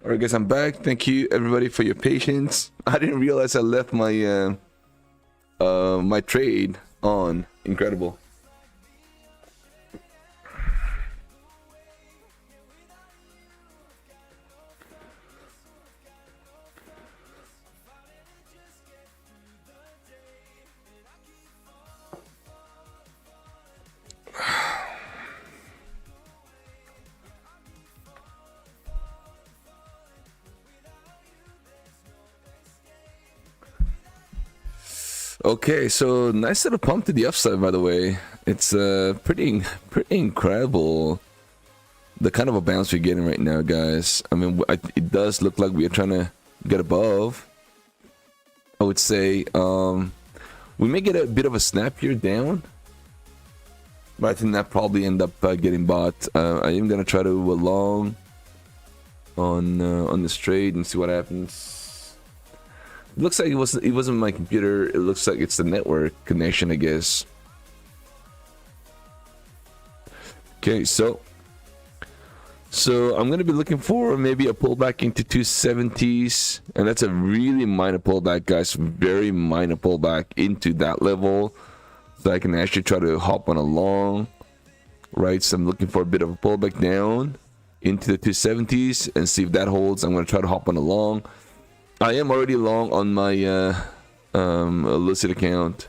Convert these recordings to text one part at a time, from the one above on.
All right, guys, I'm back. Thank you everybody for your patience. I didn't realize I left my my trade on. Incredible. Okay, so nice little pump to the upside, by the way. It's pretty incredible, the kind of a bounce we're getting right now, guys. I mean, it does look like we are trying to get above. I would say we may get a bit of a snap here down, but I think that probably end up getting bought. I am gonna try to long on this trade and see what happens. It looks like it wasn't my computer. It looks like it's the network connection, I guess. Okay, so I'm gonna be looking for maybe a pullback into 270s, and that's a really minor pullback, guys. Very minor pullback into that level, so I can actually try to hop on a long. Right, so I'm looking for a bit of a pullback down into the 270s and see if that holds. I'm gonna try to hop on a long. I am already long on my Lucid account.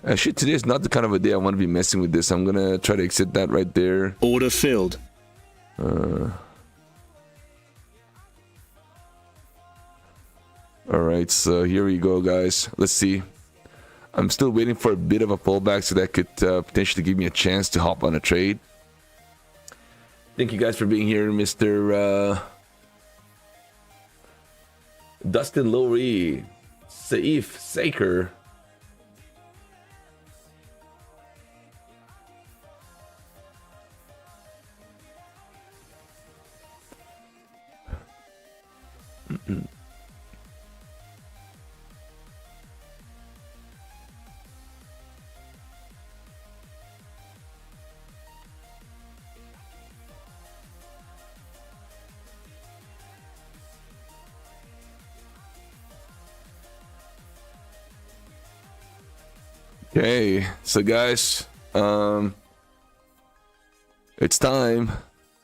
Actually, today is not the kind of a day I want to be messing with this. I'm gonna try to exit that right there. Order filled. Alright, so here we go, guys. Let's see. I'm still waiting for a bit of a pullback so that could potentially give me a chance to hop on a trade. Thank you guys for being here, Mr. Dustin Lowry, Saif Saker. Okay, so guys, it's time.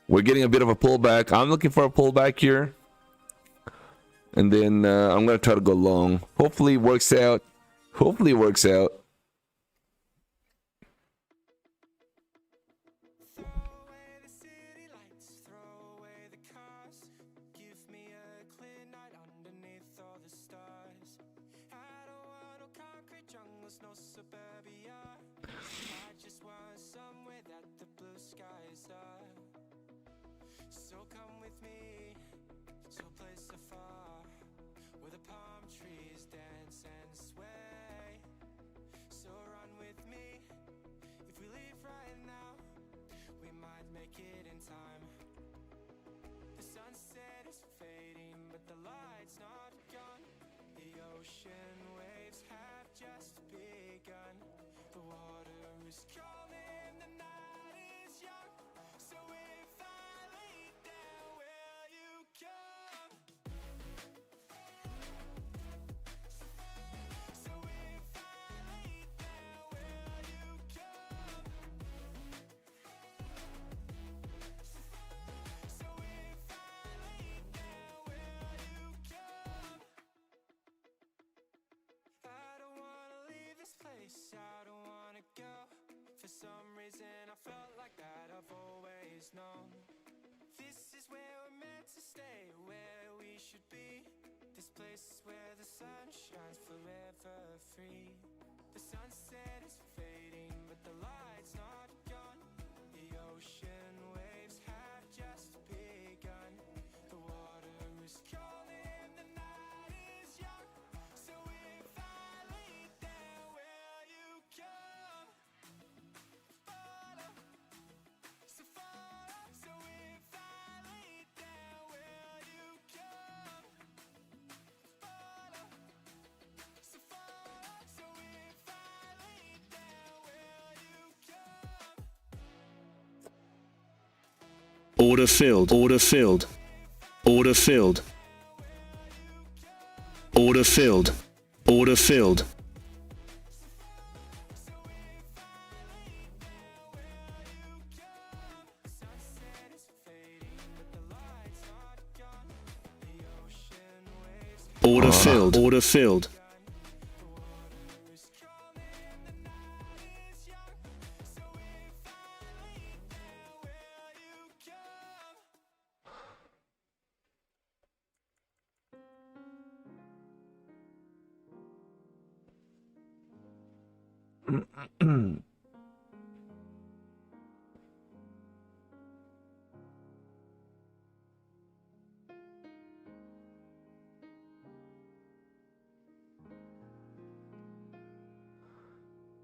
We're getting a bit of a pullback. I'm looking for a pullback here, and then I'm gonna try to go long. Hopefully it works out. Hopefully it works out. I don't wanna go. For some reason I felt like that I've always known. This is where we're meant to stay, where we should be. This place is where the sun shines forever free. The sunset is fading, but the light's not gone. The ocean waves have just begun. The water is calling, the night is young. So if I lead, then will you come? Follow, so follow. So if I lead, then will you come? Follow, so follow. So if I lead, then will you come? Order filled. Order filled. Order filled. Order filled. Order filled. Sunset is fading, but the light's not gone. The ocean waves Order filled. Order filled. is calling, the night is young. So if I lead, then will you come?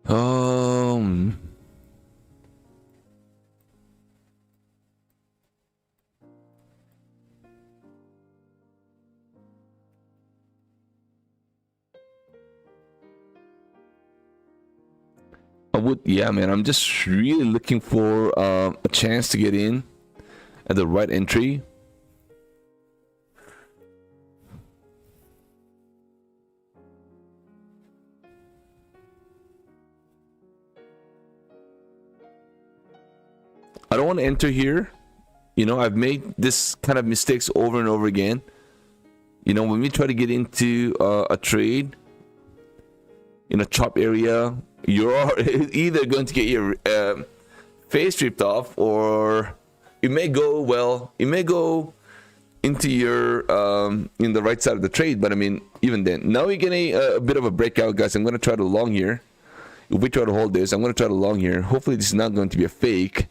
Um. I would, yeah, man. I'm just really looking for a chance to get in at the right entry. I don't want to enter here. You know, I've made this kind of mistakes over and over again. You know, when we try to get into a trade in a chop area, you're either going to get your face ripped off, or it may go well. It may go into your in the right side of the trade. But I mean, even then, now we're getting a bit of a breakout, guys. I'm going to try to long here. If we try to hold this, I'm going to try to long here. Hopefully, this is not going to be a fake.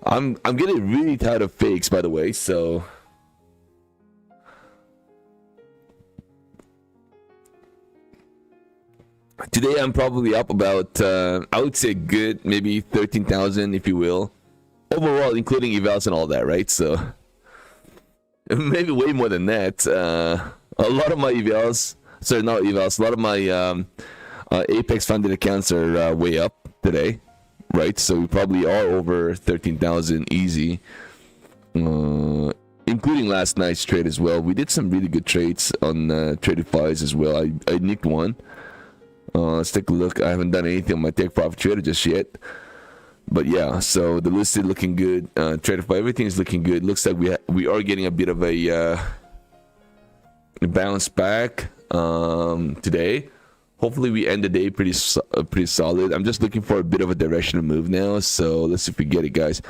I'm getting really tired of fakes, by the way. So today I'm probably up about I would say good maybe 13,000, if you will, overall, including evals and all that, right? So maybe way more than that. A lot of my evals, sorry, not evals, a lot of my Apex funded accounts are way up today. Right, so we probably are over 13,000 easy, including last night's trade as well. We did some really good trades on Tradifies as well. I nicked one. Let's take a look. I haven't done anything on my take profit trader just yet, but yeah. So the listed looking good. Tradify, everything is looking good. Looks like we are getting a bit of a bounce back today. Hopefully we end the day pretty solid. I'm just looking for a bit of a directional move now. So let's see if we get it, guys.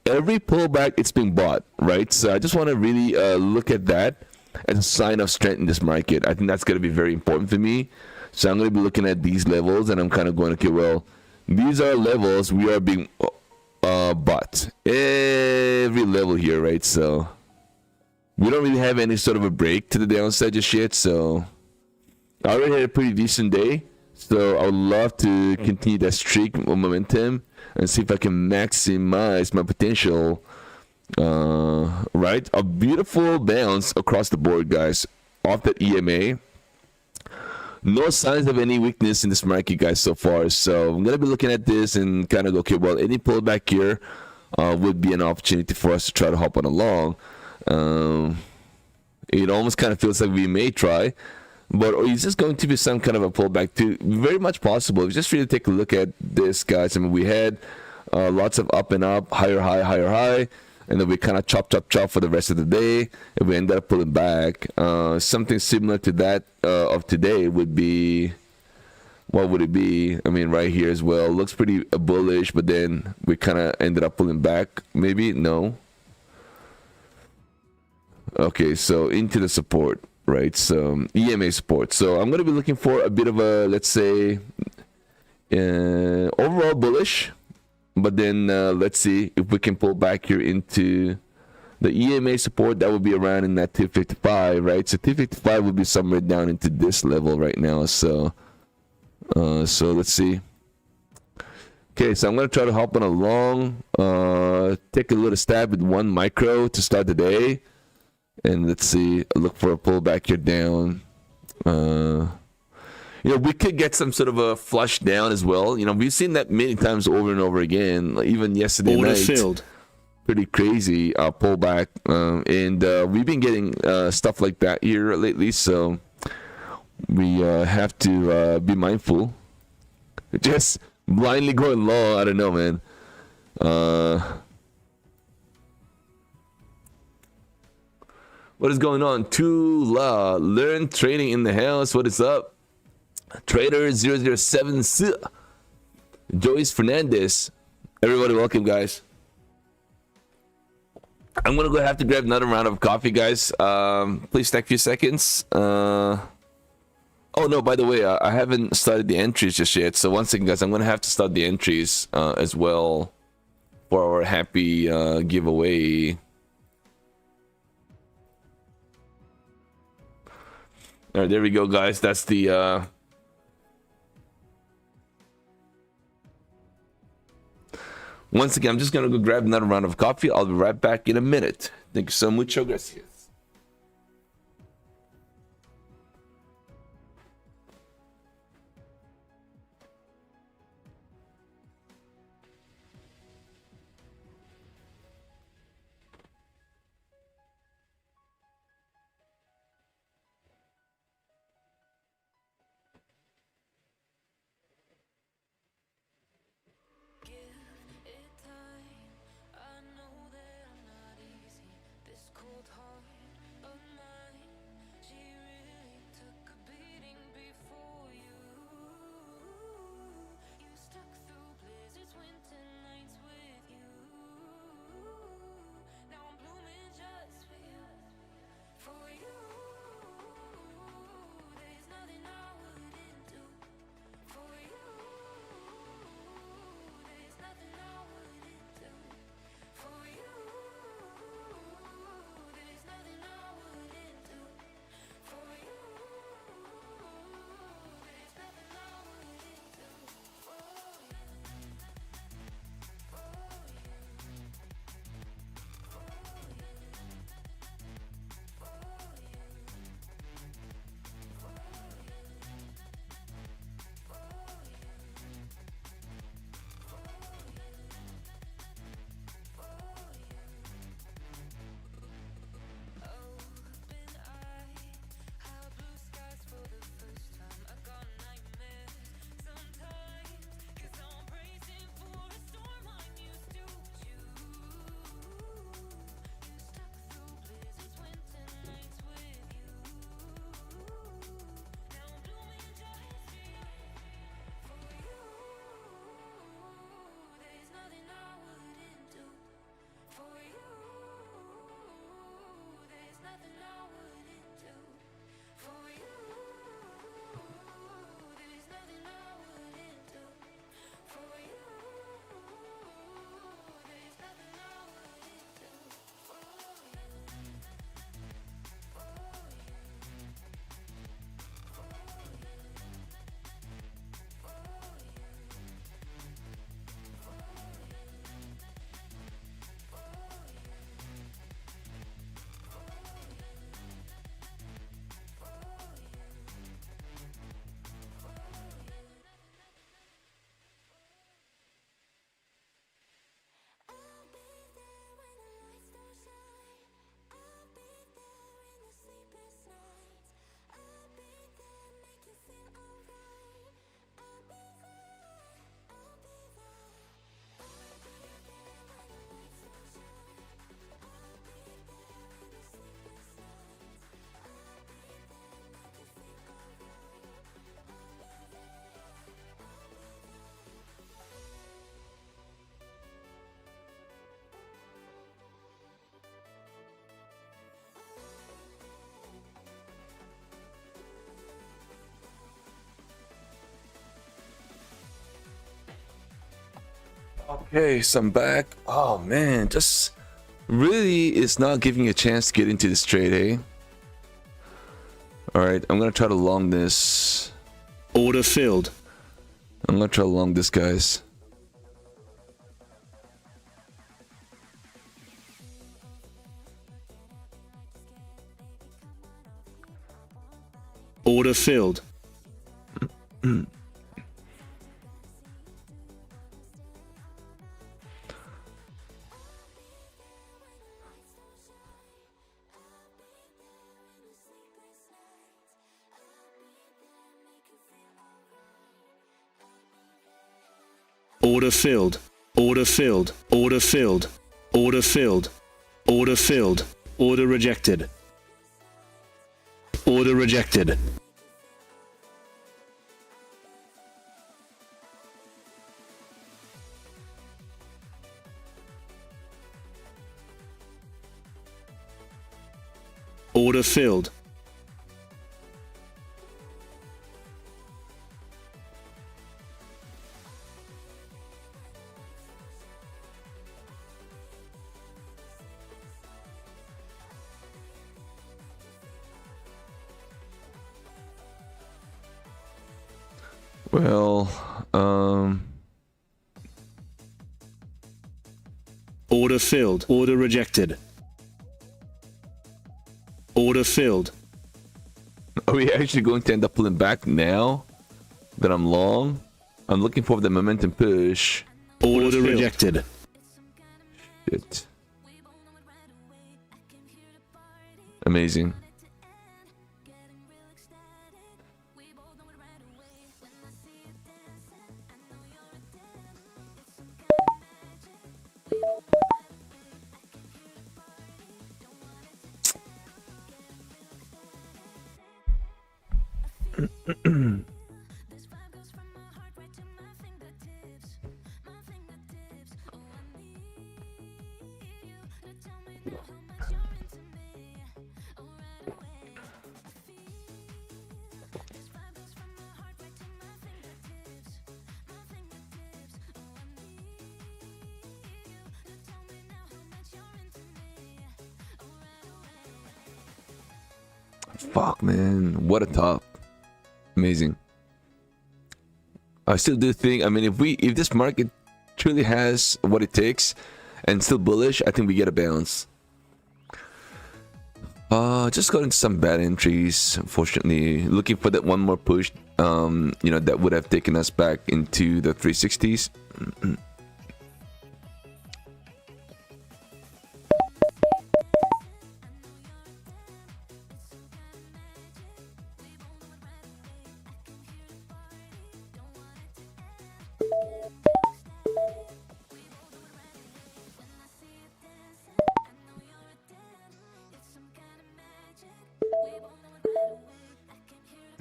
Every pullback, it's being bought, right? So I just want to really look at that as a sign of strength in this market. I think that's going to be very important for me. So I'm going to be looking at these levels, and I'm kind of going, okay, well, these are levels we are being bought. Every level here, right? So we don't really have any sort of a break to the downside just yet. So I already had a pretty decent day, so I would love to continue that streak of momentum and see if I can maximize my potential. Right, a beautiful bounce across the board, guys, off that EMA. No signs of any weakness in this market, guys, so far. So I'm gonna be looking at this and kind of go, okay, well, any pullback here would be an opportunity for us to try to hop on along. It almost kind of feels like we may try. But is this going to be some kind of a pullback too? Very much possible. Just really take a look at this, guys. I mean, we had lots of up and up, higher high, and then we kind of chop for the rest of the day, and we ended up pulling back. Something similar to that of today would be what would it be? I mean, right here as well. Looks pretty bullish, but then we kind of ended up pulling back. Maybe? No. Okay, so into the support, right? So EMA support. So I'm going to be looking for a bit of a, let's say, overall bullish. But then let's see if we can pull back here into the EMA support. That would be around in that 255, right? So 255 would be somewhere down into this level right now. So let's see. Okay, so I'm going to try to hop on along. Take a little stab at 1 micro to start the day. And let's see, look for a pullback here down. You know, we could get some sort of a flush down as well. You know, we've seen that many times over and over again. Like even yesterday Order night, filled. pretty crazy pullback. And we've been getting stuff like that here lately. So we have to be mindful. Just blindly going long, I don't know, man. What is going on? Tula, learn trading in the house. What is up? Trader 007, Joyce Fernandez. Everybody, welcome, guys. I'm gonna go have to grab another round of coffee, guys. Please take a few seconds. Oh no, by the way, I haven't started the entries just yet. So one second, guys, I'm gonna have to start the entries as well for our happy giveaway. All right, there we go, guys. That's the once again, I'm just gonna go grab another round of coffee. I'll be right back in a minute. Thank you so much, gracias. Give it time. I know that I'm not easy. This cold heart Okay, so I'm back. Oh man, just really is not giving you a chance to get into this trade, eh? Alright, I'm gonna try to long this. Order filled. I'm gonna try to long this, guys. Order filled. Order filled. Order filled. Order filled. Order filled. Order filled. Order rejected. Order rejected. Order filled. Well, Order filled. Order rejected. Order filled. are we actually going to end up pulling back now that I'm long? I'm looking for the momentum push. Order rejected. Shit. Amazing. Fuck, man, what a top. Amazing. I still do think, I mean, if this market truly has what it takes and still bullish, I think we get a bounce. Just got into some bad entries, unfortunately. Looking for that one more push, you know, that would have taken us back into the 360s.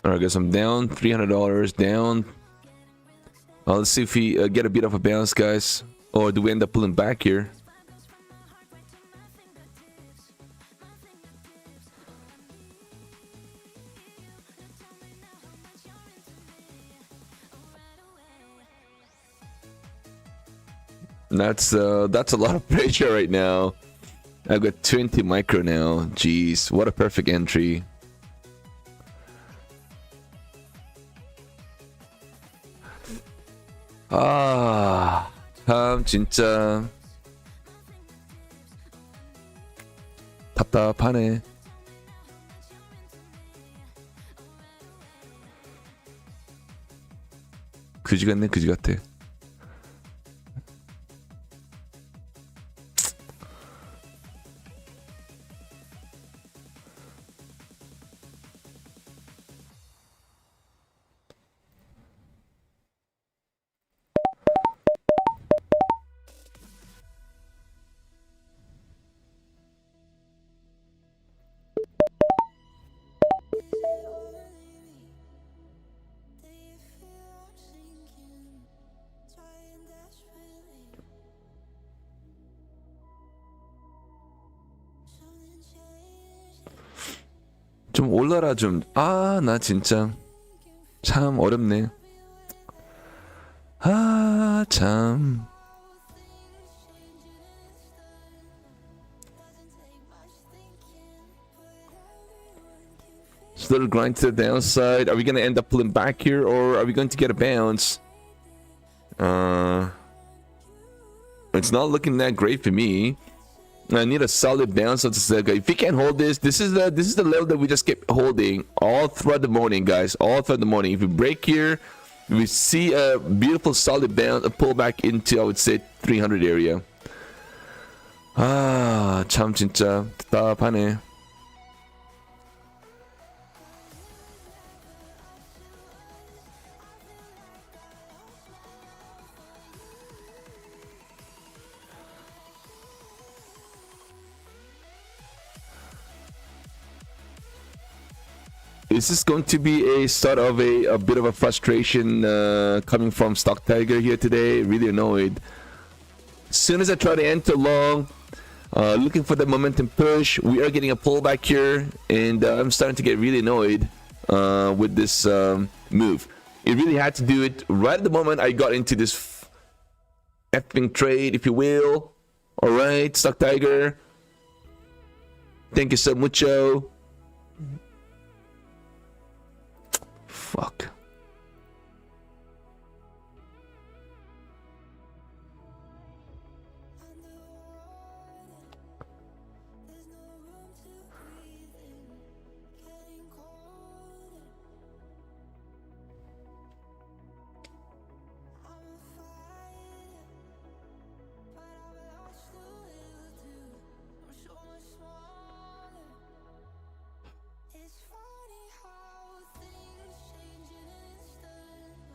Alright guys, I'm down $300 down. Let's see if we get a bit of a bounce, guys, or do we end up pulling back here? That's a lot of pressure right now. I've got 20 micro now. Jeez, what a perfect entry. 참 진짜 답답하네. 그지 같네, 그지 같아. 좀 올라라 좀. 아, 나 진짜 참 어렵네. 아, 참. nice little grind to the downside. Are we gonna end up pulling back here, or are we going to get a bounce? It's not looking that great for me. I need a solid bounce of the Sega. If we can't hold this, this is the level that we just kept holding all throughout the morning, guys. All throughout the morning. If we break here, we see a beautiful solid bounce, a pullback into, I would say, 300 area. 아, 참 진짜 답답하네. Is this going to be a start of a bit of a frustration coming from StockTiger here today? Really annoyed. As soon as I try to enter long, looking for the momentum push, we are getting a pullback here, and I'm starting to get really annoyed with this move. It really had to do it right at the moment I got into this effing trade, if you will. All right, StockTiger. Thank you so mucho. Fuck.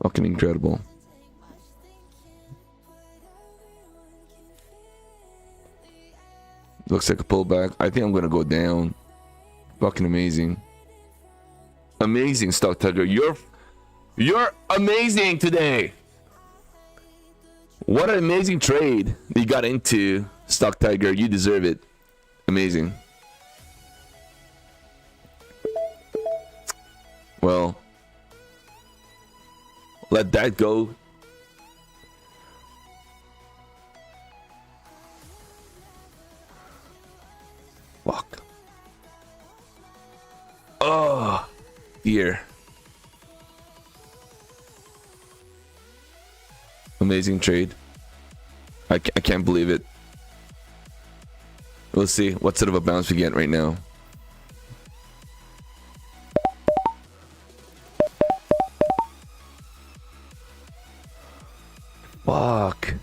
Fucking incredible. Looks like a pullback. I think I'm gonna go down. Fucking amazing. Amazing, StockTiger. You're amazing today. What an amazing trade you got into, StockTiger. You deserve it. Amazing. Well, let that go. Fuck. Oh, dear. Amazing trade. I can't believe it. We'll see what sort of a bounce we get right now. Fuck.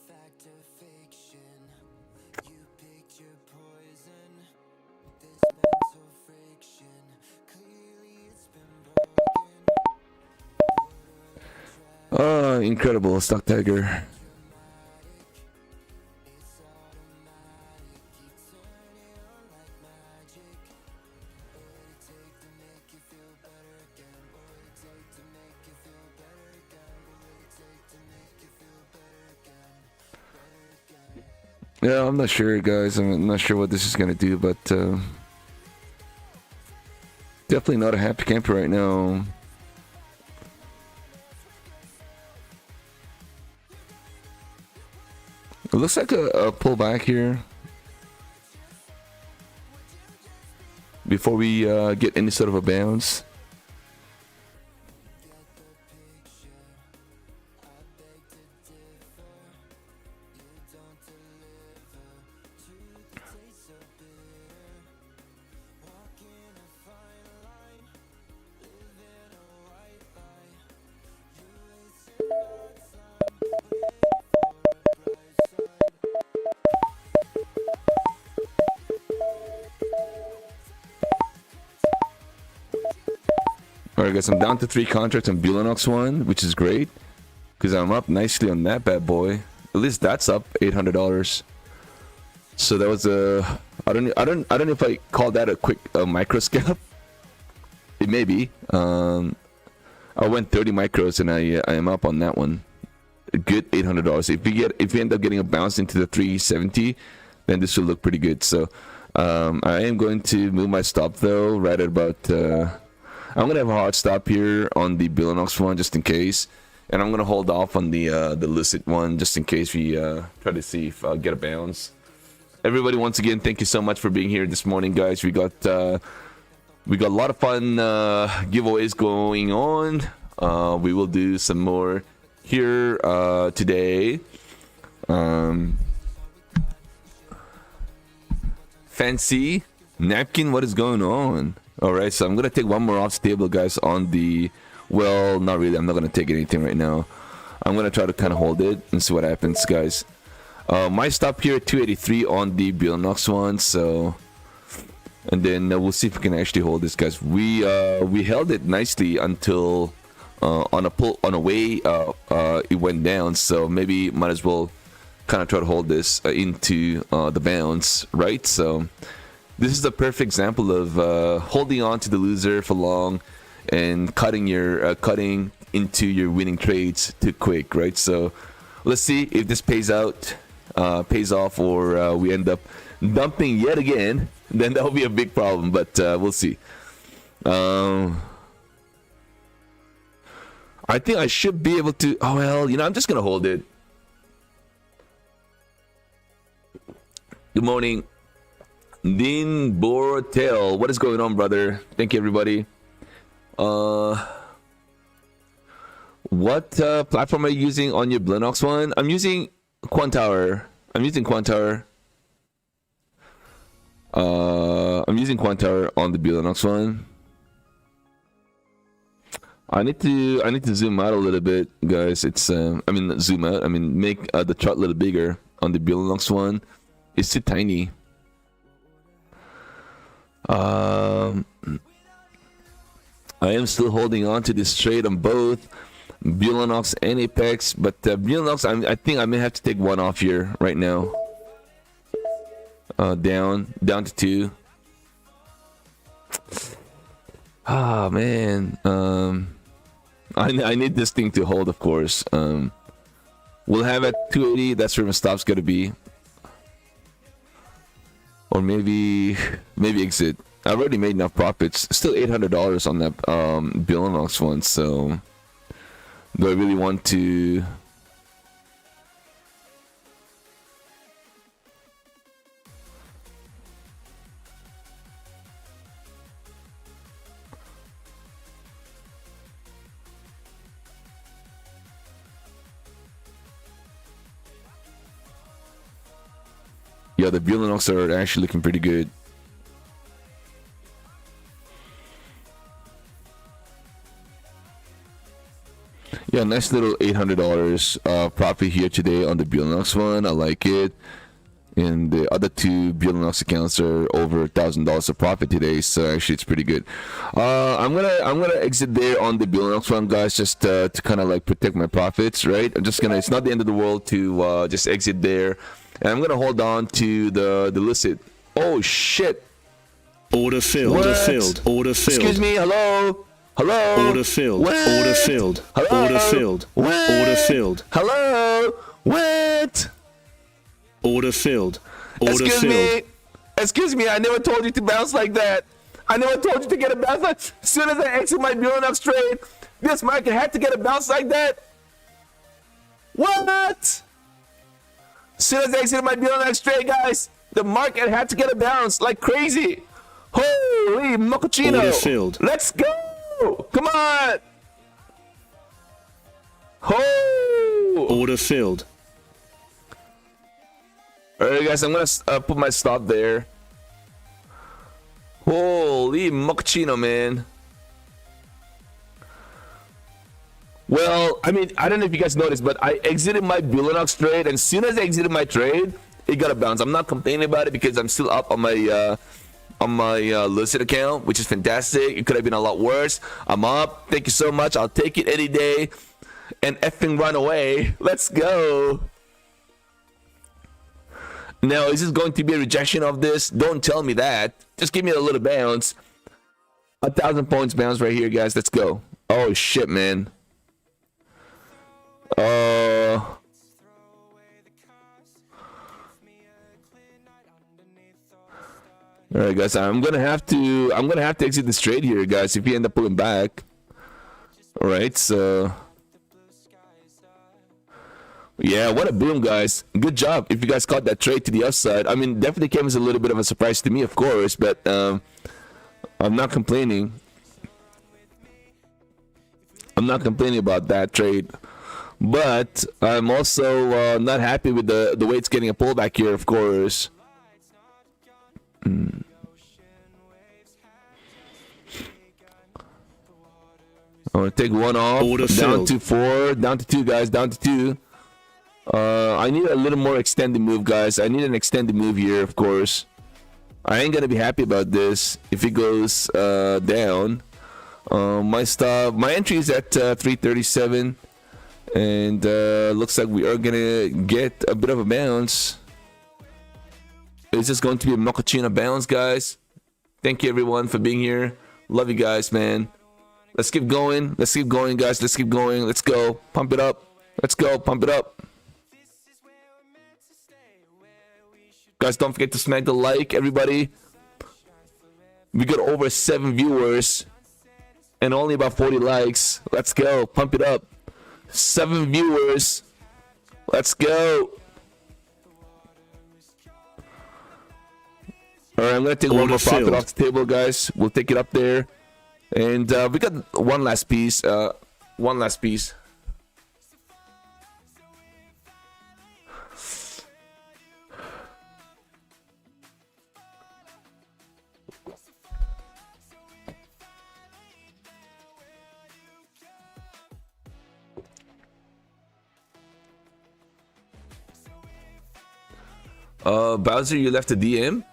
Fact or fiction, you picked your poison. This mental friction, clearly it's been broken. Oh, incredible, StockTiger. Yeah, I'm not sure, guys. I'm not sure what this is gonna do, but definitely not a happy camper right now. It looks like a pullback here before we get any sort of a bounce. Alright guys, I'm down to 3 contracts on Bulanox 1, which is great, because I'm up nicely on that bad boy. At least that's up $800. So that was a I don't know if I call that a quick micro scalp. It may be. I went 30 micros and I am up on that one. a good $800. If we end up getting a bounce into the 370, then this will look pretty good. So I am going to move my stop though right at about I'm gonna have a hard stop here on the Billinox one just in case, and I'm gonna hold off on the Lucid one just in case we try to see if I'll get a bounce. Everybody, once again, thank you so much for being here this morning, guys. We got a lot of fun giveaways going on. We will do some more here today. Fancy napkin, what is going on? All right, so I'm gonna take one more off the table, guys. On the, well, not really. I'm not gonna take anything right now. I'm gonna try to kind of hold it and see what happens, guys. My stop here at 283 on the Billinox one. So, and then we'll see if we can actually hold this, guys. We held it nicely until on a way it went down. So maybe might as well kind of try to hold this into the bounce, right? So this is the perfect example of holding on to the loser for long and cutting into your winning trades too quick, right? So let's see if this pays off, or we end up dumping yet again. Then that will be a big problem, but we'll see. I think I should be able to. Oh well, I'm just gonna hold it. Good morning, Dean Bortel. What is going on, brother? Thank you, everybody. What platform are you using on your Billinox one? I'm using Quantower. I'm using Quantower on the Billinox one. I need to zoom out a little bit, guys. It's zoom out. Make the chart a little bigger on the Billinox one. It's too tiny. I am still holding on to this trade on both Billinox and Apex, but Billinox, I think I may have to take one off here right now. Down to 2. Ah, man. I need this thing to hold, of course. We'll have at 280. That's where my stop's gonna be. Or maybe exit. I've already made enough profits. Still $800 on that Billinox one. So do I really want to? Yeah, the Billinox are actually looking pretty good. Yeah, nice little $800 profit here today on the Billinox one. I like it. And the other two Billinox accounts are over $1,000 of profit today, so actually it's pretty good. I'm gonna exit there on the Billinox one, guys, just to kind of like protect my profits, right? I'm just gonna. It's not the end of the world to just exit there, and I'm gonna hold on to the Lucid. Oh shit! Order filled. What? Order filled. Order filled. Excuse me. Hello. Hello. Order filled. What? Order filled. Hello? Order filled. What? Order filled. Hello. What? Order filled. Order Excuse filled. me. Excuse me. I never told you to bounce like that. I never told you to get a bounce like. As soon as I exit my Billinox trade, this market had to get a bounce like that. What? As soon as I exited my Billinox trade, guys, the market had to get a bounce like crazy. Holy mochaccino. Order filled. Let's go. Come on. Oh. Order filled. Alright, guys, I'm gonna put my stop there. Holy mochaccino, man. Well, I mean, I don't know if you guys noticed, but I exited my Billinox trade, and as soon as I exited my trade, it got a bounce. I'm not complaining about it because I'm still up on my Lucid account, which is fantastic. It could have been a lot worse. I'm up. Thank you so much. I'll take it any day and effing run away. Let's go. Now, is this going to be a rejection of this? Don't tell me that. Just give me a little bounce. 1,000 points bounce right here, guys. Let's go. Oh, shit, man. All right, guys. I'm gonna have to exit this trade here, guys. If you end up pulling back. All right, so yeah, what a boom, guys. Good job if you guys caught that trade to the upside. I mean, definitely came as a little bit of a surprise to me, of course, but I'm not complaining. I'm not complaining about that trade, but I'm also not happy with the way it's getting a pullback here, of course. I'm gonna take one off. Order down filled. to 4, down to 2, guys, down to 2. I need a little more extended move, guys. I need an extended move here, of course. I ain't gonna be happy about this if it goes down. My entry is at 337, and looks like we are gonna get a bit of a bounce. Is this going to be a mochaccino bounce, guys? Thank you everyone for being here. Love you guys, man. Let's keep going. Let's keep going, guys. Let's keep going. Let's go. Pump it up. Let's go. Pump it up. Guys, don't forget to smack the like, everybody. We got over 7 viewers and only about 40 likes. Let's go. Pump it up. 7 viewers. Let's go. All right, I'm going to take one more profit filled. off the table, guys. We'll take it up there. And we got one last piece. One last piece. Bowser, you left a DM.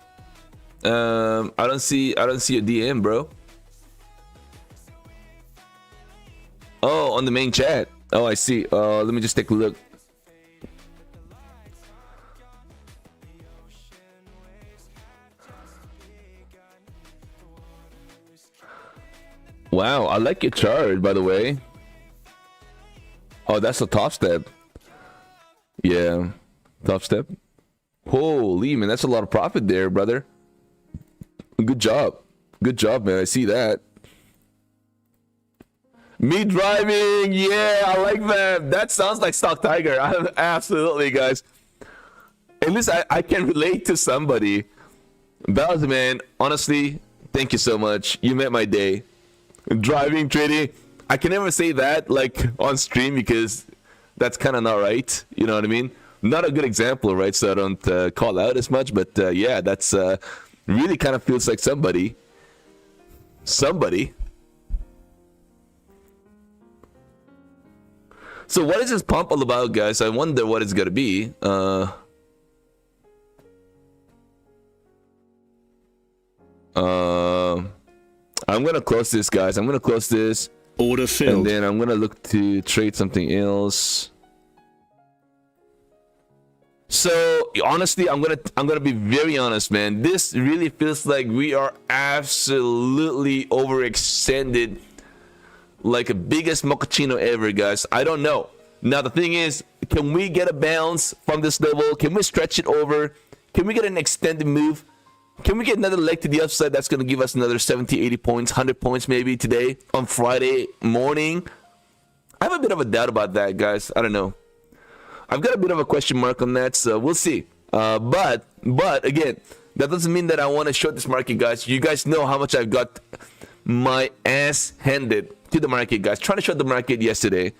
I don't see a DM, bro. Oh, on the main chat. Oh, I see. Let me just take a look. Wow, I like your chart, by the way. Oh, that's a top step. Yeah, top step. Holy man, that's a lot of profit there, brother. Good job. Good job, man. I see that. Me driving. Yeah, I like that. That sounds like StockTiger. Absolutely, guys. At least I can relate to somebody. Bowser, man, honestly, thank you so much. You made my day. Driving, trading. I can never say that like on stream because that's kind of not right. You know what I mean? Not a good example, right? So I don't call out as much. But yeah, that's really kind of feels like somebody. Somebody. So what is this pump all about, guys? I wonder what it's gonna be. I'm gonna close this, guys. I'm gonna close this. Order filled. And then I'm gonna look to trade something else. So honestly, I'm gonna be very honest, man. This really feels like we are absolutely overextended, like a biggest mochaccino ever, guys. I don't know. Now the thing is, can we get a bounce from this level? Can we stretch it over? Can we get an extended move? Can we get another leg to the upside that's going to give us another 70, 80 points, 100 points maybe today on Friday morning? I have a bit of a doubt about that, guys. I don't know. I've got a bit of a question mark on that, so we'll see. But again, that doesn't mean that I want to short this market, guys. You guys know how much I've got my ass handed to the market, guys. Trying to short the market yesterday,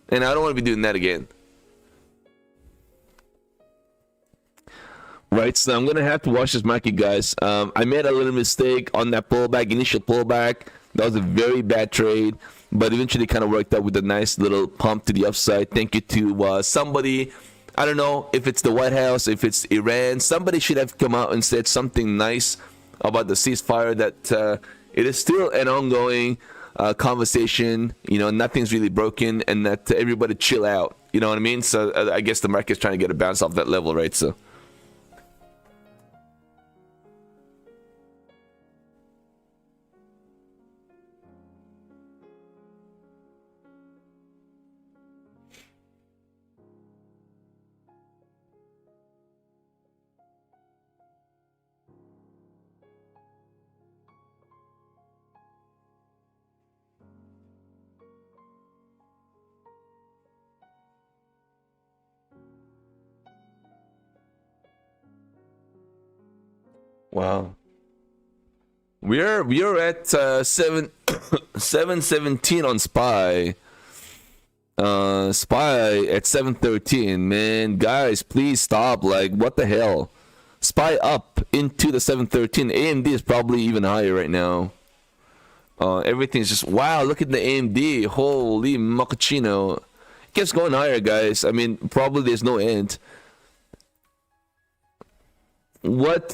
and I don't want to be doing that again. Right, so I'm gonna have to watch this market, guys. I made a little mistake on that pullback, initial pullback. That was a very bad trade, but eventually kind of worked out with a nice little pump to the upside. Thank you to somebody. I don't know if it's the White House, if it's Iran. Somebody should have come out and said something nice about the ceasefire, that it is still an ongoing conversation. You know, nothing's really broken, and that everybody chill out. You know what I mean? So I guess the market's trying to get a bounce off that level, right? So. Wow. We are at 717 on SPY. SPY at 713. Man, guys, please stop. Like, what the hell? SPY up into the 713. AMD is probably even higher right now. Everything's just, wow, look at the AMD. Holy mochaccino. It keeps going higher, guys. I mean, probably there's no end. What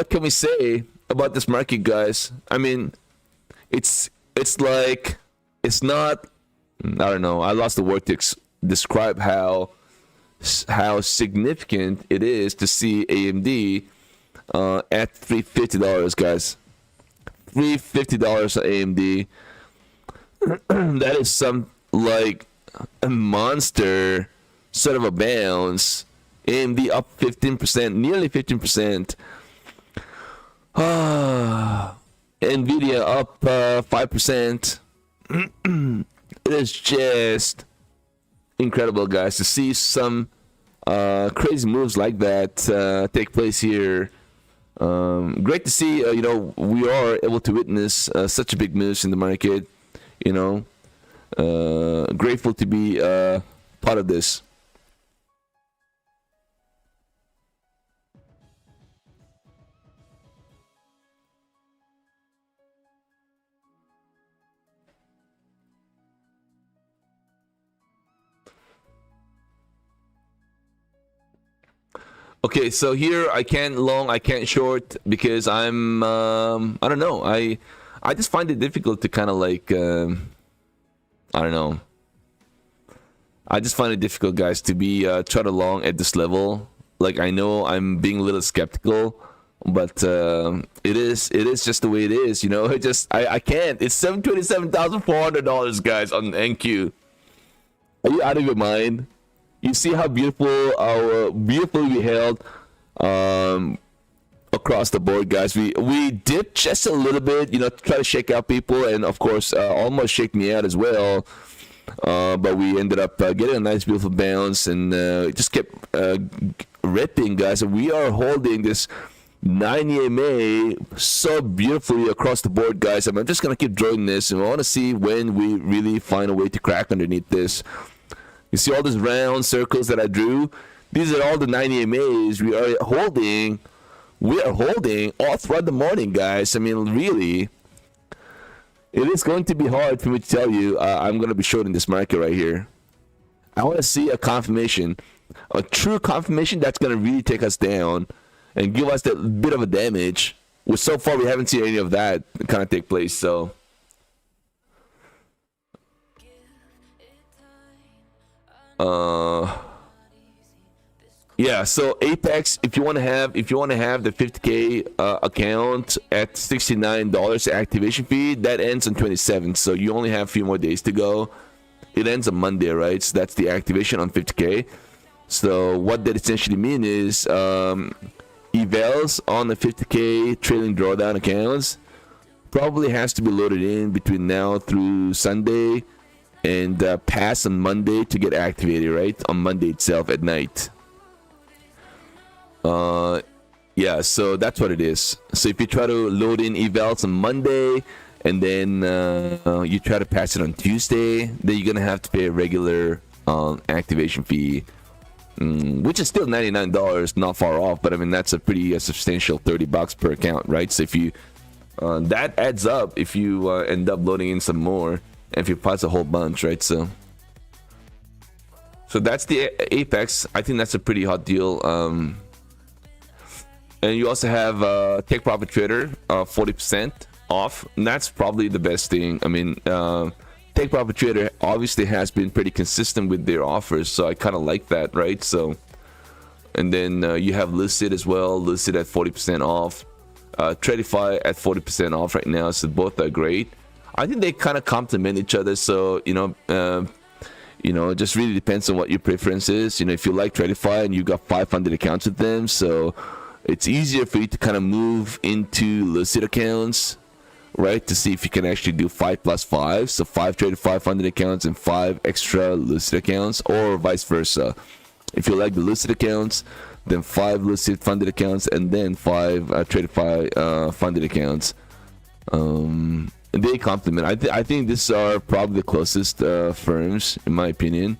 can we say about this market, guys? I mean, it's like, it's not, I don't know, I lost the word to describe how significant it is to see AMD at $350, guys. $350 AMD. That is some, like, a monster sort of a bounce. AMD up 15%, nearly 15%. Nvidia up 5%. It is just incredible, guys, to see some crazy moves like that take place here. Great to see, you know, we are able to witness such a big moves in the market. You know, grateful to be part of this. Okay, so here I can't long, I can't short because I'm I don't know. I just find it difficult to kind of like I don't know. I just find it difficult, guys, to be trot along at this level. Like, I know I'm being a little skeptical, but it is just the way it is, you know. I can't. It's $727,400, guys, on NQ. Are you out of your mind? You see how beautifully we held across the board, guys. We dipped just a little bit, you know, to try to shake out people, and of course almost shake me out as well. But we ended up getting a nice, beautiful bounce, and it just kept ripping, guys. And we are holding this 9 EMA so beautifully across the board, guys. I mean, I'm just gonna keep drawing this, and I want to see when we really find a way to crack underneath this. You see all these round circles that I drew? These are all the 9 EMAs we are holding. We are holding all throughout the morning, guys. I mean, really, it is going to be hard for me to tell you I'm going to be shorting this market right here. I want to see a confirmation, a true confirmation that's going to really take us down and give us that bit of a damage. Which so far we haven't seen any of that kind of take place. So. Yeah, so Apex, if you want to have the 50K account at $69 activation fee, that ends on 27th, so you only have a few more days to go. It ends on Monday, right? So that's the activation on 50K. So what that essentially means is evals on the 50K trailing drawdown accounts probably has to be loaded in between now through Sunday, and pass on Monday to get activated, right? On Monday itself at night. Yeah, so that's what it is. So if you try to load in evals on Monday, and then you try to pass it on Tuesday, then you're gonna have to pay a regular activation fee, which is still $99, not far off. But I mean, that's a pretty substantial $30 per account, right? So if you that adds up if you end up loading in some more. If you pass a whole bunch, right? So that's the Apex. I think that's a pretty hot deal. And you also have Take Profit Trader, 40% off. And that's probably the best thing. I mean, Take Profit Trader obviously has been pretty consistent with their offers, so I kind of like that, right? So, and then you have Lucid as well. Lucid at 40% off. Tradify at 40% off right now. So both are great. I think they kind of complement each other, so you know, it just really depends on what your preference is. You know, if you like Tradify and you got 500 accounts with them, so it's easier for you to kind of move into Lucid accounts, right? To see if you can actually do 5 plus 5, so 5 Tradify 500 accounts and 5 extra Lucid accounts, or vice versa. If you like the listed accounts, then 5 listed funded accounts, and then 5 traded funded accounts. They complement. I think these are probably the closest firms, in my opinion.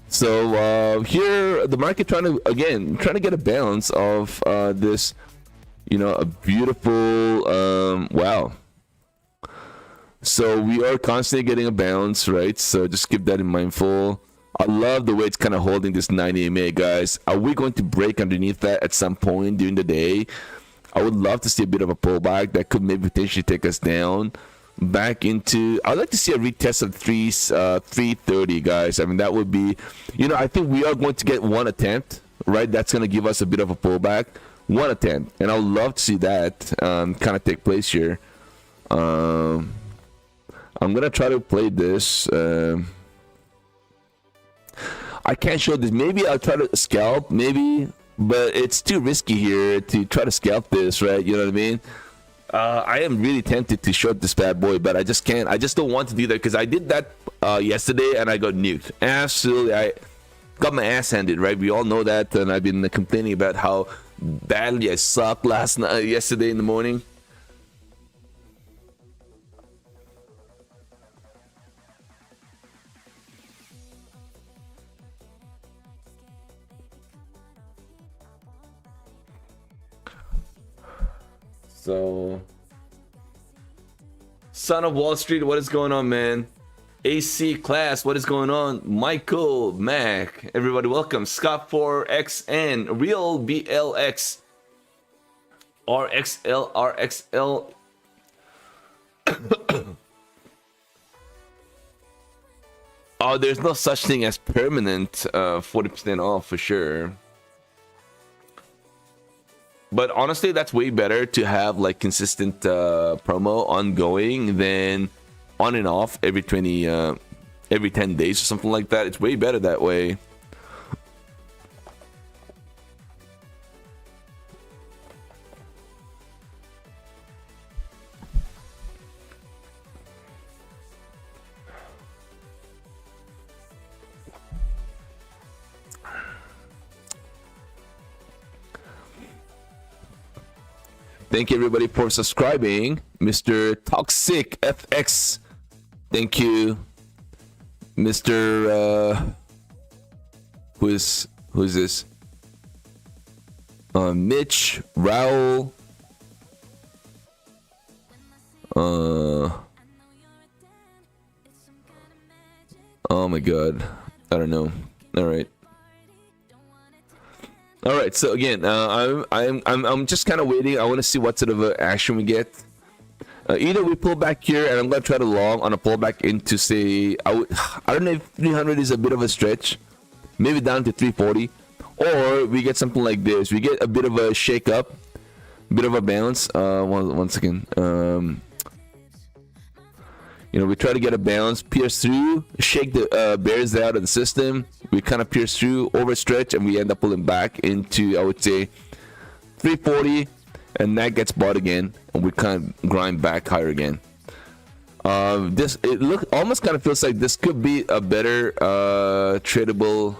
So here the market trying to get a balance of this, a beautiful wow. So we are constantly getting a bounce, right? So just keep that in mindful. I love the way it's kind of holding this 90 MA, guys. Are we going to break underneath that at some point during the day? I would love to see a bit of a pullback that could maybe potentially take us down back into. I'd like to see a retest of 330, guys. I mean, that would be, I think we are going to get one attempt, right? That's going to give us a bit of a pullback. One attempt, and I would love to see that kind of take place here. I'm gonna try to play this. I can't show this. Maybe I'll try to scalp, maybe, but it's too risky here to try to scalp this, right? You know what I mean? I am really tempted to short this bad boy, but I just can't. I just don't want to do that because I did that yesterday and I got nuked. Absolutely, I got my ass handed, right? We all know that, and I've been complaining about how badly I sucked yesterday in the morning. So, Son of Wall Street, what is going on, man? AC Class, what is going on? Michael, Mac, everybody welcome. Scott 4XN, Real BLX, RXL. Oh, there's no such thing as permanent 40% off for sure. But honestly, that's way better to have like consistent promo ongoing than on and off every 10 days or something like that. It's way better that way. Thank you everybody for subscribing. Mr. Toxic FX. Thank you. Mr. Who is this? Mitch, Raul. Oh my god. I don't know. All right. All right, so again, I'm just kind of waiting. I want to see what sort of action we get. Either we pull back here, and I'm gonna try to long on a pullback into say I don't know if 300 is a bit of a stretch, maybe down to 340, or we get something like this. We get a bit of a shake up, bit of a bounce. One second. We try to get a bounce, pierce through, shake the bears out of the system. We kind of pierce through, overstretch, and we end up pulling back into, I would say, 340, and that gets bought again, and we kind of grind back higher again. Almost kind of feels like this could be a better tradable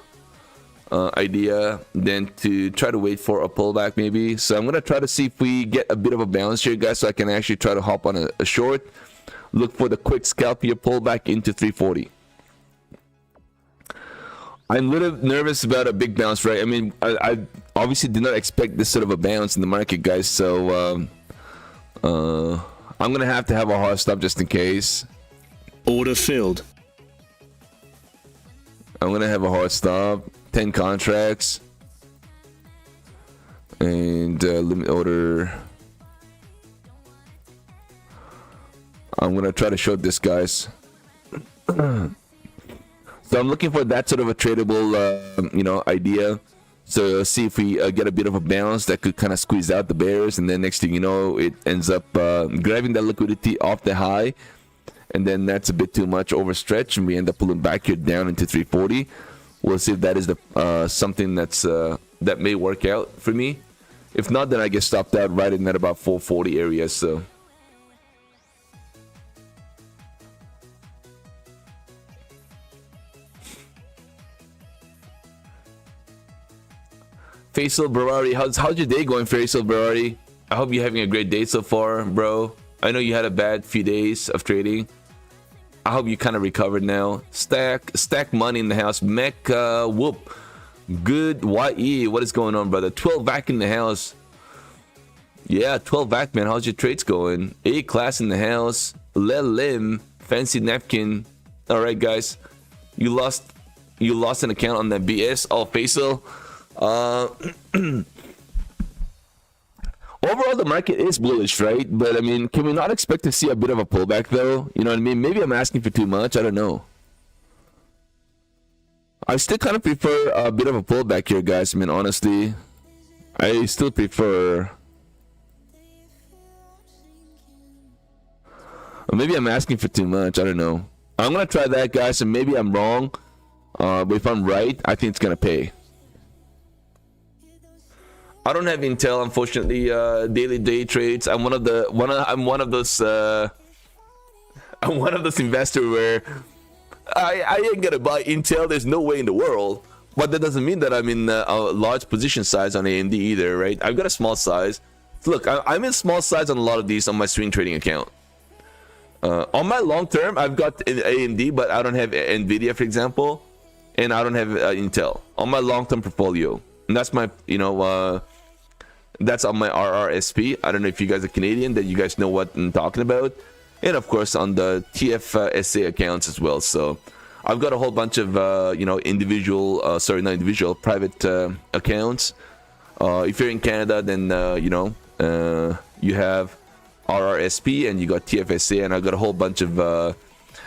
idea than to try to wait for a pullback maybe. So I'm gonna try to see if we get a bit of a balance here, guys, so I can actually try to hop on a short. Look for the quick scalp here, pull back into 340. I'm a little nervous about a big bounce, right? I mean, I obviously did not expect this sort of a bounce in the market, guys. So I'm gonna have to have a hard stop just in case. Order filled. I'm gonna have a hard stop. 10 contracts and limit order. I'm gonna try to short this, guys. So I'm looking for that sort of a tradable, idea. So see if we get a bit of a bounce that could kind of squeeze out the bears, and then next thing you know, it ends up grabbing that liquidity off the high, and then that's a bit too much overstretch, and we end up pulling back here down into 340. We'll see if that is the something that's that may work out for me. If not, then I get stopped out right in that about 440 area. So. Faisal Barari, how's your day going, Faisal Barari? I hope you're having a great day so far, bro. I know you had a bad few days of trading. I hope you kind of recovered now. Stack money in the house. Mech whoop. Good YE. What is going on, brother? 12 back in the house. Yeah, 12 back, man. How's your trades going? A class in the house. Lim. Fancy napkin. All right, guys. You lost an account on that BS. Oh, Faisal. Overall, the market is bullish, right? But I mean, can we not expect to see a bit of a pullback, though? You know what I mean? Maybe I'm asking for too much. I don't know. I still kind of prefer a bit of a pullback here, guys. I mean, honestly, I still prefer. Or maybe I'm asking for too much. I don't know. I'm gonna try that, guys, and maybe I'm wrong. But if I'm right, I think it's gonna pay. I don't have Intel, unfortunately. Daily day trades. I'm one of those investors where I ain't gonna buy Intel. There's no way in the world. But that doesn't mean that I'm in a large position size on AMD either, right? I've got a small size. Look, I'm in small size on a lot of these on my swing trading account. On my long term, I've got AMD, but I don't have Nvidia, for example, and I don't have Intel on my long term portfolio. And that's my, that's on my RRSP. I don't know if you guys are Canadian, that you guys know what I'm talking about. And of course on the TFSA accounts as well. So I've got a whole bunch of, private accounts. If you're in Canada, then, you have RRSP and you got TFSA, and I've got a whole bunch of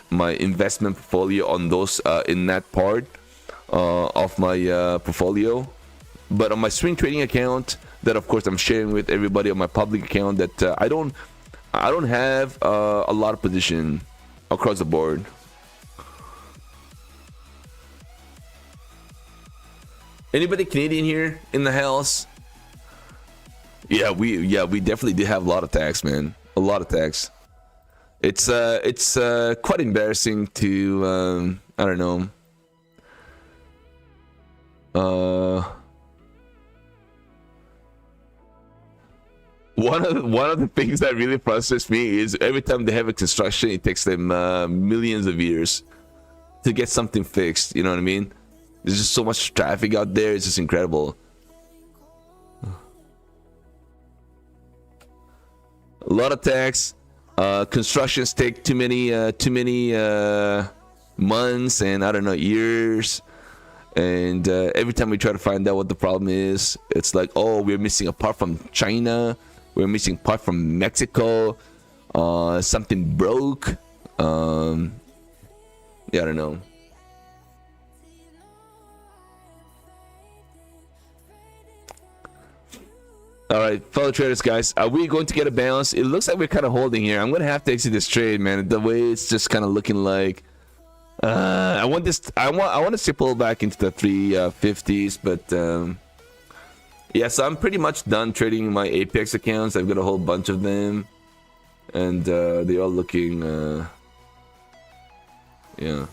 my investment portfolio on those in that part of my portfolio. But on my swing trading account, that of course I'm sharing with everybody on my public account, that I don't have a lot of position across the board. Anybody Canadian here in the house? Yeah, we definitely did have a lot of tax, man. A lot of tax. It's quite embarrassing to I don't know. One of the things that really frustrates me is every time they have a construction, it takes them millions of years to get something fixed. You know what I mean? There's just so much traffic out there. It's just incredible. A lot of tax. Constructions take too many months and I don't know, years. And every time we try to find out what the problem is, it's like, oh, we're missing a part from China. We're missing part from Mexico. Something broke. Yeah, I don't know. All right, fellow traders, guys, are we going to get a bounce? It looks like we're kind of holding here. I'm gonna have to exit this trade, man. The way it's just kind of looking like, I want this to pull back into the 350s, but yeah. So I'm pretty much done trading my Apex accounts. I've got a whole bunch of them, and they're all looking, yeah.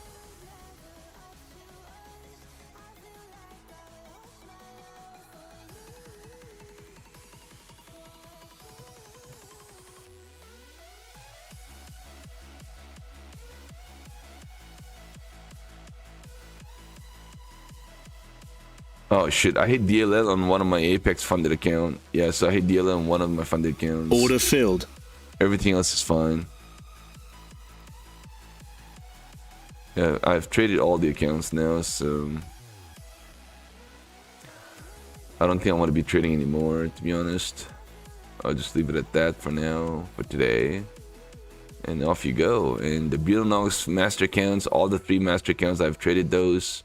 Oh shit, I hit DLL on one of my Apex funded account. Yeah, so I hit DLL on one of my funded accounts. Order filled. Everything else is fine. Yeah, I've traded all the accounts now, so I don't think I want to be trading anymore, to be honest. I'll just leave it at that for now, for today. And off you go. And the Beetlenox master accounts, all the 3 master accounts, I've traded those.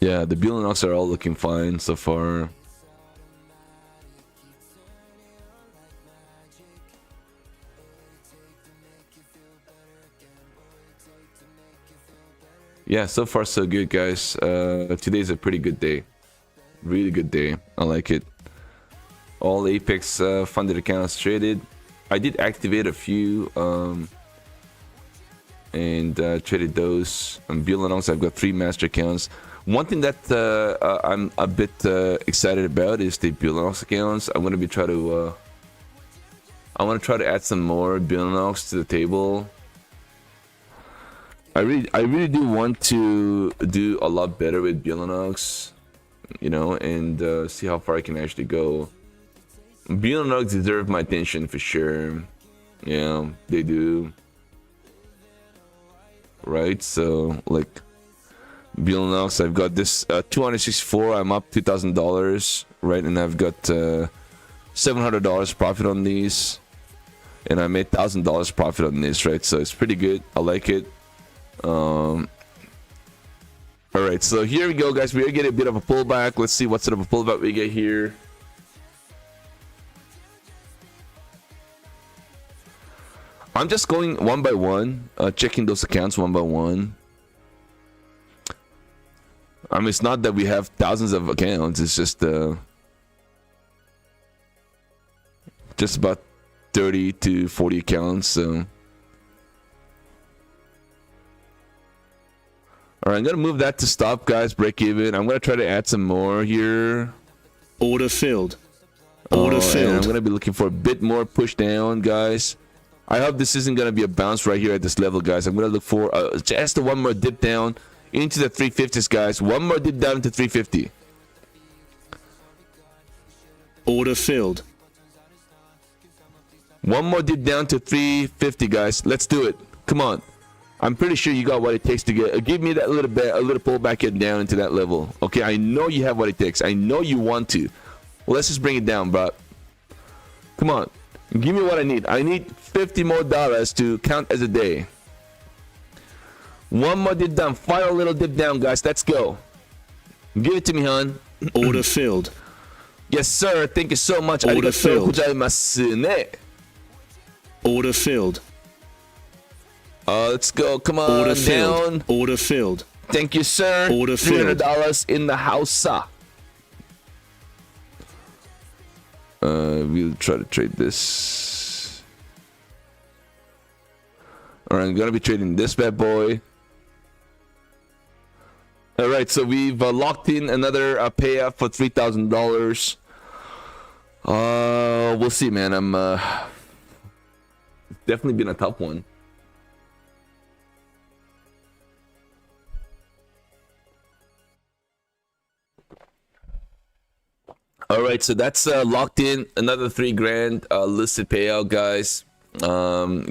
Yeah, the Beetlenox are all looking fine so far. yeah, so far so good, guys. Today's a pretty good day. Really good day. I like it. All Apex funded accounts traded. I did activate a few and traded those. On Beelenongs, I've got 3 master accounts. One thing that I'm a bit excited about is the Beelenongs accounts. I'm gonna be I want to try to add some more Beelenongs to the table. I really do want to do a lot better with Beelenongs, you know, and see how far I can actually go. Beelenongs deserve my attention for sure. Yeah, they do. Right, so like Beelenongs, I've got this 264. I'm up $2,000, right, and I've got $700 profit on these, and I made $1,000 profit on this, right? So it's pretty good. I like it. All right, so here we go, guys. We are getting a bit of a pullback. Let's see what sort of a pullback we get here. I'm just going one by one, checking those accounts one by one. I mean, it's not that we have thousands of accounts. It's just about 30 to 40 accounts. So, all right, I'm gonna move that to stop, guys. Break even. I'm gonna try to add some more here. Order filled. Order filled. I'm gonna be looking for a bit more push down, guys. I hope this isn't gonna be a bounce right here at this level, guys. I'm gonna look for just one more dip down into the 350s, guys. One more dip down into 350. Order filled. One more dip down to 350, guys. Let's do it. Come on. I'm pretty sure you got what it takes to get. Give me that little bit, a little pullback and down into that level. Okay, I know you have what it takes. I know you want to. Well, let's just bring it down, bro. Come on. Give me what I need. I need $50 more to count as a day. One more dip down. Final little dip down, guys. Let's go. Give it to me, hon. Order filled. Yes, sir. Thank you so much. Order filled. Arigatou. Order filled. Let's go. Come on. Order filled. Down. Order filled. Thank you, sir. Order filled. $300 in the house. We'll try to trade this. Alright, I'm gonna be trading this bad boy. Alright, so we've locked in another payout for $3,000. We'll see, man. I'm definitely been a tough one. All right, so that's locked in. Another $3,000 listed payout, guys.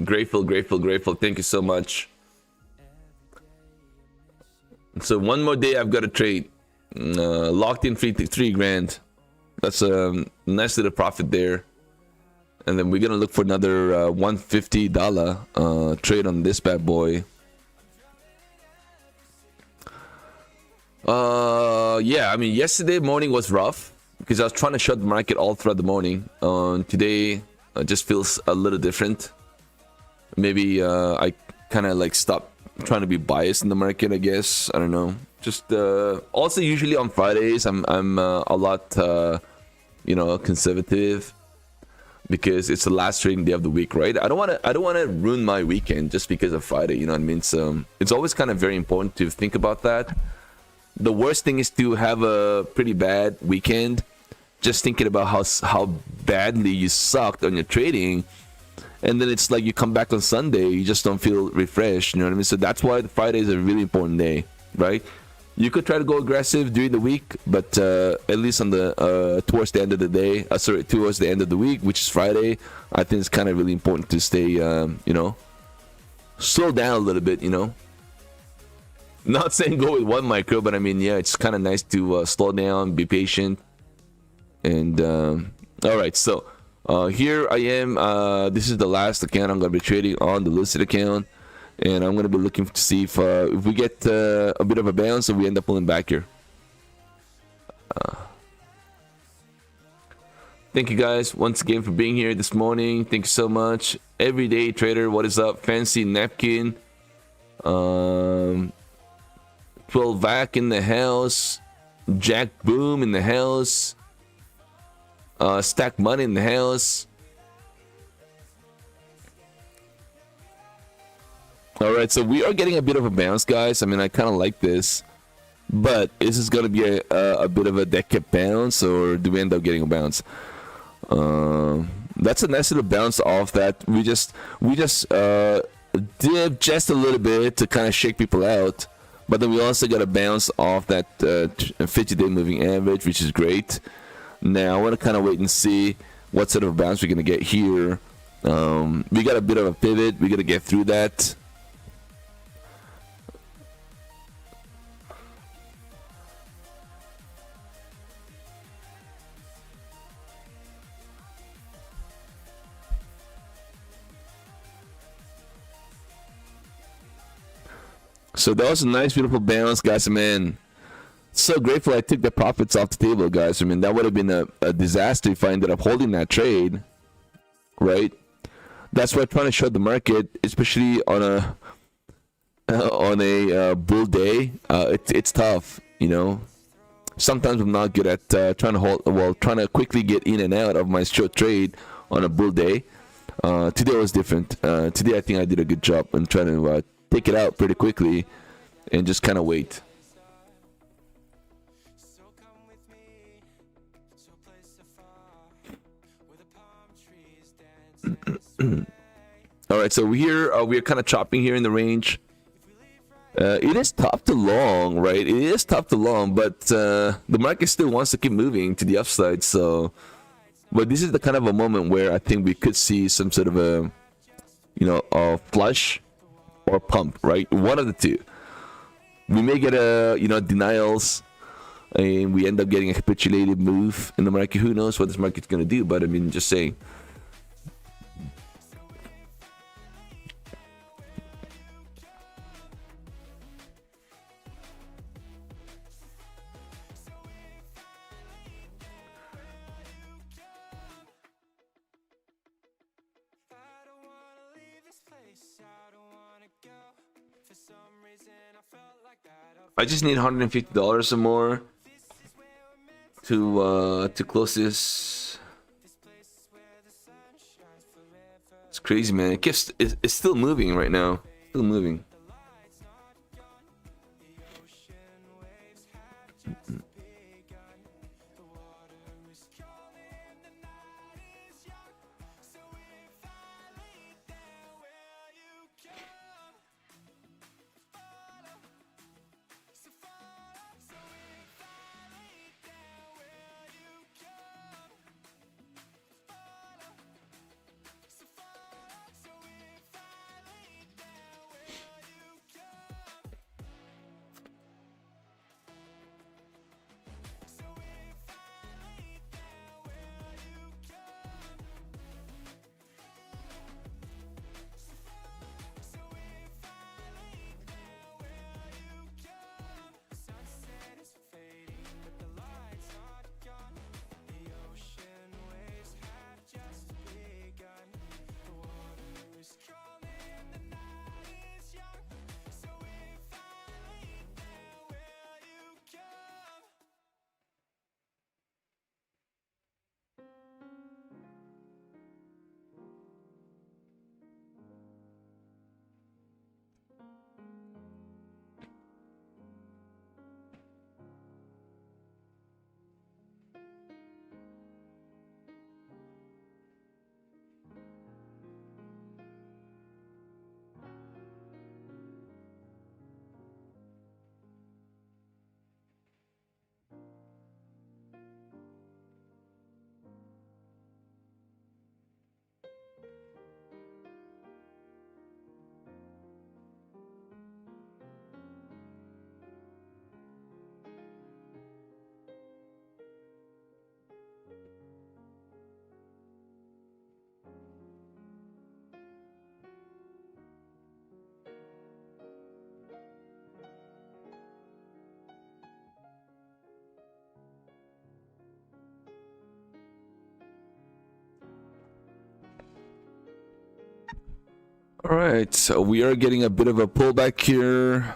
Grateful. Thank you so much. So one more day, I've got to trade. Locked in $3,000. That's a nice little profit there. And then we're gonna look for another $150 trade on this bad boy. Yeah, I mean, yesterday morning was rough, because I was trying to shut the market all throughout the morning. Today just feels a little different. Maybe I kind of like stopped trying to be biased in the market, I guess. I don't know. Just also usually on Fridays I'm a lot conservative, because it's the last trading day of the week, right? I don't want to ruin my weekend just because of Friday, you know what I mean? So it's always kind of very important to think about that. The worst thing is to have a pretty bad weekend, just thinking about how badly you sucked on your trading, and then it's like you come back on Sunday, you just don't feel refreshed, you know what I mean? So that's why the Friday is a really important day, right? You could try to go aggressive during the week, but at least on the towards the end of the day, towards the end of the week, which is Friday, I think it's kind of really important to stay, slow down a little bit, you know. Not saying go with one micro, but I mean, yeah, it's kind of nice to slow down, be patient. And all right, so here I am. This is the last account I'm going to be trading on, the listed account, and I'm going to be looking to see if we get a bit of a bounce and we end up pulling back here. Thank you guys once again for being here this morning. Thank you so much. Everyday trader, what is up? Fancy napkin. 12 vac in the house. Jack boom in the house. Stack money in the house. All right, so we are getting a bit of a bounce, guys. I mean, I kind of like this, but is this gonna be a bit of a dead cat bounce, or do we end up getting a bounce? That's a nice little bounce off that. We just dip just a little bit to kind of shake people out, but then we also got a bounce off that 50-day moving average, which is great. Now I want to kind of wait and see what sort of bounce we're gonna get here. We got a bit of a pivot. We got to get through that. So that was a nice, beautiful bounce, guys. Man, so grateful I took the profits off the table, guys. I mean, that would have been a disaster if I ended up holding that trade, right? That's why I'm trying to show the market, especially on a bull day. It's tough, you know. Sometimes I'm not good at trying to quickly get in and out of my short trade on a bull day. Today was different. Today I think I did a good job in trying to take it out pretty quickly and just kind of wait. So come with me to a place afar where the palm trees dance. All right, so we're kind of chopping here in the range. It is top to long, right? It is top to long, but the market still wants to keep moving to the upside. So, but this is the kind of a moment where I think we could see some sort of a flush or pump, right? One of the two. We may get denials, and we end up getting a capitulated move in the market. Who knows what this market's gonna do? But I mean, just saying. I don't wanna leave this place. I don't wanna go. For some reason I felt like that. I just need $150 or more to close this. It's crazy, man. It's still moving right now. Still moving. All right, so we are getting a bit of a pullback here.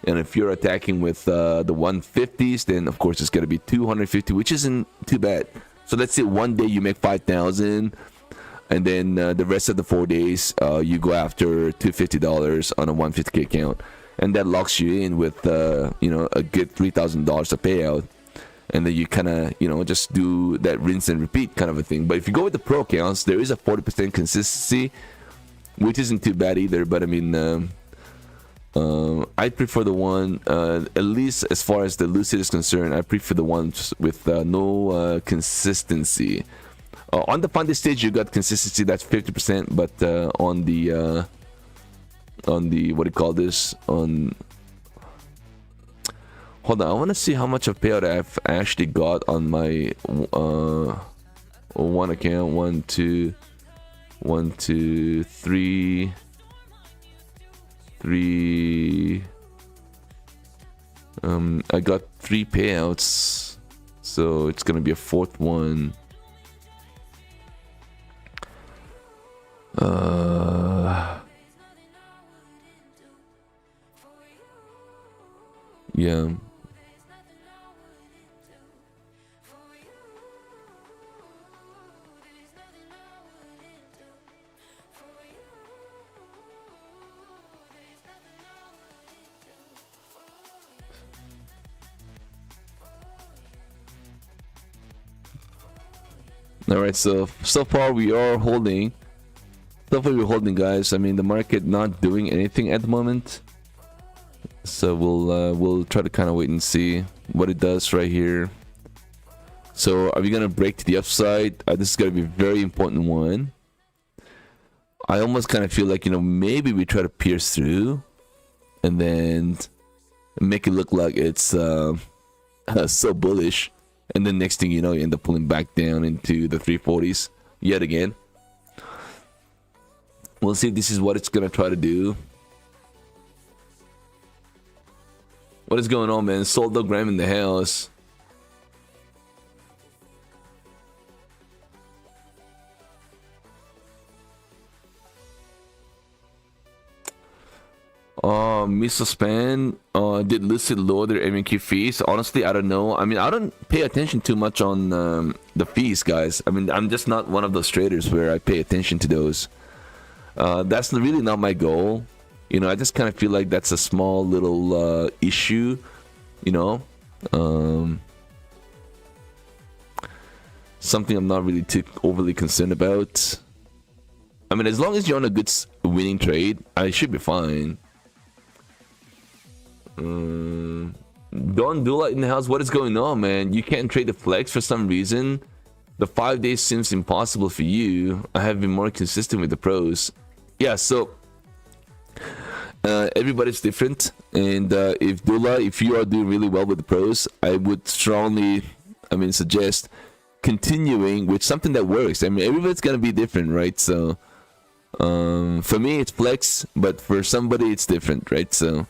And if you're attacking with the 150s, then of course it's going to be 250, which isn't too bad. So let's say one day you make 5,000, and then the rest of the 4 days you go after $250 on a 150K account, and that locks you in with you know, a good $3,000 a payout. And then you kind of, you know, just do that rinse and repeat kind of a thing. But if you go with the pro accounts, there is a 40% consistency, which isn't too bad either. But I mean, I prefer the one, at least as far as the Lucid is concerned, I prefer the ones with no consistency. On the funded stage, you got consistency, that's 50%. But on the what do you call this? Hold on, I want to see how much of payout I've actually got on my one account. 1, 2, 1, 2, 3, 3. I got 3 payouts, so it's gonna be a 4th one. Yeah. All right, so far we are holding. So far we're holding, guys. I mean, the market not doing anything at the moment, so we'll try to kind of wait and see what it does right here. So are we gonna break to the upside? This is gonna be a very important one. I almost kind of feel like, you know, maybe we try to pierce through and then make it look like it's so bullish, and then next thing you know, you end up pulling back down into the 340s yet again. We'll see if this is what it's gonna try to do. What is going on, man? Soldogram in the house. Miso Span, did Lucid lower their MQ fees? Honestly, I don't know. I mean, I don't pay attention too much on the fees, guys. I mean, I'm just not one of those traders where I pay attention to those. That's really not my goal. You know, I just kind of feel like that's a small little issue, you know. Something I'm not really too overly concerned about. I mean, as long as you're on a good winning trade, I should be fine. Don Dula in the house, what is going on, man? You can't trade the flex for some reason. The 5 days seems impossible for you. I have been more consistent with the pros. Yeah, so everybody's different, and if Dula, if you are doing really well with the pros, I would strongly, I mean, suggest continuing with something that works. I mean, everybody's gonna be different, right? So for me it's flex, but for somebody it's different, right? So,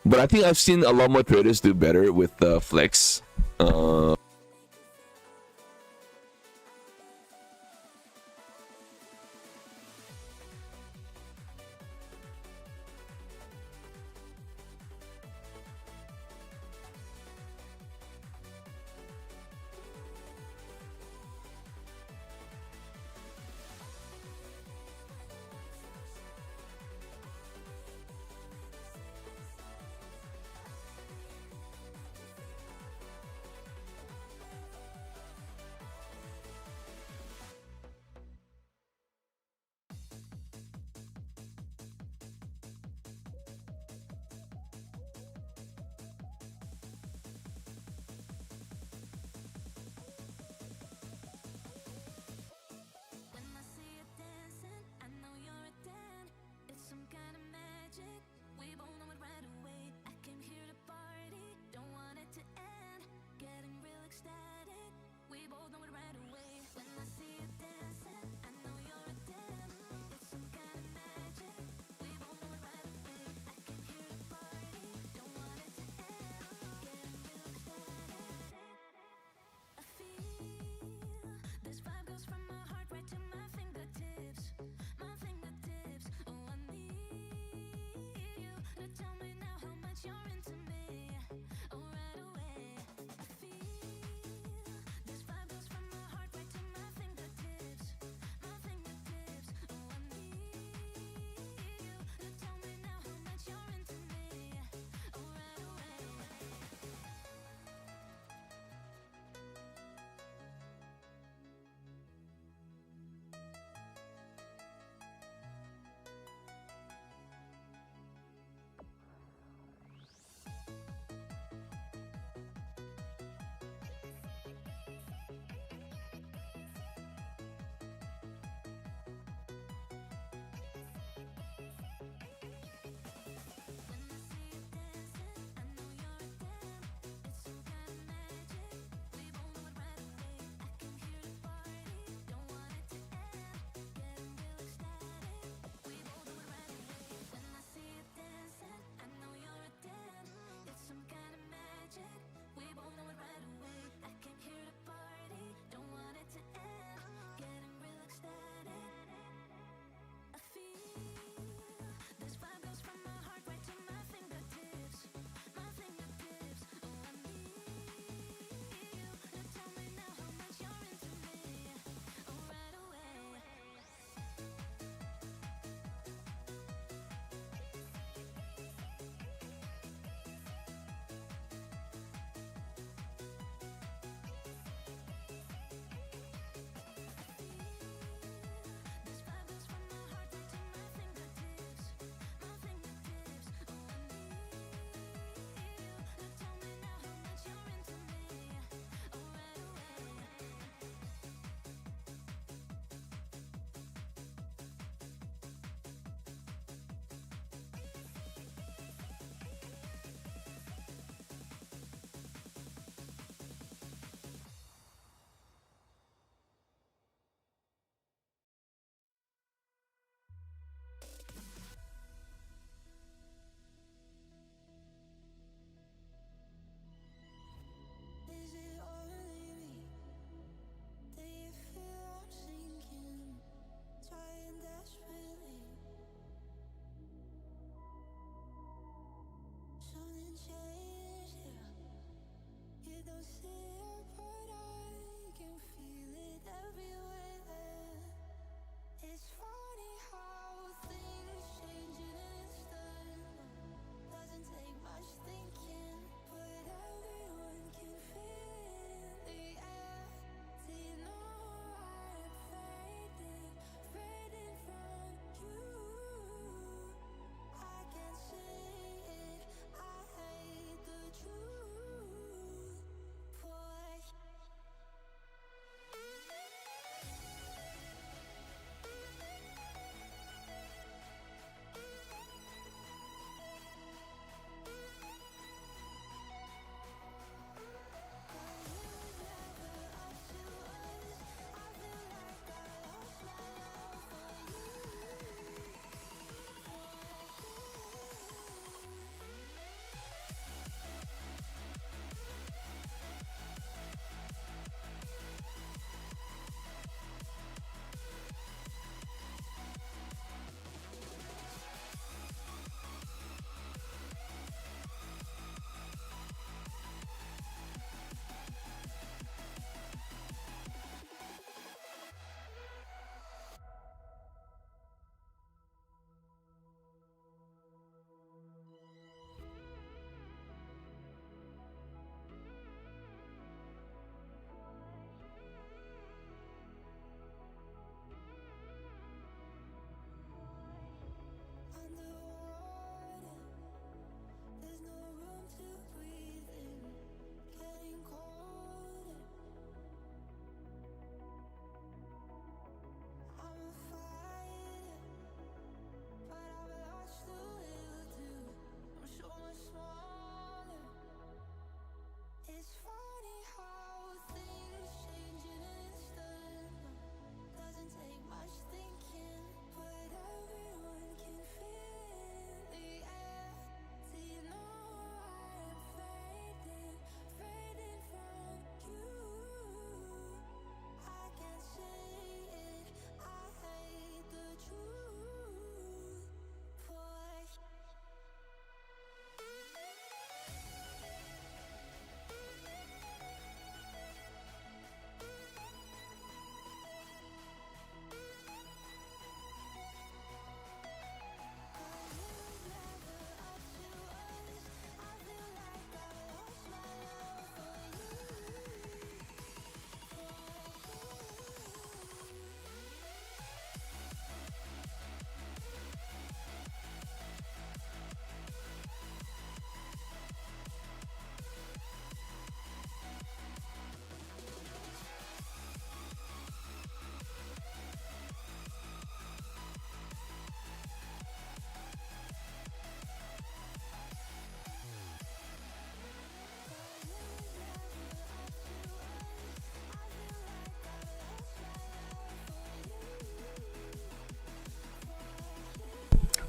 but I think I've seen a lot more traders do better with flex.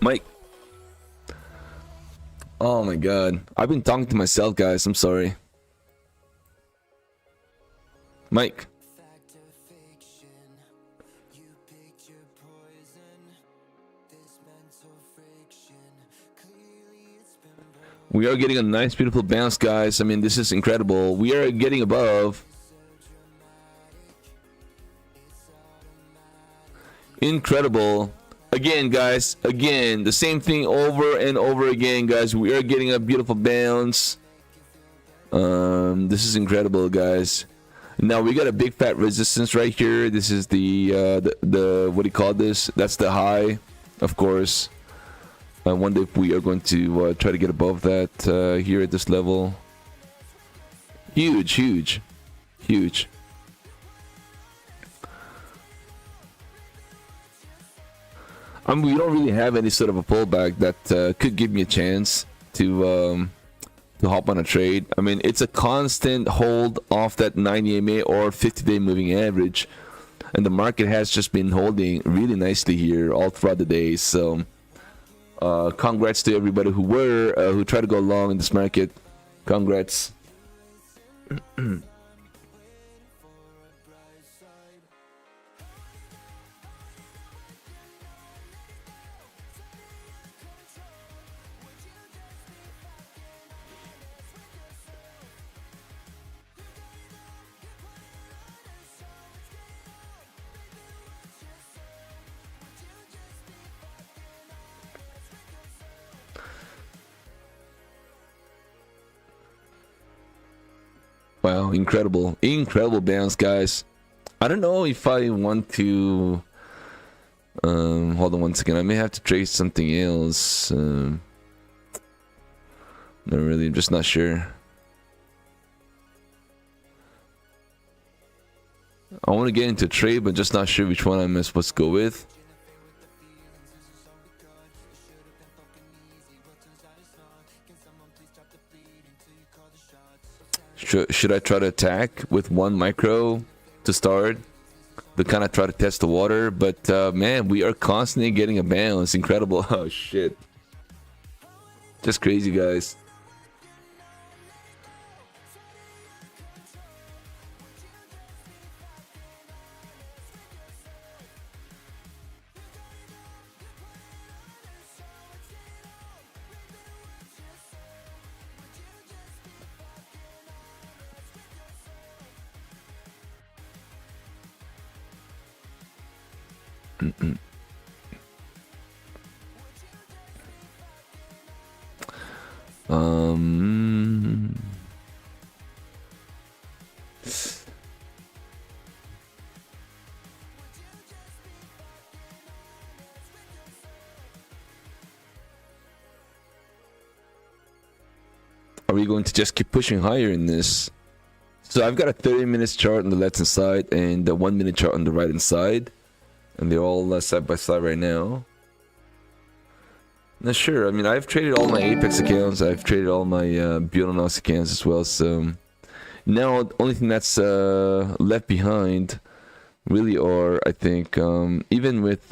Mike. Oh my god. I've been talking to myself, guys. I'm sorry. Mike. We are getting a nice, beautiful bounce, guys. I mean, this is incredible. We are getting above. Incredible. Again, guys. Again, the same thing over and over again, guys. We are getting a beautiful bounce. This is incredible, guys. Now we got a big fat resistance right here. This is the what do you call this? That's the high, of course. I wonder if we are going to try to get above that here at this level. Huge, huge, huge. I mean, we don't really have any sort of a pullback that could give me a chance to hop on a trade. I mean, it's a constant hold off that 90 MA or 50-day moving average, and the market has just been holding really nicely here all throughout the day. So, congrats to everybody who tried to go long in this market. Congrats. Wow, incredible, incredible bounce, guys. I don't know if I want to hold on one second. I may have to trade something else. Not really, I'm just not sure. I want to get into trade, but just not sure which one I'm supposed to go with. Should I try to attack with one micro to start to kind of try to test the water? But man, we are constantly getting a bounce. Incredible. Oh shit, just crazy, guys. Are we going to just keep pushing higher in this? So I've got a 30-minute chart on the left hand side and a 1-minute chart on the right hand side, and they're all side by side right now. Now, sure. I mean, I've traded all my Apex accounts. I've traded all my Biononox accounts as well. So now the only thing that's left behind, really, are I think even with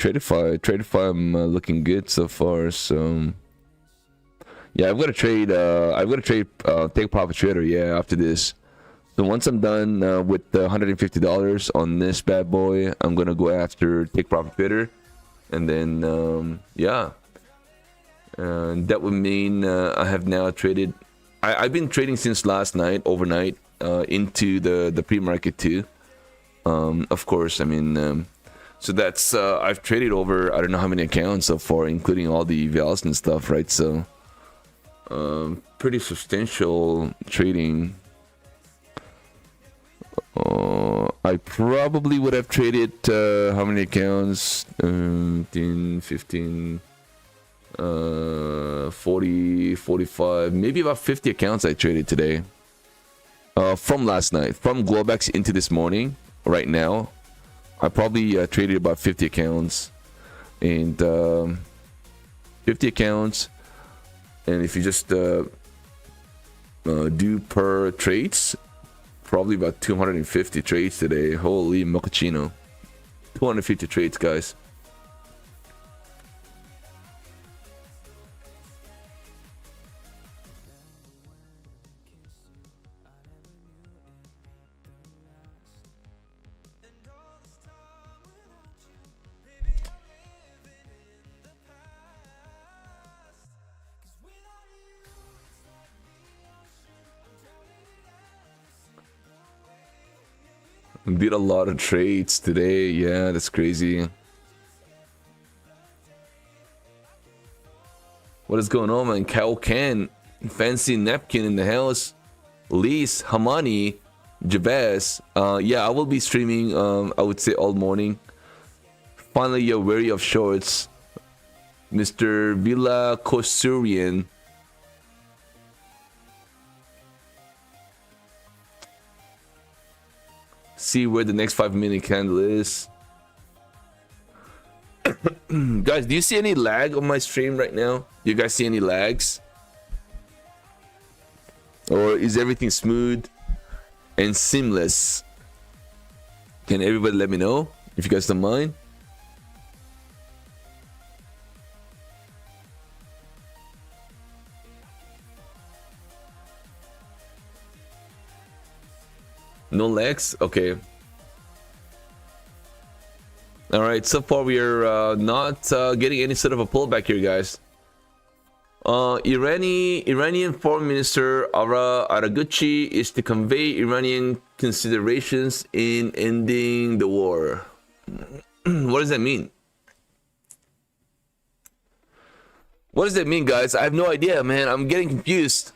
Tradify, I'm looking good so far. So yeah, I've got to trade. Take profit trader. Yeah, after this. So once I'm done with the $150 on this bad boy, I'm gonna go after take profit trader, and then yeah, that would mean I have now traded. I've been trading since last night, overnight, into the pre-market too. Of course, I mean, so that's I've traded over I don't know how many accounts so far, including all the evals and stuff, right? So pretty substantial trading. I probably would have traded how many accounts? 10, 15, 40, 45, maybe about 50 accounts I traded today. From last night, from Globex into this morning, right now, I probably traded about 50 accounts. And 50 accounns, and if you just do per trades, probably about 250 trades today. Holy mochaccino. 250 trades, guys. Did a lot of trades today. Yeah, that's crazy. What is going on, man? Cow Can, Fancy Napkin in the house. Lise, Hamani, Jabez. Yeah, I will be streaming, I would say all morning. Finally, you're wary of shorts. Mr. Villa Kosurian. See where the next 5-minute candle is. Guys, do you see any lag on my stream right now? Do you guys see any lags? Or is everything smooth and seamless? Can everybody let me know if you guys don't mind? No lags? Okay. Alright, so far we are not getting any sort of a pullback here, guys. Iranian Foreign Minister Ara Araguchi is to convey Iranian considerations in ending the war. What does that mean? What does that mean, guys? I have no idea, man. I'm getting confused.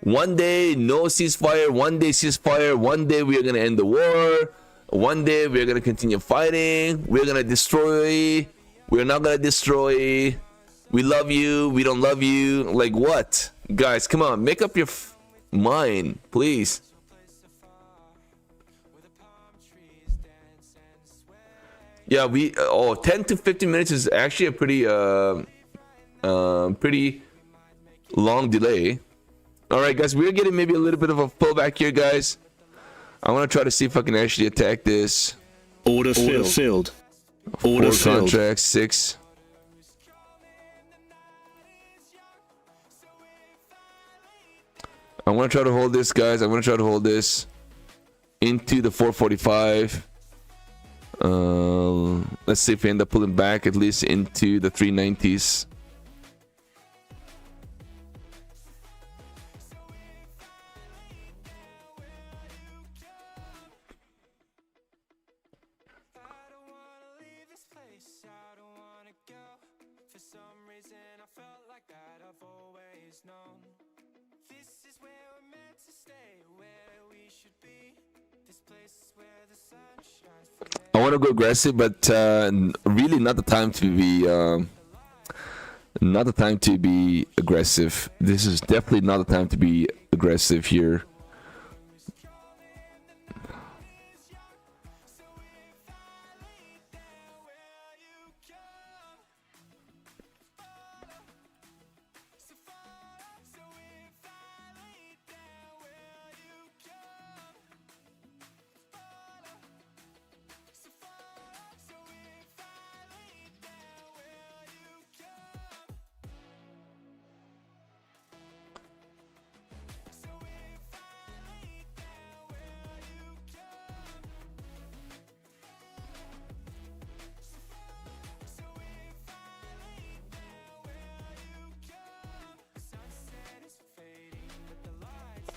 One day, no ceasefire. One day, ceasefire. One day, we are going to end the war. One day, we are going to continue fighting. We're going to destroy. We're not going to destroy. We love you. We don't love you. Like what? Guys, come on. Make up your mind, please. Yeah, 10 to 15 minutes is actually a pretty long delay. All right, guys, we're getting maybe a little bit of a pullback here, guys. I want to try to see if I can actually attack this. Order filled. Order 4 filled. contracts, 6. I want to try to hold this, guys. I want to try to hold this into the 445. Let's see if we end up pulling back at least into the 390s. I want to go aggressive, but really not the time to be aggressive. This is definitely not the time to be aggressive here.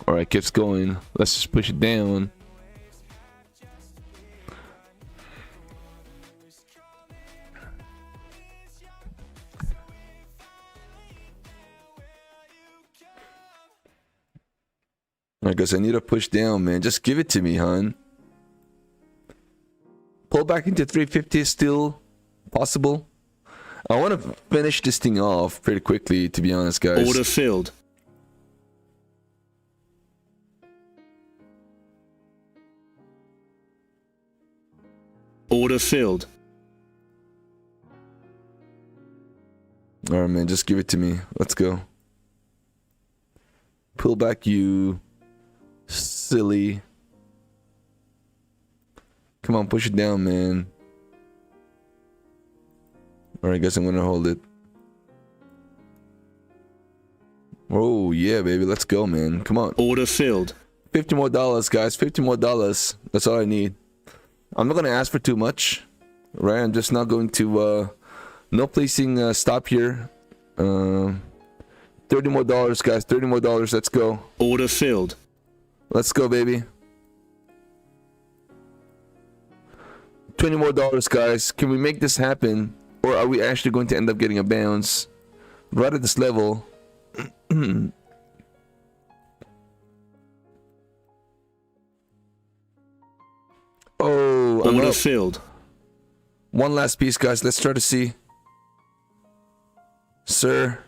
All right, keeps going. Let's just push it down. I guess I need to push down, man. Just give it to me, hon. Pull back into 350 is still possible. I want to finish this thing off pretty quickly, to be honest, guys. Order filled. Order filled. All right, man. Just give it to me. Let's go. Pull back, you silly. Come on, push it down, man. Alright, guys, I'm gonna hold it. Oh, yeah, baby. Let's go, man. Come on. Order filled. $50 more, guys. $50 more. That's all I need. I'm not gonna ask for too much. Right? I'm just not going to, no placing stop here. $30 more, guys. $30 more. Let's go. Order filled. Let's go, baby. $20 more, guys. Can we make this happen? Or are we actually going to end up getting a bounce right at this level? Oh, I'm Order up. filled. One last piece, guys. Let's try to see. Sir,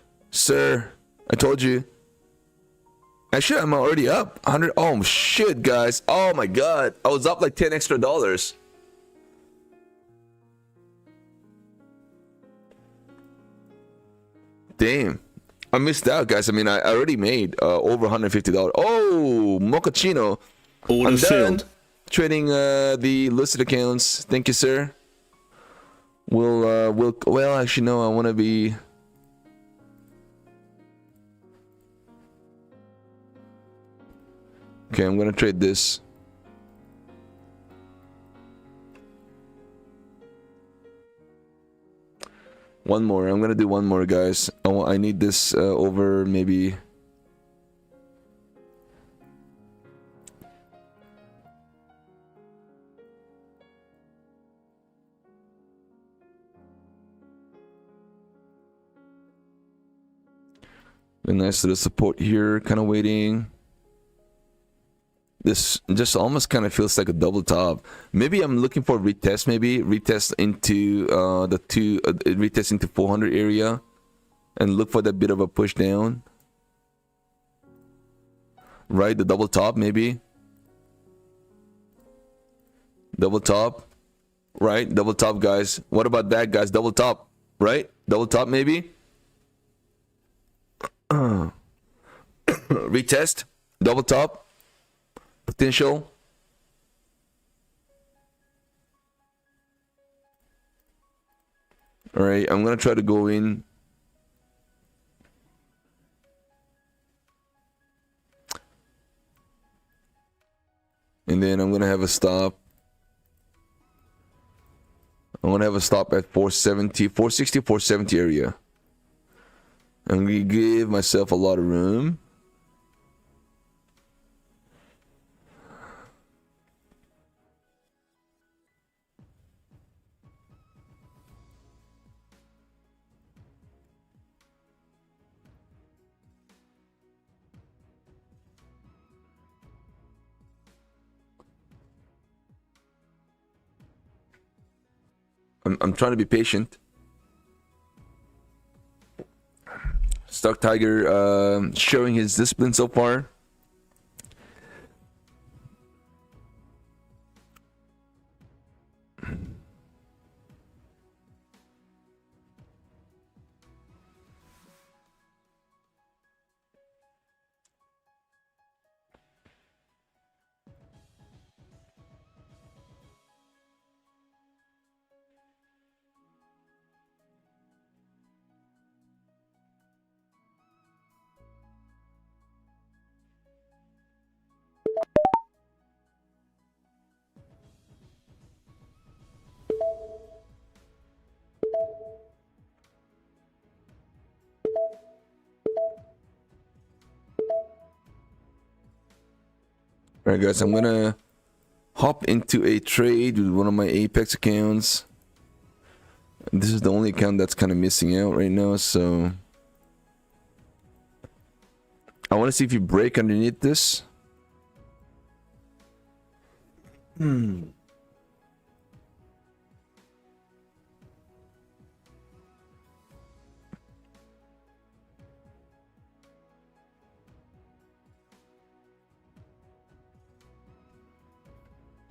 I told you. Actually, I'm already up 100. Oh shit, guys. Oh my god, I was up like 10 extra dollars. Damn, I missed out, guys. I mean, I already made over $150. Oh, mochaccino. Order I'm done filled. trading the listed accounts. Thank you, sir. Well, actually, no. I want to be. Okay, I'm gonna trade this. One more. I'm gonna do one more, guys. I need this over maybe. A nice little support here, kind of waiting. This just almost kind of feels like a double top. Maybe I'm looking for a retest, maybe retest into retest into 400 area and look for that bit of a push down. Right, the double top maybe. Double top. Right, double top, guys. What about that, guys? Double top, right? Double top maybe. Retest, double top. Potential. All right, I'm gonna try to go in. And then I'm gonna have a stop. I'm gonna have a stop at 470, 460, 470 area. I'm gonna give myself a lot of room. I'm trying to be patient. StockTiger showing his discipline so far. Alright guys, I'm gonna hop into a trade with one of my Apex accounts. This is the only account that's kind of missing out right now, so I want to see if you break underneath this.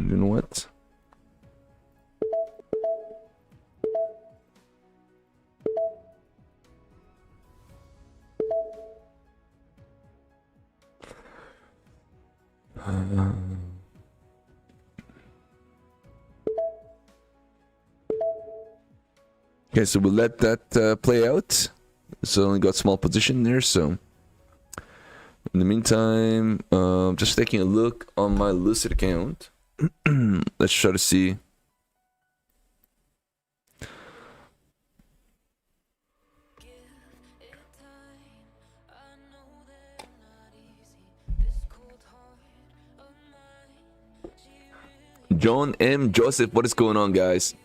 You know what? Okay, so we'll let that play out. So only got small position there. So in the meantime, just taking a look on my Lucid account. Let's try to see. John M. Joseph, what is going on, guys?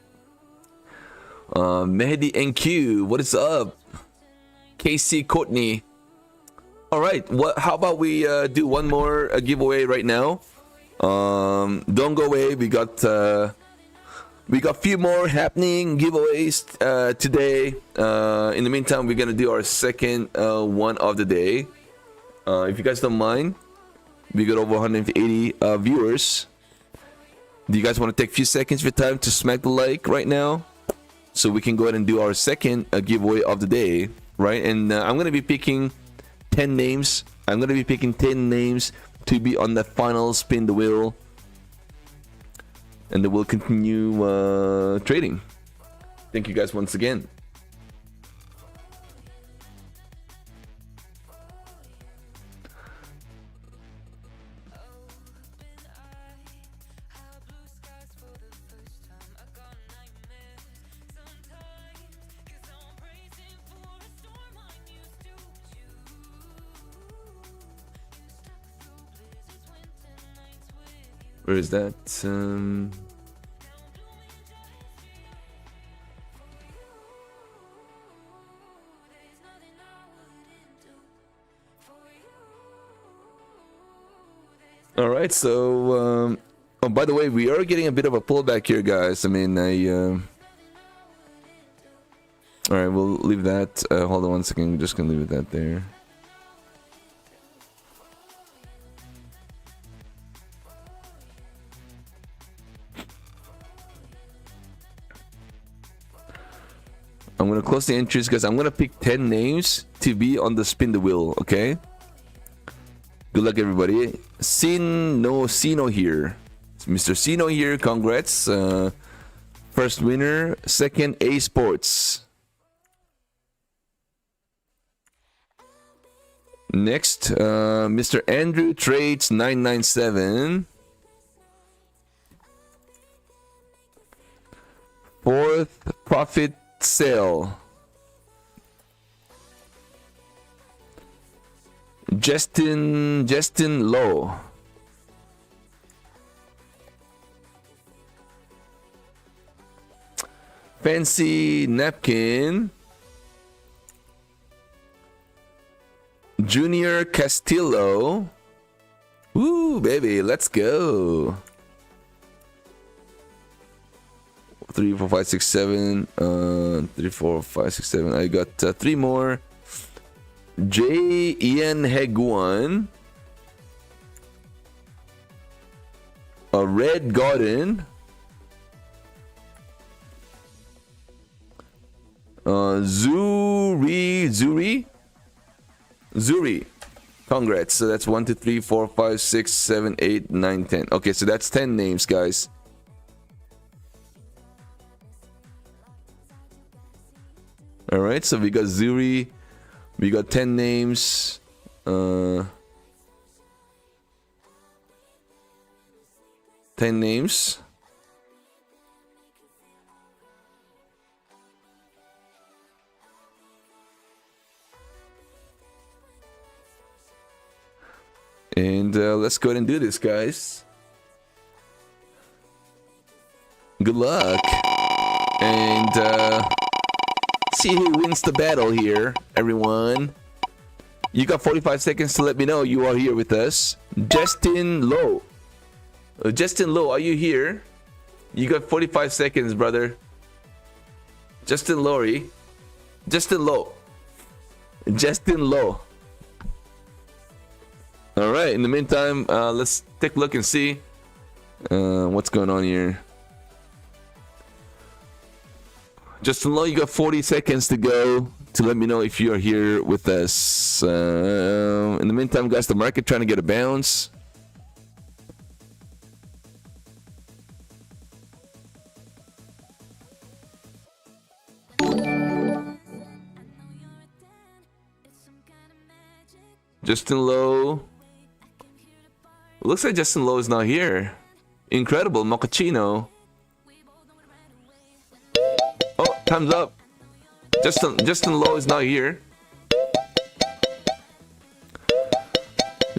Mehdi NQ, what is up? KC Courtney. All right, how about we do one more giveaway right now? Don't go away. We got a few more happening giveaways today. In the meantime, we're gonna do our second one of the day. If you guys don't mind, we got over 180 viewers. Do you guys want to take a few seconds of your time to smack the like right now, so we can go ahead and do our second giveaway of the day, right? And I'm gonna be picking 10 names. I'm gonna be picking 10 names to be on the final spin the wheel, and then we'll continue trading. Thank you guys once again. Where is that? All right, so oh, by the way, we are getting a bit of a pullback here, guys. I mean, all right, we'll leave that. Hold on one second. We're just gonna leave it that there. I'm gonna close the entries because I'm gonna pick 10 names to be on the spin the wheel. Okay. Good luck, everybody. Sino here. It's Mr. Sino here. Congrats. First winner. Second, A Sports. Next, Mr. Andrew Trades 997. Fourth, Profit Sale. Justin Low. Fancy Napkin. Junior Castillo. Woo, baby, let's go. 3, 4, 5, 6, 7. 3, 4, 5, 6, 7. I got 3 more. J. Ian Heguan. A Red Garden. Zuri. Congrats. So that's 1, 2, 3, 4, 5, 6, 7, 8, 9, 10. Okay, so that's 10 names, guys. All right, so we got Zuri. We got 10 names. 10 names. And let's go ahead and do this, guys. Good luck. And see who wins the battle here, everyone. You got 45 seconds to let me know you are here with us. Justin Lowe. Justin Lowe, are you here? You got 45 seconds, brother. Justin Lowe. Justin Lowe. Justin Lowe. All right, in the meantime, let's take a look and see what's going on here. Justin Lowe, you got 40 seconds to go to let me know if you are here with us. In the meantime, guys, the market trying to get a bounce. Justin Lowe. Looks like Justin Lowe is not here. Incredible, Mochaccino. Oh, time's up. Justin Lowe is not here.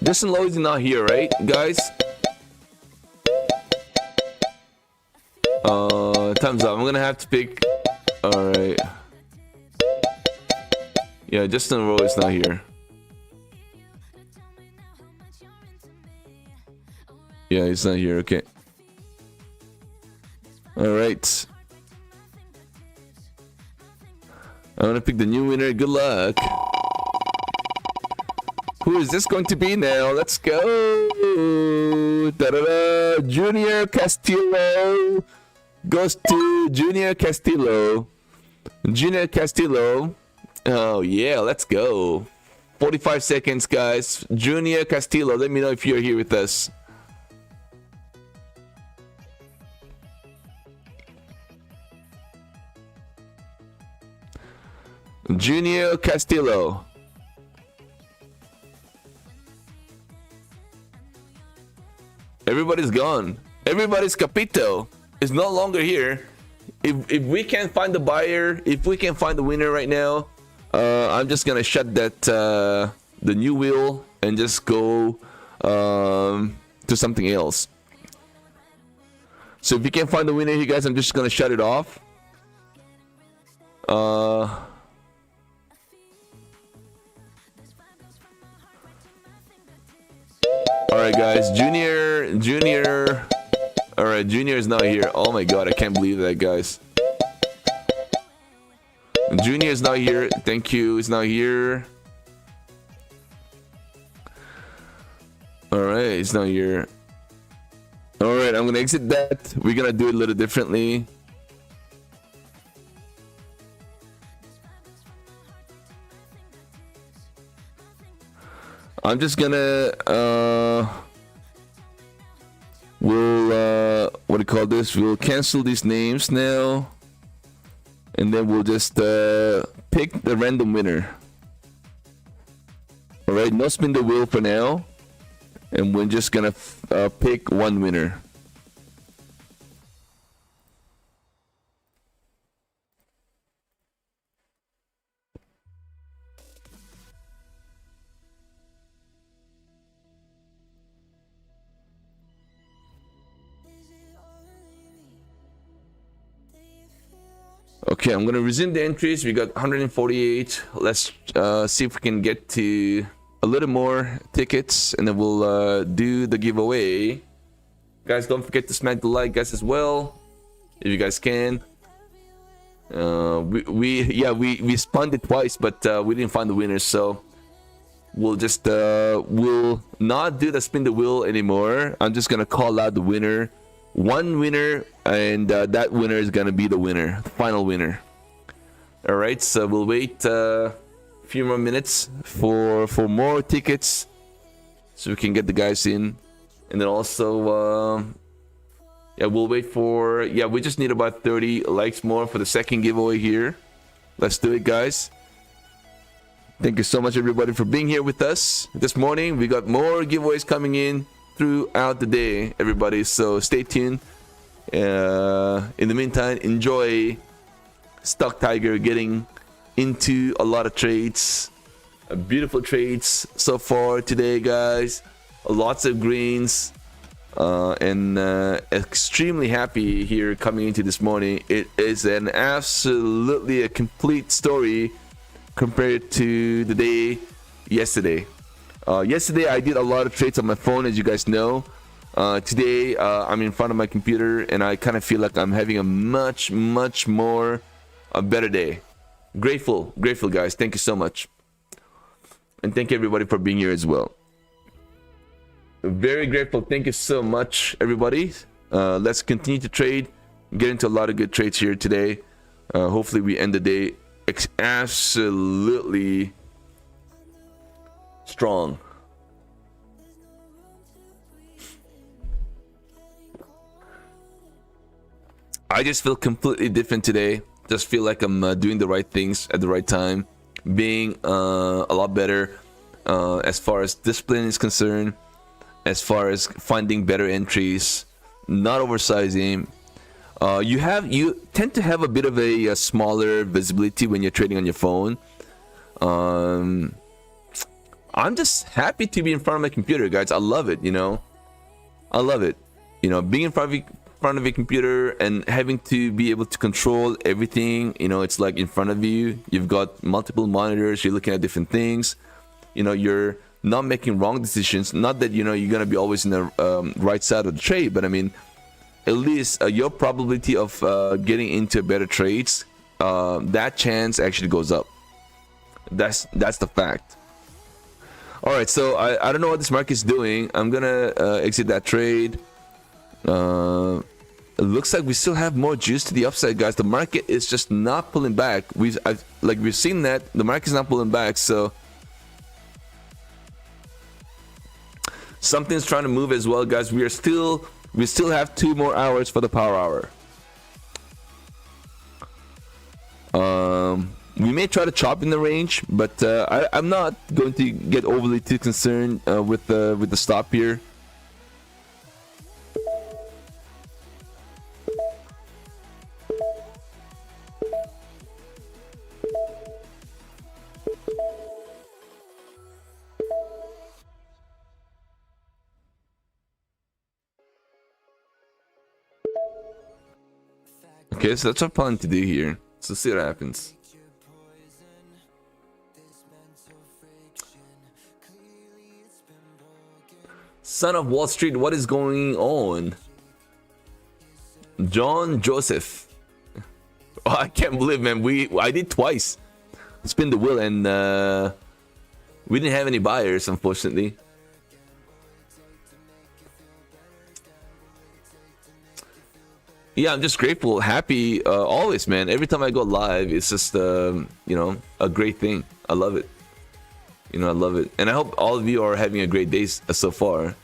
Justin Lowe is not here, right, guys? Time's up. I'm gonna have to pick. All right. Yeah, Justin Lowe is not here. Yeah, he's not here. Okay. All right. I'm gonna pick the new winner. Good luck. Who is this going to be now? Let's go. Da-da-da. Junior Castillo goes to Junior Castillo. Junior Castillo. Oh yeah, let's go. 45 seconds, guys. Junior Castillo, let me know if you're here with us. Junior Castillo. Everybody's gone. Everybody's capito is no longer here. If we can't find the buyer, if we can't find the winner right now, I'm just gonna shut that the new wheel and just go to something else. So if you can't find the winner here, guys, I'm just gonna shut it off. Alright guys, Junior. Alright, Junior is not here. Oh my god, I can't believe that, guys. Junior is not here. Thank you, he's not here. Alright, he's not here. Alright, I'm gonna exit that. We're gonna do it a little differently. I'm just gonna we'll what do you call this? We'll cancel these names now, and then we'll just pick the random winner. All right, no spin the wheel for now, and we're just gonna pick one winner. Okay, I'm gonna resume the entries. We got 148. Let's see if we can get to a little more tickets, and then we'll do the giveaway. Guys, don't forget to smack the like, guys, as well, if you guys can. We spun it twice, but we didn't find the winners, so we'll just we'll not do the spin the wheel anymore. I'm just gonna call out the winner. One winner, and that winner is gonna be the winner, the final winner. All right, so we'll wait a few more minutes for more tickets, so we can get the guys in, and then also yeah, we'll wait for, yeah, we just need about 30 likes more for the second giveaway here. Let's do it, guys. Thank you so much, everybody, for being here with us this morning. We got more giveaways coming in throughout the day, everybody, so stay tuned. In the meantime, enjoy StockTiger getting into a lot of trades, beautiful trades so far today, guys. Lots of greens, and extremely happy here coming into this morning. It is an absolutely a complete story compared to the day yesterday. Yesterday I did a lot of trades on my phone, as you guys know. Today I'm in front of my computer, and I kind of feel like I'm having a much more a better day. Grateful guys, thank you so much, and thank you everybody for being here as well. Very grateful. Thank you so much, everybody. Let's continue to trade, get into a lot of good trades here today. Hopefully we end the day absolutely strong. I just feel completely different today. Just feel like I'm doing the right things at the right time, being a lot better. as far as discipline is concerned, as far as finding better entries, not oversizing. You tend to have a bit of a smaller visibility when you're trading on your phone. I'm just happy to be in front of my computer, guys. I love it, you know. I love it. You know, being in front of a computer and having to be able to control everything. You know, it's like in front of you. You've got multiple monitors. You're looking at different things. You know, you're not making wrong decisions. Not that, you know, you're gonna be always in the right side of the trade, but I mean, at least your probability of getting into better trades, that chance actually goes up. That's the fact. All right, so I don't know what this market is doing. I'm gonna exit that trade. It looks like we still have more juice to the upside, guys. The market is just not pulling back. We've seen that the market's not pulling back, so something's trying to move as well, guys. We still have 2 more hours for the power hour. We may try to chop in the range, but I'm not going to get overly too concerned with the stop here. Okay, so that's what I'm planning to do here. So see what happens. Son of Wall Street, what is going on? John Joseph. Oh, I can't believe, man. I did twice. Spin the wheel and we didn't have any buyers, unfortunately. Yeah, I'm just grateful, happy, always, man. Every time I go live, it's just you know, a great thing. I love it. You know, I love it, and I hope all of you are having a great day so far.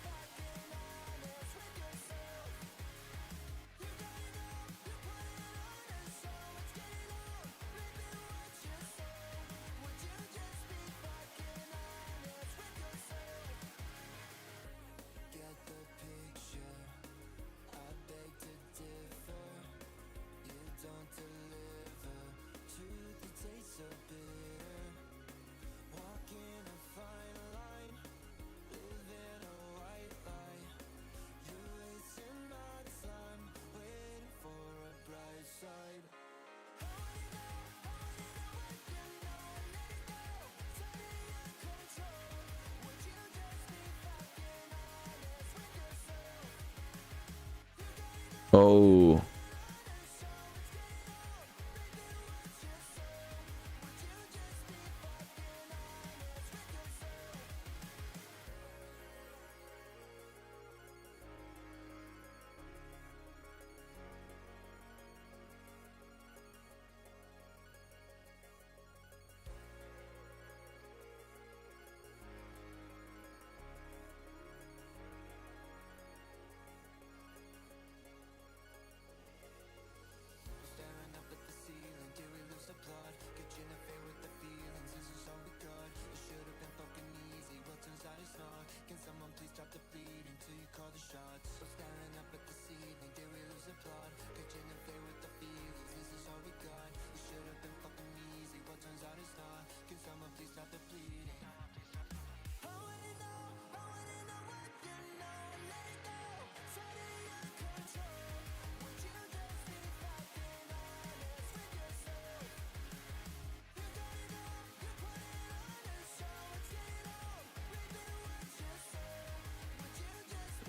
Oh.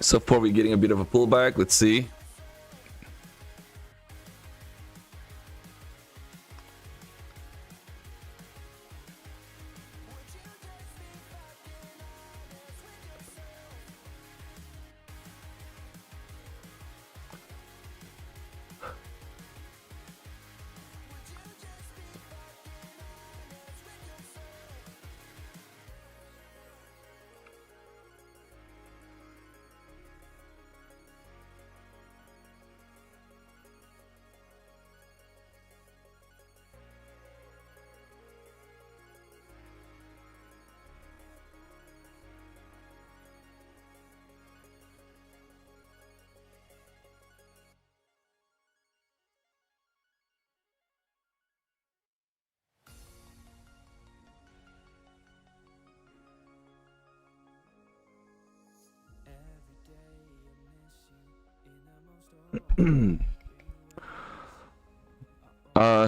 So far we're getting a bit of a pullback. Let's see.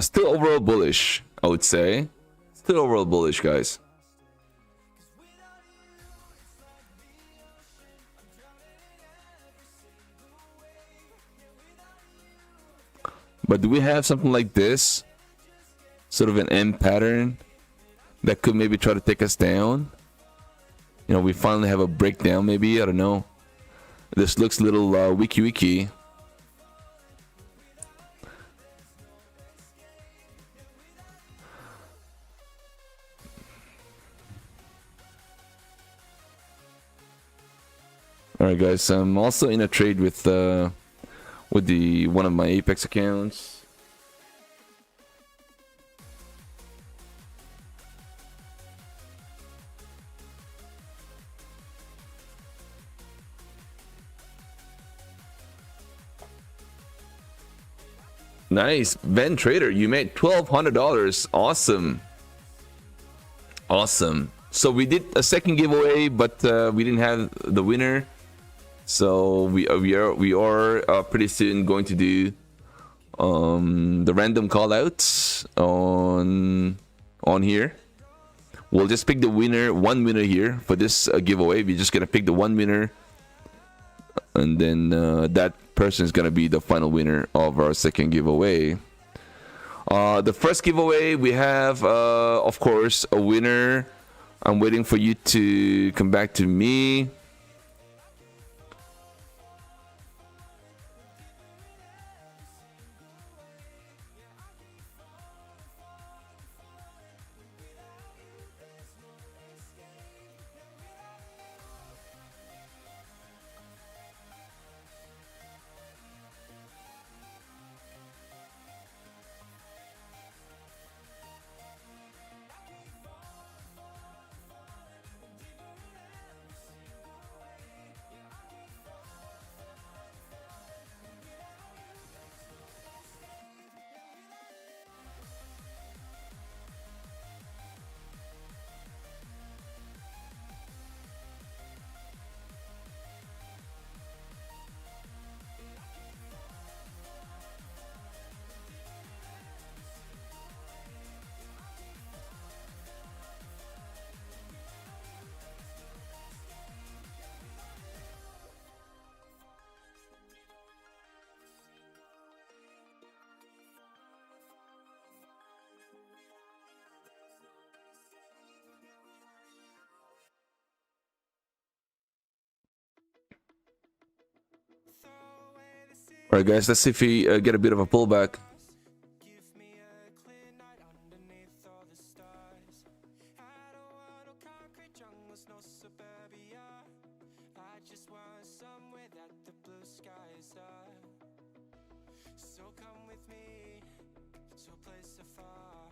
Still overall bullish, I would say. Still overall bullish, guys. But do we have something like this? Sort of an M pattern that could maybe try to take us down? You know, we finally have a breakdown, maybe. I don't know. This looks a little wiki. Alright guys, I'm also in a trade with one of my Apex accounts. Nice, Ben Trader, you made $1,200. Awesome. Awesome. So we did a second giveaway, but we didn't have the winner. So we are pretty soon going to do the random call outs on here. We'll just pick the winner, one winner here for this giveaway. We're just gonna pick the one winner, and then that person is gonna be the final winner of our second giveaway. The first giveaway we have, of course, a winner. I'm waiting for you to come back to me. All right, guys, let's see if we get a bit of a pullback. Give me a clear night underneath all the stars. I don't want no concrete jungles, no suburbia. I just want somewhere that the blue skies are. So come with me to a place afar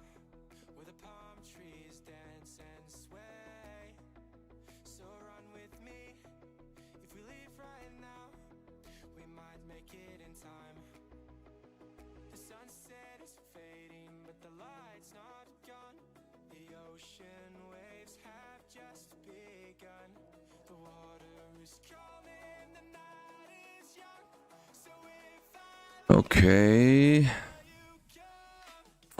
where the palm trees dance and sway. So run with me. If we leave right now, we might make it in time. The sunset is fading, but the light's not gone. The ocean waves have just begun. The water is calling, the night is young. So if I Okay.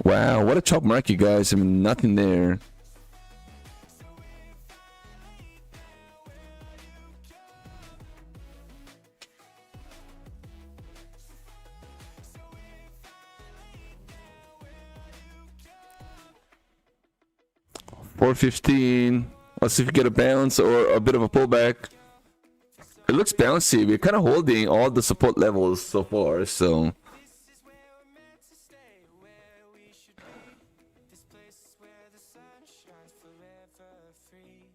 Wow, what a chop market, guys. I mean, nothing there. $4.15. Let's see if we get a bounce or a bit of a pullback. It looks bouncy. We're kind of holding all the support levels so far, so this is where we're meant to stay, where we should be. This place is where the sun shines forever free.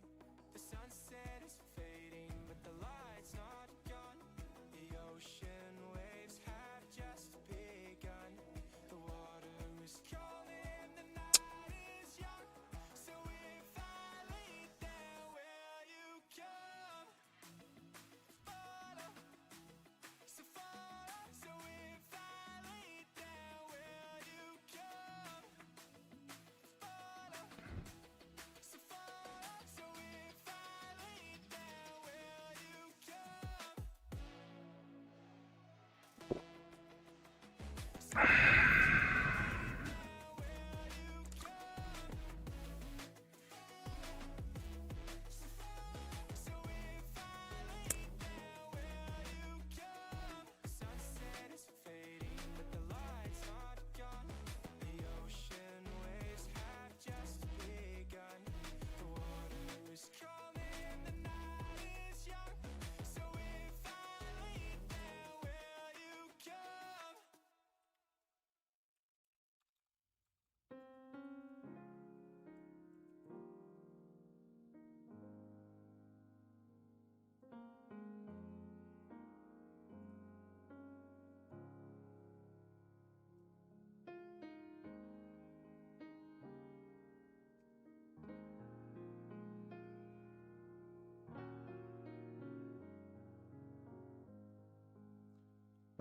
The sunset is fading, but the light's not gone. The ocean waves have just begun. The water is calling, the night is young. So if I lead there, will you come? Follow, so follow. So if I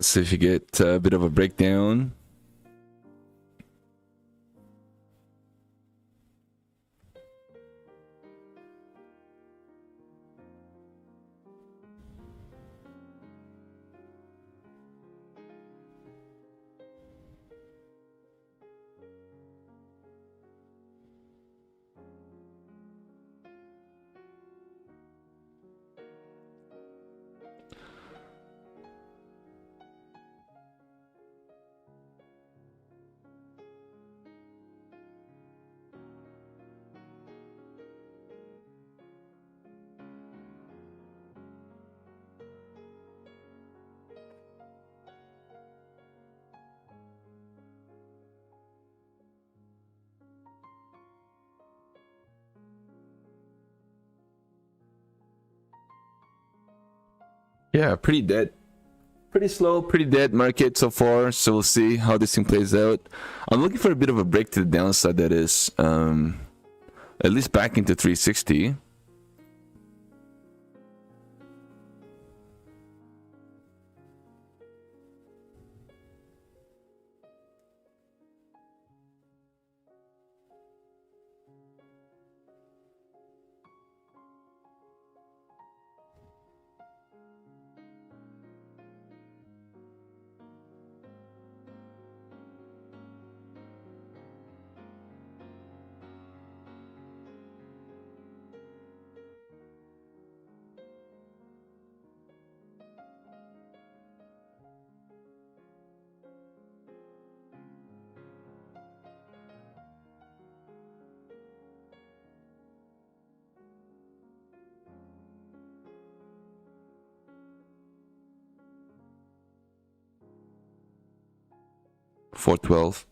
Let's see if you get a bit of a breakdown. Yeah, pretty dead. Pretty slow, pretty dead market so far. So we'll see how this thing plays out. I'm looking for a bit of a break to the downside, that is. At least back into 360. $4.12.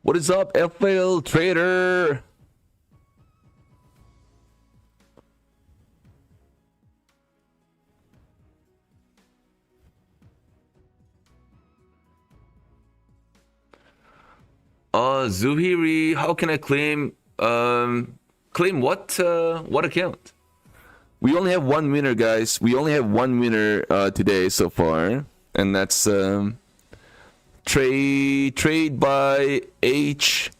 What is up, FL Trader? Zuhiri, how can I claim claim what account? We only have one winner, guys. We only have one winner today so far, and that's trade by HMSJ.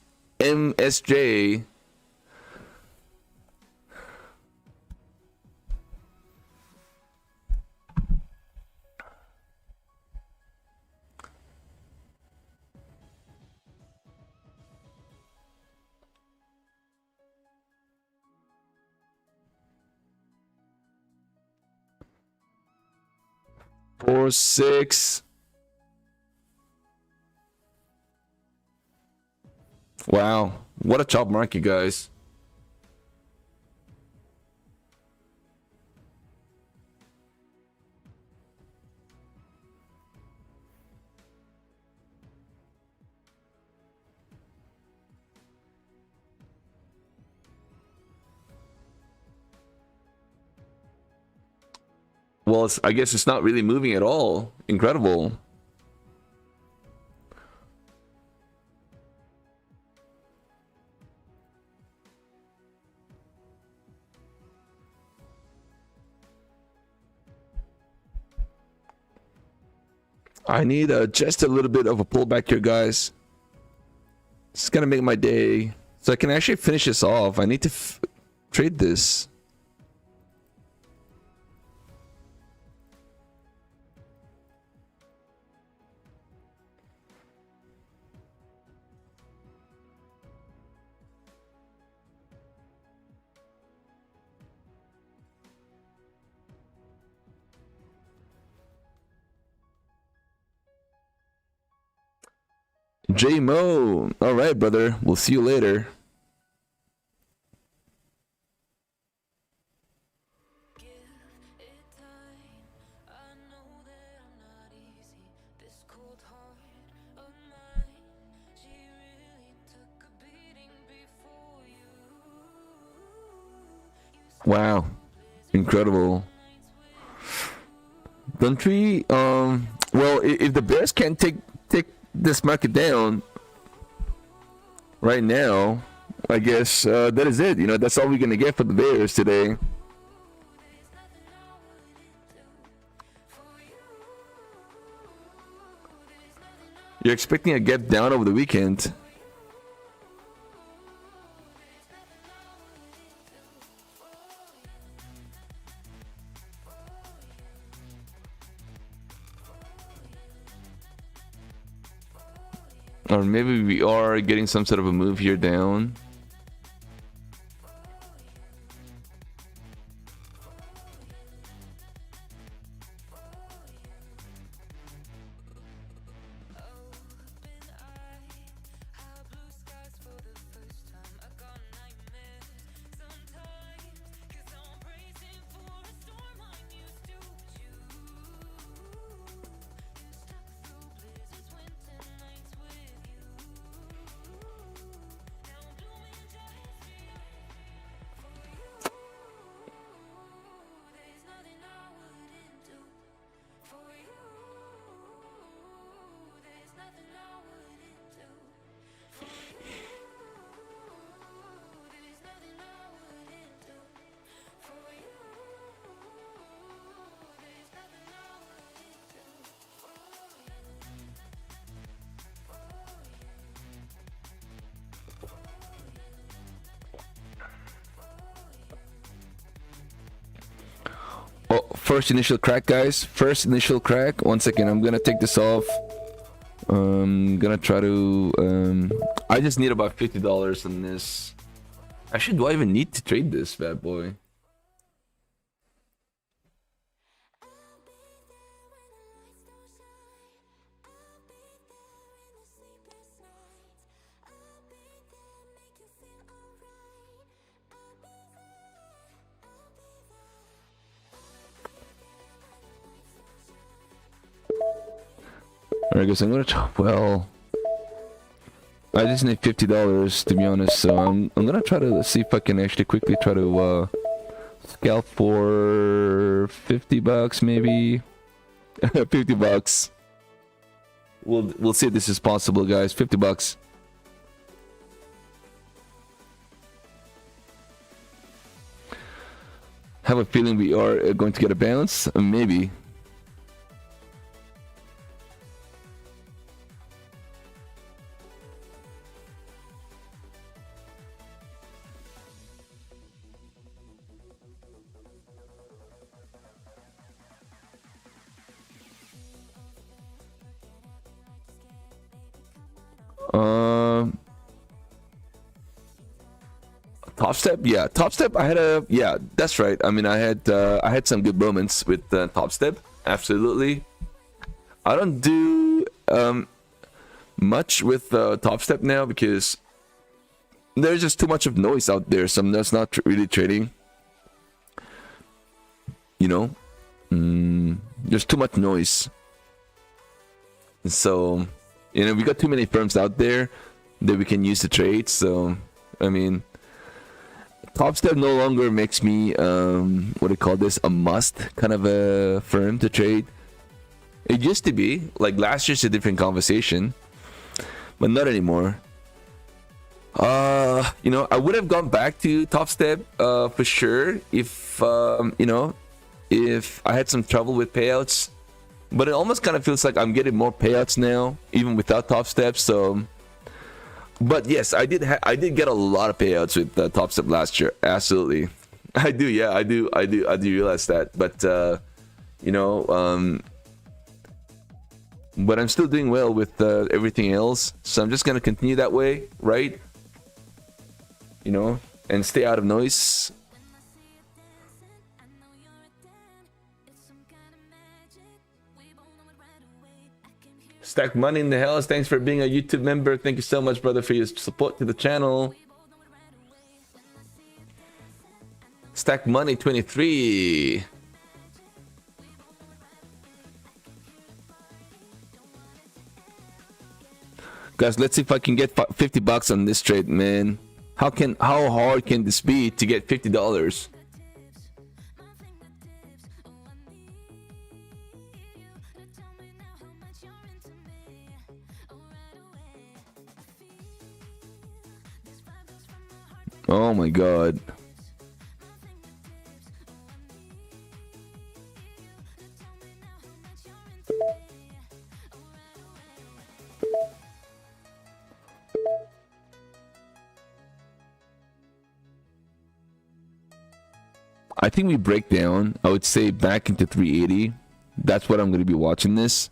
Four, 6. Wow, what a chop market, guys. Well, I guess it's not really moving at all. Incredible. I need just a little bit of a pullback here, guys. It's gonna make my day, so I can actually finish this off. I need to trade this. J Mo. All right, brother. We'll see you later. Wow, incredible. Don't we? Well, if the Bears can't take this market down right now, I guess that is it. You know, that's all we're gonna get for the Bears today. You're expecting a gap down over the weekend. Or maybe we are getting some sort of a move here down. Oh, first initial crack, guys. First initial crack. 1 second. I'm gonna take this off. Gonna try to. I just need about $50 on this. Actually, do I even need to trade this bad boy? Alright guys, I'm gonna try, well, I just need $50 to be honest, so I'm gonna try to see if I can actually quickly try to scalp for $50 maybe. $50. We'll see if this is possible, guys. $50. Have a feeling we are going to get a bounce, maybe. Top step, yeah. Top step. I had a, yeah. That's right. I mean, I had some good moments with top step. Absolutely. I don't do much with top step now because there's just too much of noise out there. So I'm just not really trading. You know, there's too much noise. So, you know, we got too many firms out there that we can use to trade. So, I mean, top step no longer makes me what do you call this, a must kind of a firm to trade. It used to be, like last year's a different conversation, but not anymore. You know, I would have gone back to top step for sure if you know, if I had some trouble with payouts, but it almost kind of feels like I'm getting more payouts now even without top step. So, but yes, I did get a lot of payouts with top step last year. Absolutely, I do. Yeah, I do realize that. But you know, but I'm still doing well with everything else. So I'm just gonna continue that way, right? You know, and stay out of noise. Stack Money in the house. Thanks for being a YouTube member. Thank you so much, brother, for your support to the channel. Stack Money 23. Guys, let's see if I can get 50 bucks on this trade, man. How hard can this be to get $50? Oh my god. I think we break down, I would say, back into 380. That's what I'm going to be watching this.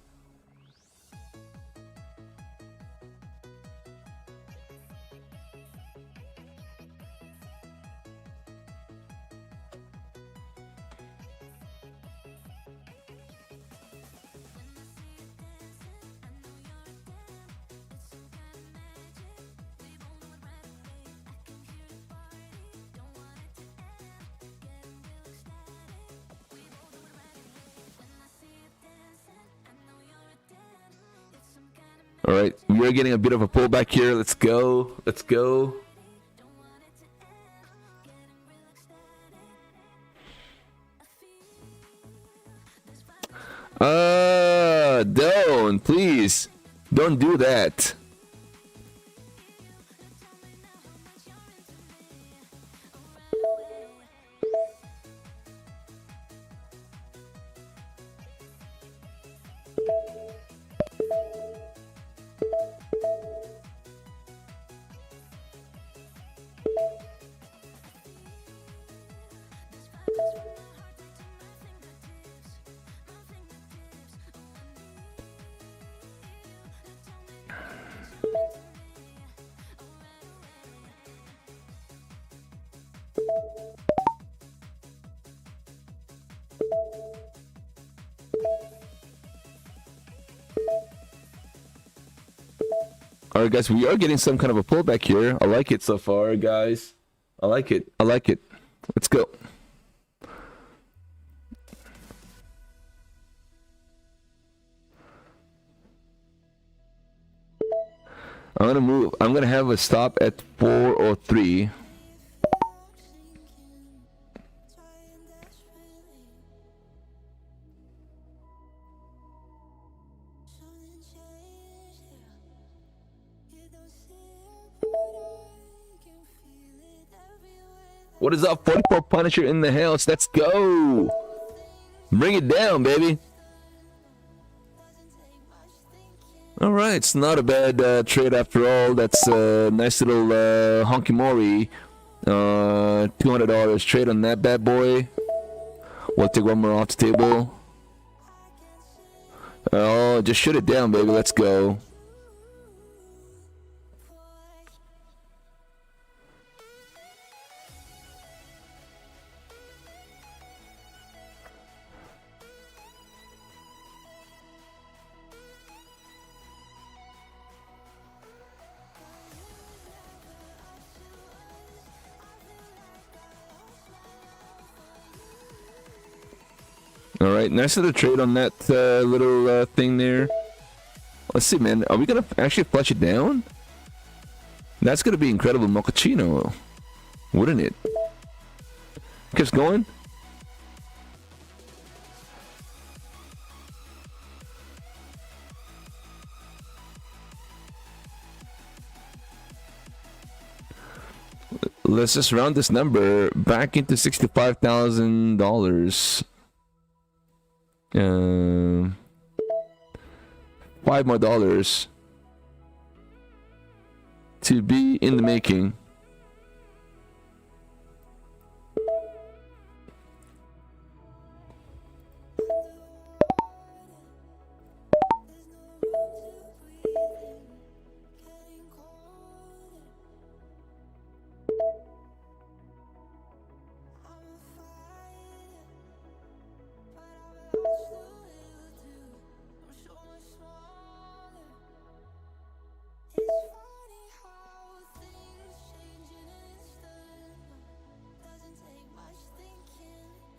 All right, we are getting a bit of a pullback here. Let's go. Let's go. Don't, please. Don't do that. All right, guys, we are getting some kind of a pullback here. I like it so far, guys. I like it. I like it. Let's go. I'm gonna move. I'm gonna have a stop at 403. What is up, 44 Punisher in the house? Let's go. Bring it down, baby. All right, it's not a bad trade after all. That's a nice little honky mori. $200 trade on that bad boy. We'll take one more off the table. Oh, just shoot it down, baby. Let's go. All right, nice little trade on that little thing there. Let's see, man. Are we gonna actually flush it down? That's gonna be incredible, mochaccino, wouldn't it? Keeps going. Let's just round this number back into $65,000. 5 more dollars to be in the making.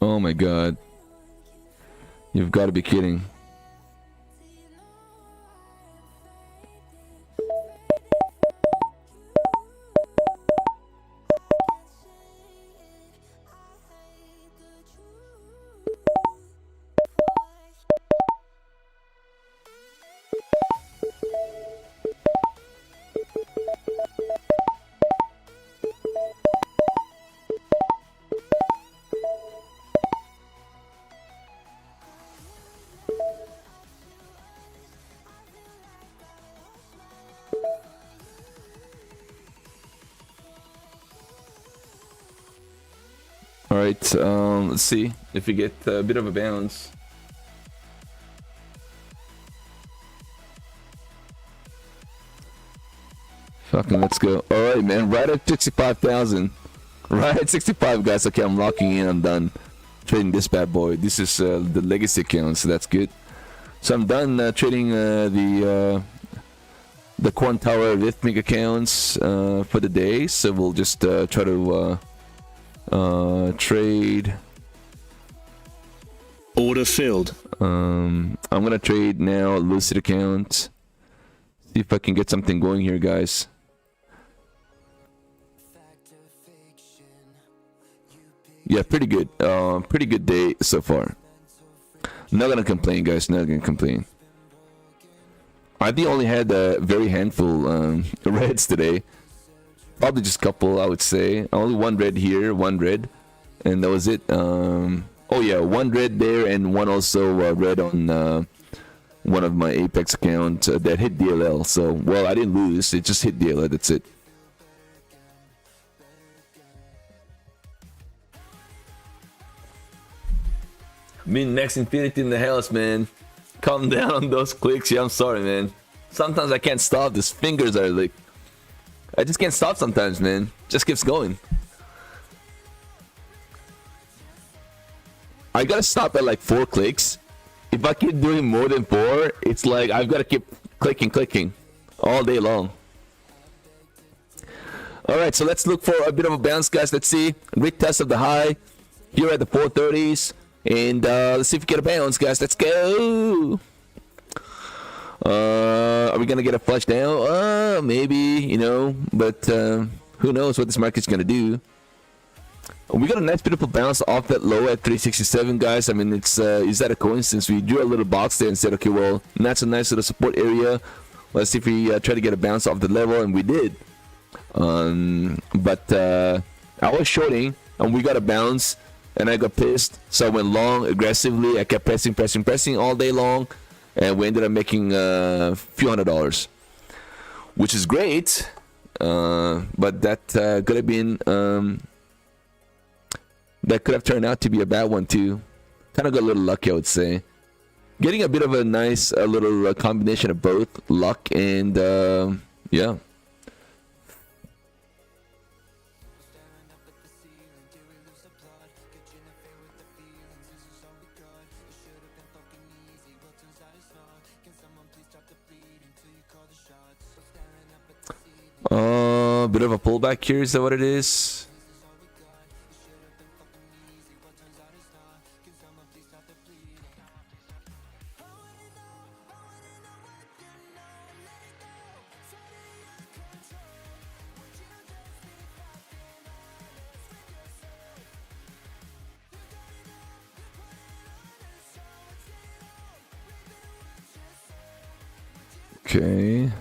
Oh my god. You've got to be kidding. Alright, let's see if we get a bit of a bounce. Fucking let's go. Alright, man, right at 65,000. Right at 65, guys. Okay, I'm locking in. I'm done trading this bad boy. This is the legacy account, so that's good. So I'm done trading the Quant Tower Rhythmic accounts for the day. So we'll just try to trade. Order filled. I'm gonna trade now Lucid account. See if I can get something going here, guys. Yeah, pretty good. Pretty good day so far. Not gonna complain, guys. Not gonna complain. I think I only had a very handful reds today. Probably just a couple, I would say. Only one red here, one red, and that was it. Oh yeah, one red there, and one also red on one of my Apex accounts that hit DLL. So, well, I didn't lose. It just hit DLL. That's it. Min-max infinity in the house, man. Calm down on those clicks. Yeah, I'm sorry, man. Sometimes I can't stop. These fingers are like... I just can't stop sometimes, man. Just keeps going. I gotta stop at like 4 clicks. If I keep doing more than 4, it's like I've gotta keep clicking all day long. Alright, so let's look for a bit of a bounce, guys. Let's see. Retest of the high here at the 430s. And let's see if we get a bounce, guys. Let's go. Are we gonna get a flush down? Maybe, you know, but who knows what this market's gonna do. We got a nice beautiful bounce off that low at 367, guys. I mean, it's is that a coincidence? We drew a little box there and said, okay, well, that's a nice little support area. Let's see if we try to get a bounce off the level, and we did. But I was shorting, and we got a bounce, and I got pissed, so I went long aggressively. I kept pressing all day long, and we ended up making a few $100s, which is great. But that could have been that could have turned out to be a bad one too. Kind of got a little lucky, I would say. Getting a bit of a nice little combination of both luck and yeah. Bit of a pullback here, is that what it is? Okay.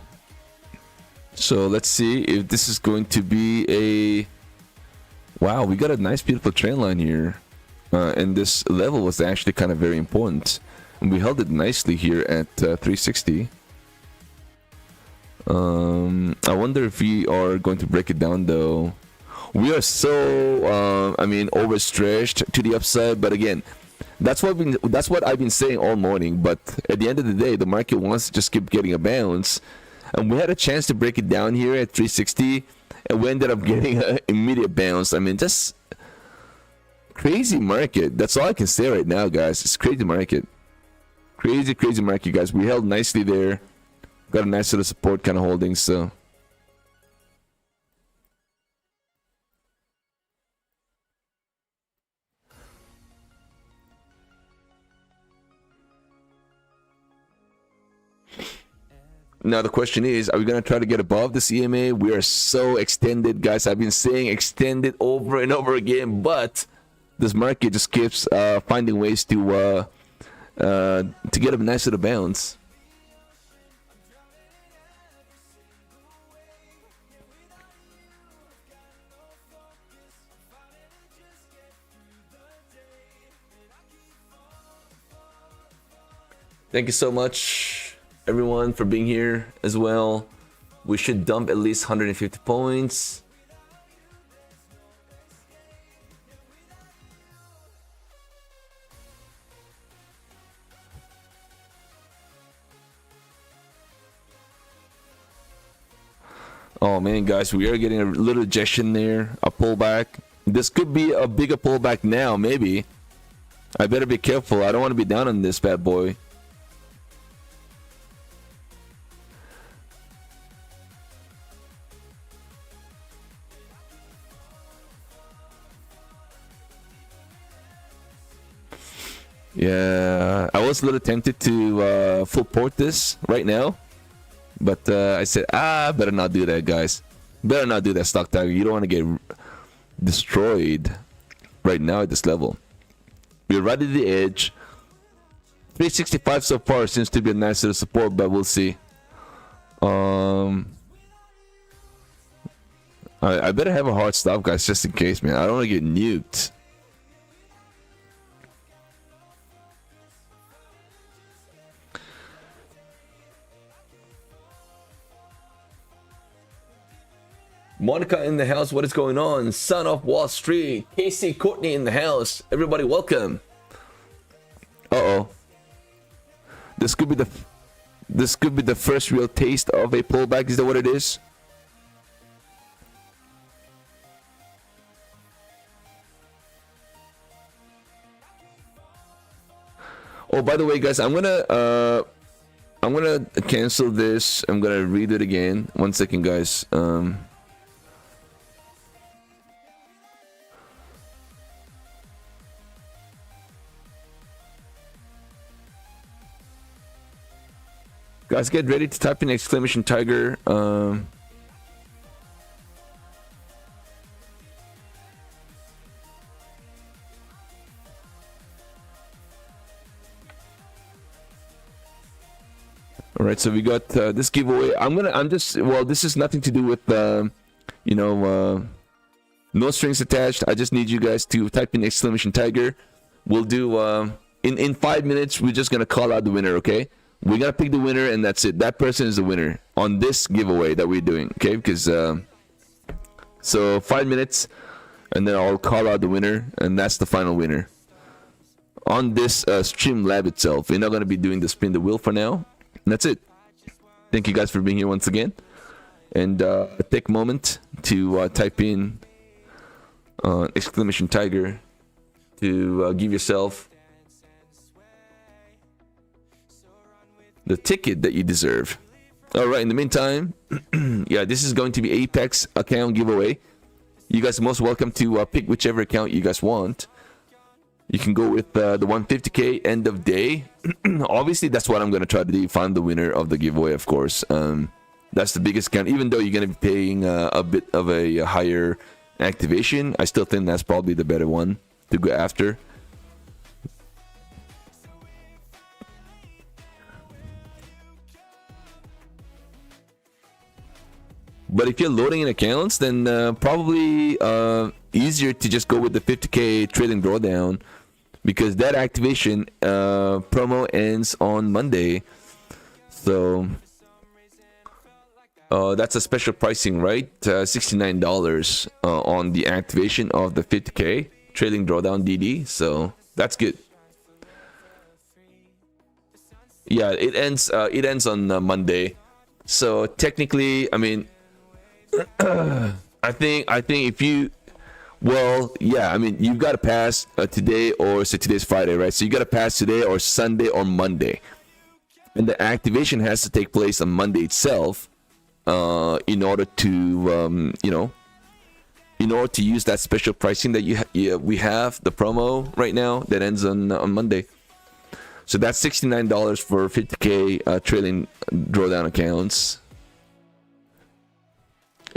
So let's see if this is going to be a... Wow, we got a nice beautiful trend line here. And this level was actually kind of very important. And we held it nicely here at 360. I wonder if we are going to break it down though. We are so, I mean, overstretched to the upside. But again, that's what I've been saying all morning. But at the end of the day, the market wants to just keep getting a bounce. And we had a chance to break it down here at 360, and we ended up getting an immediate bounce. I mean, just crazy market. That's all I can say right now, guys. It's crazy market. Crazy market, guys. We held nicely there. Got a nice little support kind of holding, so... Now the question is, are we gonna try to get above the CMA? We are so extended, guys. I've been saying extended over and over again, but this market just keeps finding ways to get a nice little bounce. Thank you so much, everyone, for being here as well. We should dump at least 150 points. Oh man, guys, we are getting a little ejection there, a pullback. This could be a bigger pullback now, maybe. I better be careful. I don't want to be down on this bad boy. Yeah, I was a little tempted to full port this right now, but I said, better not do that, guys. Better not do that, StockTiger. You don't want to get destroyed right now at this level. We're right at the edge. 365 so far seems to be a nice little support, but we'll see. I better have a hard stop, guys, just in case, man. I don't want to get nuked. Monica in the house, what is going on? Son of Wall Street, Casey Courtney in the house. Everybody, welcome. Uh-oh. This could be the first real taste of a pullback. Is that what it is? Oh, by the way, guys, I'm gonna cancel this. I'm gonna read it again. 1 second, guys. Guys, get ready to type in exclamation tiger. All right, so we got this giveaway. This is nothing to do with no strings attached. I just need you guys to type in exclamation tiger. We'll do in 5 minutes. We're just gonna call out the winner. Okay, we're gonna pick the winner, and that's it. That person is the winner on this giveaway that we're doing. Okay, because so 5 minutes, and then I'll call out the winner, and that's the final winner on this Streamlab itself. We're not gonna be doing the spin the wheel for now. And that's it. Thank you guys for being here once again. And take a moment to type in exclamation tiger to give yourself the ticket that you deserve. All right, in the meantime, yeah, this is going to be Apex account giveaway. You guys are most welcome to pick whichever account you guys want. You can go with the 150k end of day. Obviously, that's what I'm going to try to do. Find the winner of the giveaway, of course. That's the biggest account. Even though you're going to be paying a bit of a higher activation, I still think that's probably the better one to go after. But if you're loading in accounts, then probably easier to just go with the 50k trading drawdown, because that activation promo ends on Monday. So that's a special pricing, right? $69 on the activation of the 50k trading drawdown DD. So that's good. Yeah, it ends on Monday. So technically, I mean, I think if you, well, yeah, I mean, you've got to pass today, or so today's Friday, right? So you got to pass today or Sunday or Monday, and the activation has to take place on Monday itself, in order to in order to use that special pricing that we have the promo right now that ends on Monday. So that's $69 for 50K trailing drawdown accounts.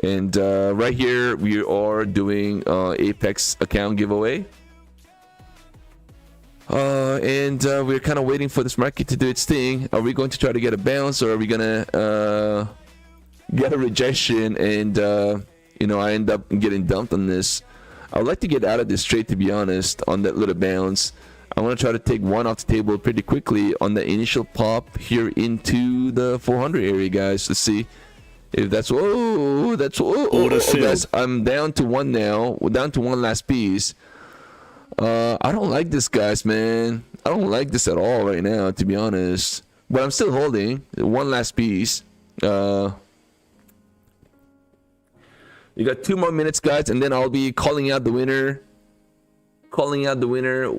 And right here, we are doing Apex account giveaway. And we're kind of waiting for this market to do its thing. Are we going to try to get a bounce, or are we going to get a rejection and, you know, I end up getting dumped on this? I would like to get out of this trade, to be honest, on that little bounce. I want to try to take one off the table pretty quickly on the initial pop here into the 400 area, guys. Let's see if that's... Oh, that's... Oh, guys, I'm down to one now. We're down to one last piece. I don't like this, guys, man. I don't like this at all right now, to be honest. But I'm still holding one last piece. You got 2 more minutes, guys, and then I'll be calling out the winner. Calling out the winner.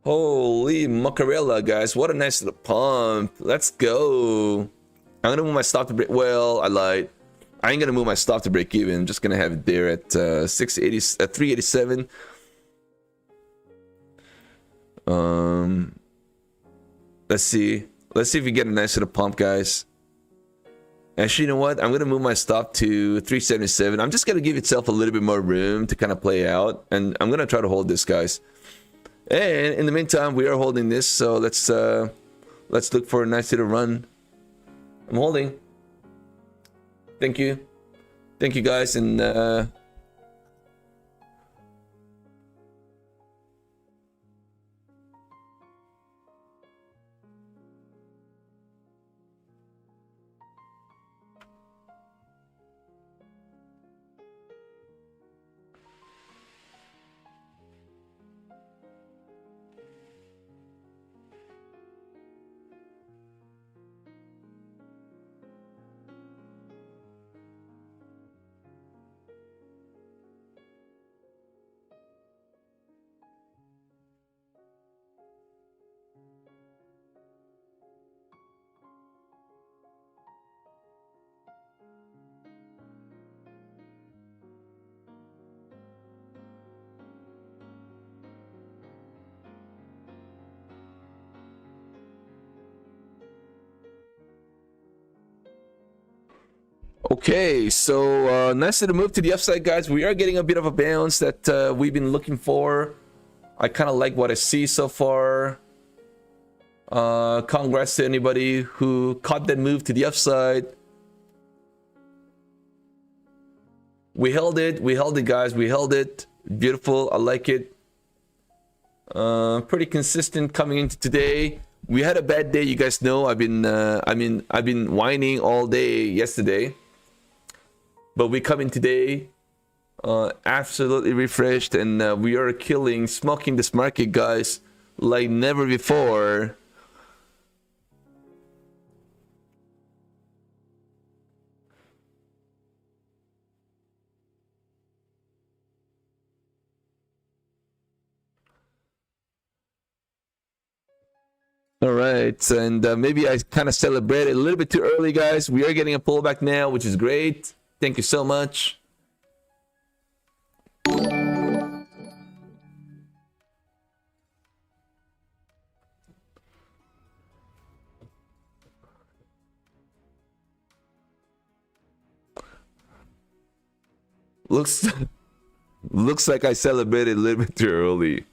Holy mozzarella, guys. What a nice little pump. Let's go. I'm going to move my stop to break. Well, I lied. I ain't going to move my stop to break even. I'm just going to have it there at 387. Let's see. Let's see if we get a nice little pump, guys. Actually, you know what? I'm going to move my stop to 377. I'm just going to give itself a little bit more room to kind of play out. And I'm going to try to hold this, guys. And in the meantime, we are holding this, so let's look for a nice little run. I'm holding. Thank you, guys, and okay, so nice little move to the upside, guys. We are getting a bit of a bounce that we've been looking for. I kind of like what I see so far. Congrats to anybody who caught that move to the upside. We held it, guys. We held it. Beautiful. I like it. Pretty consistent coming into today. We had a bad day, you guys know. I've been whining all day yesterday. But we come in today absolutely refreshed, and we are smoking this market, guys, like never before. All right, and maybe I kind of celebrated a little bit too early, guys. We are getting a pullback now, which is great. Thank you so much. Looks like I celebrated a little bit too early.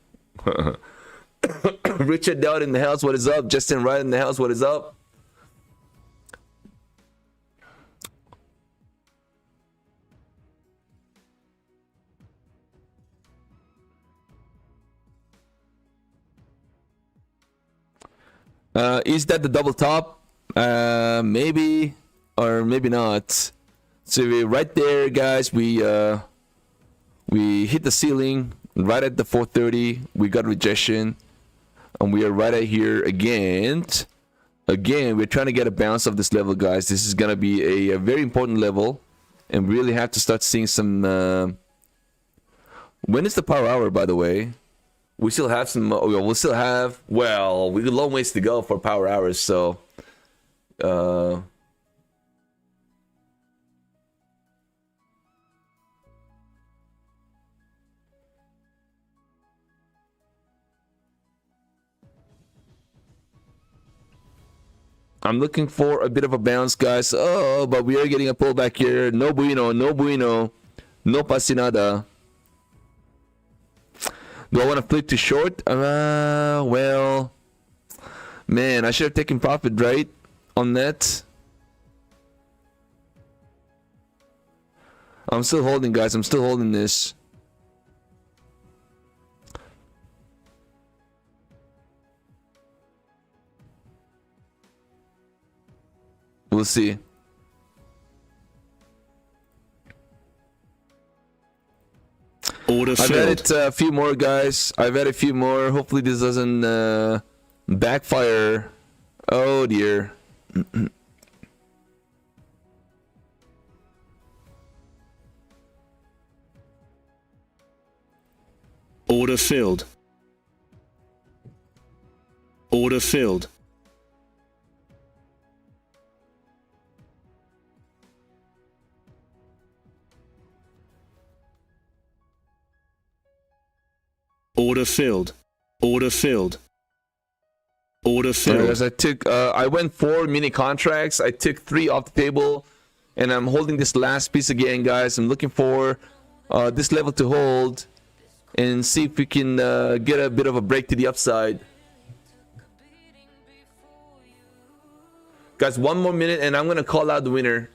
Richard Dowd in the house, what is up? Justin Wright in the house, what is up? Is that the double top? Maybe, or maybe not. So we're right there, guys. We hit the ceiling right at the 430. We got rejection, and we are right at here again. Again, we're trying to get a bounce of this level, guys. This is gonna be a very important level, and we really have to start seeing some. When is the power hour, by the way? We still have some. We'll still have. Well, we got a long ways to go for power hours, so I'm looking for a bit of a bounce, guys. Oh, but we are getting a pullback here. No bueno, no bueno. No pasa nada. Do I want to flip to short? Well, man, I should have taken profit, right? On that. I'm still holding, guys. I'm still holding this. We'll see. Order I've filled. added a few more, guys. I've added a few more. Hopefully this doesn't backfire. Oh dear. Order filled. Order filled. Order filled. Order filled. Order Alright, filled. guys, I went 4 mini contracts. I took 3 off the table, and I'm holding this last piece again, guys. I'm looking for this level to hold and see if we can get a bit of a break to the upside. Guys, 1 more minute and I'm gonna call out the winner.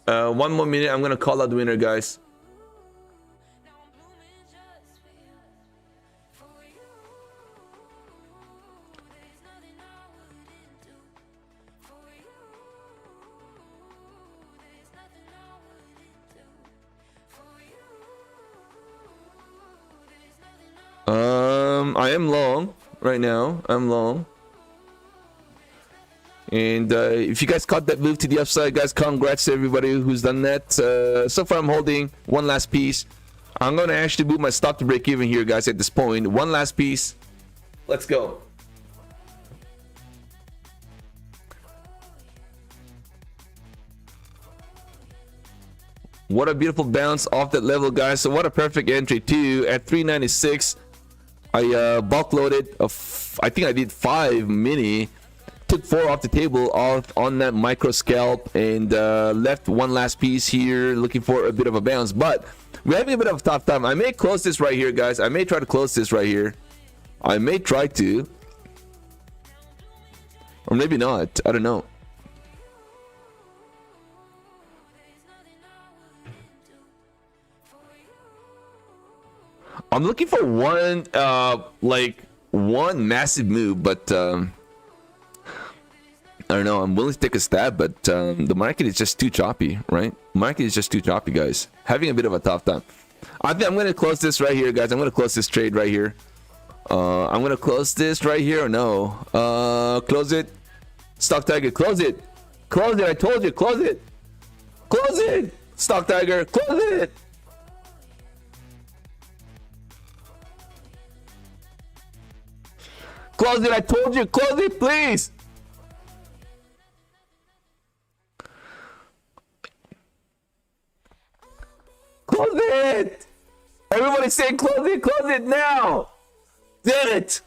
1 more minute, I'm gonna call out the winner, guys. I am long right now. I'm long. And if you guys caught that move to the upside, guys, congrats to everybody who's done that. So far, I'm holding 1 last piece. I'm going to actually move my stop to break even here, guys, at this point. 1 last piece. Let's go. What a beautiful bounce off that level, guys. So what a perfect entry, too. At 396, I bulk loaded. I think I did 5 mini. Took 4 off the table on that micro scalp, and left 1 last piece here looking for a bit of a bounce, but we're having a bit of a tough time. I may close this right here, guys. I may try to close this right here. I may try to, or maybe not. I don't know. I'm looking for one massive move, but I don't know. I'm willing to take a stab, but the market is just too choppy, right? Market is just too choppy, guys. Having a bit of a tough time. I think I'm going to close this right here, guys. I'm going to close this trade right here. I'm going to close this right here or no? Close it. StockTiger, close it. Close it. I told you, close it. Close it. StockTiger, close it. Close it. I told you, close it, please. Close it! Everybody's saying close it now! Damn it!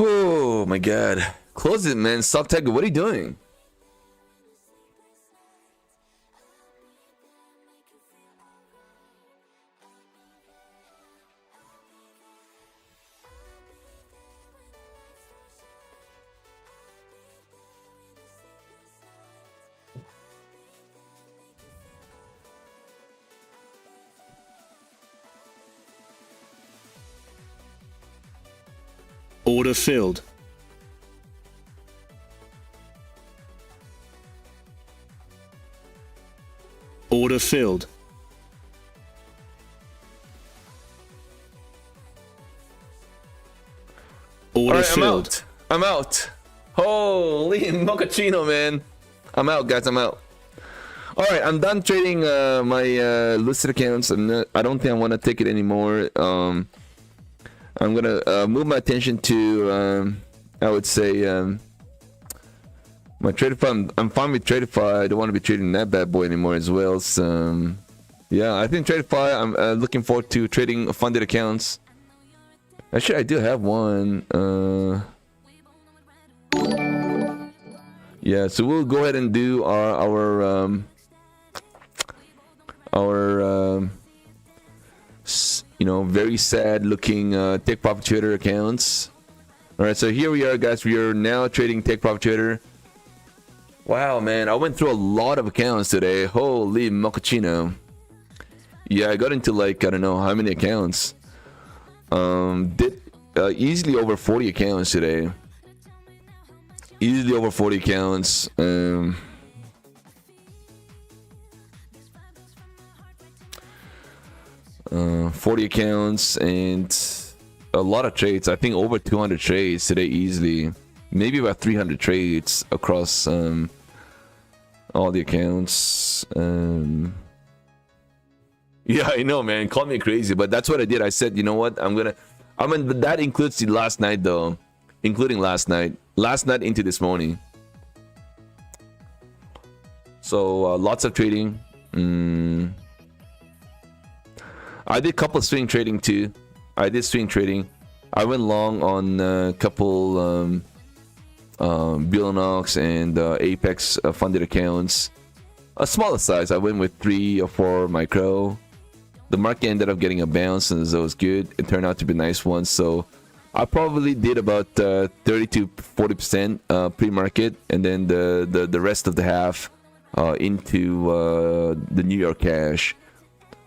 Oh my god. Close it, man. StockTiger, what are you doing? Order filled. Order filled. Order Alright, I'm filled. out. I'm out. Holy mochaccino, man. I'm out, guys. I'm out. Alright, I'm done trading my listed accounts. I don't think I want to take it anymore. I'm gonna move my attention to I would say my Tradify. I'm fine with Tradify. I don't want to be trading that bad boy anymore as well. So yeah, I think Tradify. I'm looking forward to trading funded accounts. Actually, I do have one. Yeah, so we'll go ahead and do our you know, very sad looking take profit trader accounts. All right, so here we are, guys. We are now trading take profit trader. Wow, man, I went through a lot of accounts today. Holy mochaccino. Yeah, I got into like, I don't know how many accounts. Did easily over 40 accounts today. Easily over 40 accounts. 40 accounts and a lot of trades. I think over 200 trades today easily. Maybe about 300 trades across all the accounts. Yeah, I know, man. Call me crazy, but that's what I did. I said, you know what? I mean, that includes the last night, though. Including last night. Last night into this morning. So, lots of trading. I did a couple of swing trading, too. I did swing trading. I went long on a couple Billinox and Apex funded accounts. A smaller size. I went with 3 or 4 micro. The market ended up getting a bounce, and it was good. It turned out to be a nice one. So I probably did about 30 to 40% pre-market, and then the rest of the half into the New York cash.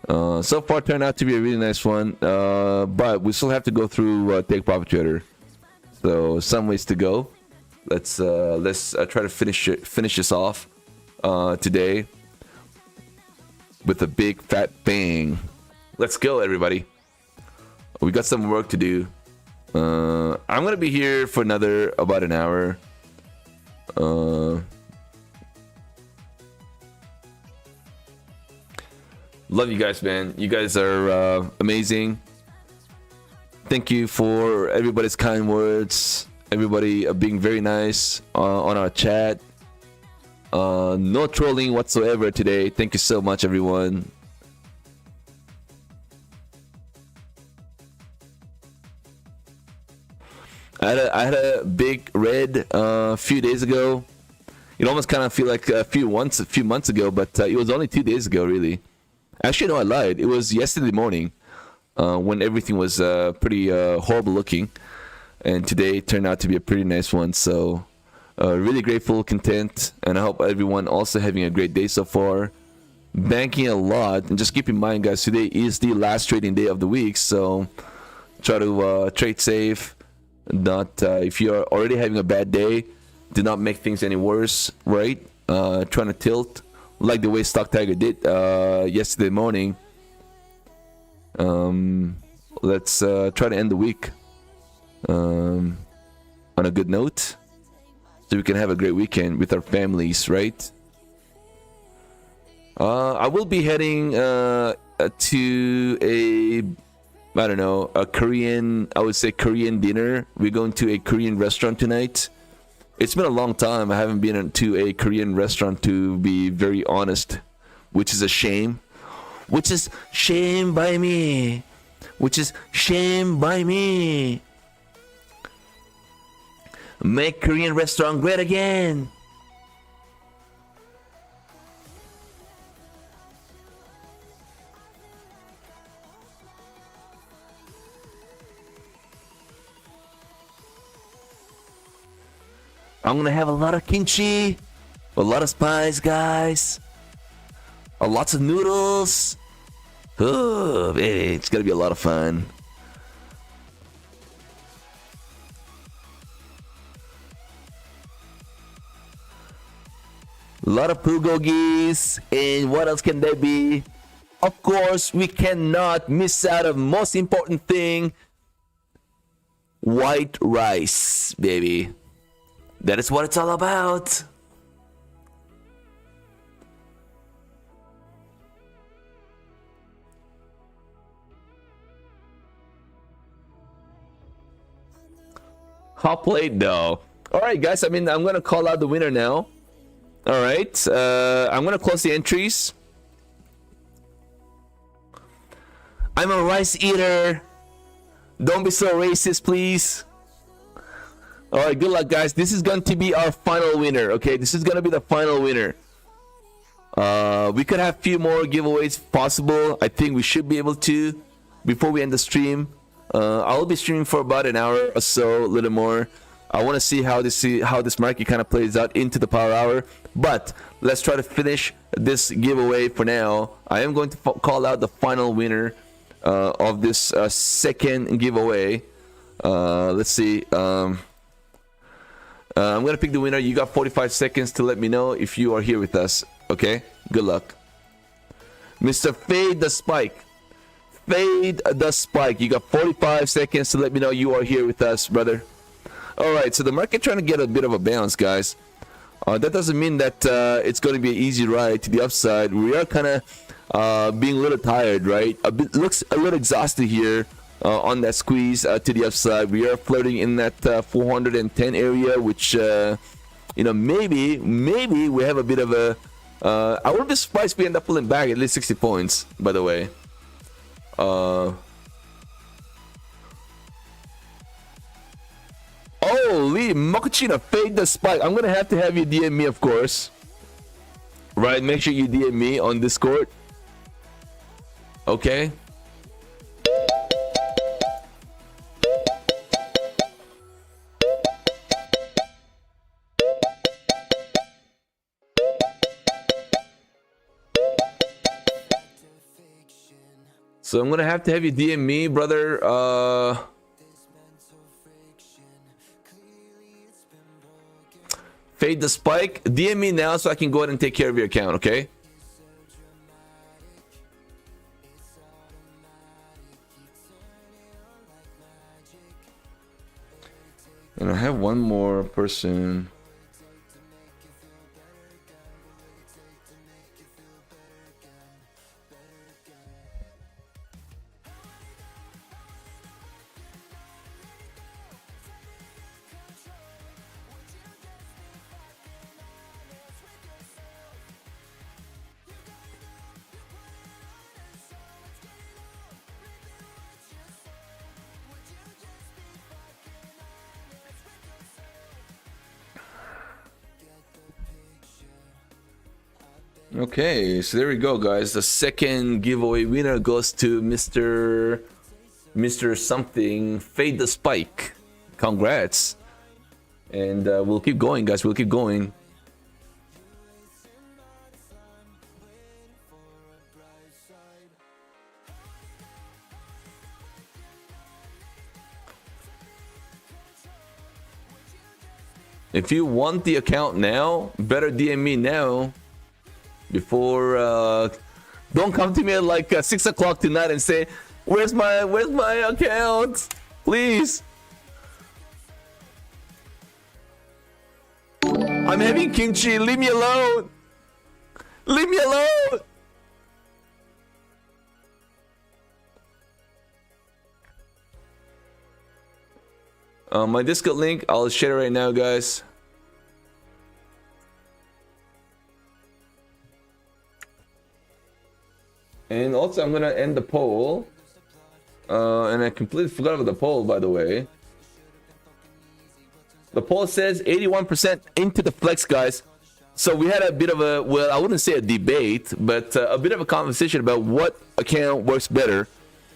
So far, turned out to be a really nice one, but we still have to go through take profit trader. So some ways to go. Let's try to finish this off today with a big fat bang. Let's go, everybody. We got some work to do. I'm gonna be here for about an hour. Love you guys, man. You guys are amazing. Thank you for everybody's kind words. Everybody being very nice on our chat. No trolling whatsoever today. Thank you so much, everyone. I had a big red a few days ago. It almost kind of feel like a few months ago, but it was only 2 days ago, really. Actually, no, I lied. It was yesterday morning when everything was pretty horrible looking, and today turned out to be a pretty nice one. So really grateful, content, and I hope everyone also having a great day so far. Banking a lot, and just keep in mind, guys, today is the last trading day of the week, so try to trade safe. Not if you're already having a bad day, do not make things any worse, right? Trying to tilt like the way StockTiger did yesterday morning. Let's try to end the week on a good note, so we can have a great weekend with our families, right? I will be heading to a Korean, I would say Korean dinner. We're going to a Korean restaurant tonight. It's been a long time. I haven't been to a Korean restaurant, to be very honest, which is a shame. Which is shame by me. Which is shame by me. Make Korean restaurant great again. I'm gonna have a lot of kimchi, a lot of spice, guys. Lots of noodles. Oh, baby, it's gonna be a lot of fun. A lot of bulgogis, and what else can there be? Of course, we cannot miss out of most important thing, white rice, baby. That is what it's all about. Hot plate though. All right, guys. I mean, I'm gonna call out the winner now. All right. I'm gonna close the entries. I'm a rice eater. Don't be so racist, please. All right, good luck, guys. This is going to be our final winner. Okay, this is gonna be the final winner. We could have a few more giveaways possible. I think we should be able to before we end the stream. I'll be streaming for about an hour or so, a little more. I want to see how this market kind of plays out into the power hour. But let's try to finish this giveaway for now. I am going to call out the final winner of this second giveaway. Let's see. I'm gonna pick the winner. You got 45 seconds to let me know if you are here with us. Okay, good luck. Mr. Fade the Spike. Fade the Spike. You got 45 seconds to let me know you are here with us, brother. All right, so the market trying to get a bit of a bounce, guys. That doesn't mean that it's going to be an easy ride to the upside. We are kind of being a little tired, right? Looks a little exhausted here on that squeeze to the upside. We are flirting in that 410 area, which maybe we have a bit of a. I wouldn't be surprised if we end up pulling back at least 60 points. By the way. Holy Mochaccino, fade the spike. I'm gonna have to have you DM me, of course. Right, make sure you DM me on Discord. Okay. So I'm gonna have to have you DM me, brother. Fade the spike. DM me now so I can go ahead and take care of your account, okay? And I have one more person. Okay, so there we go, guys. The second giveaway winner goes to Mr. Something, Fade the Spike. Congrats. And we'll keep going, guys. We'll keep going. If you want the account now, better DM me now. Before don't come to me at like 6 o'clock tonight and say where's my account, please. I'm having kimchi, leave me alone, leave me alone. My Discord link, I'll share it right now, guys. And also, I'm gonna end the poll. And I completely forgot about the poll, by the way. The poll says 81% into the flex, guys. So we had a bit of a, well, I wouldn't say a debate, but a bit of a conversation about what account works better.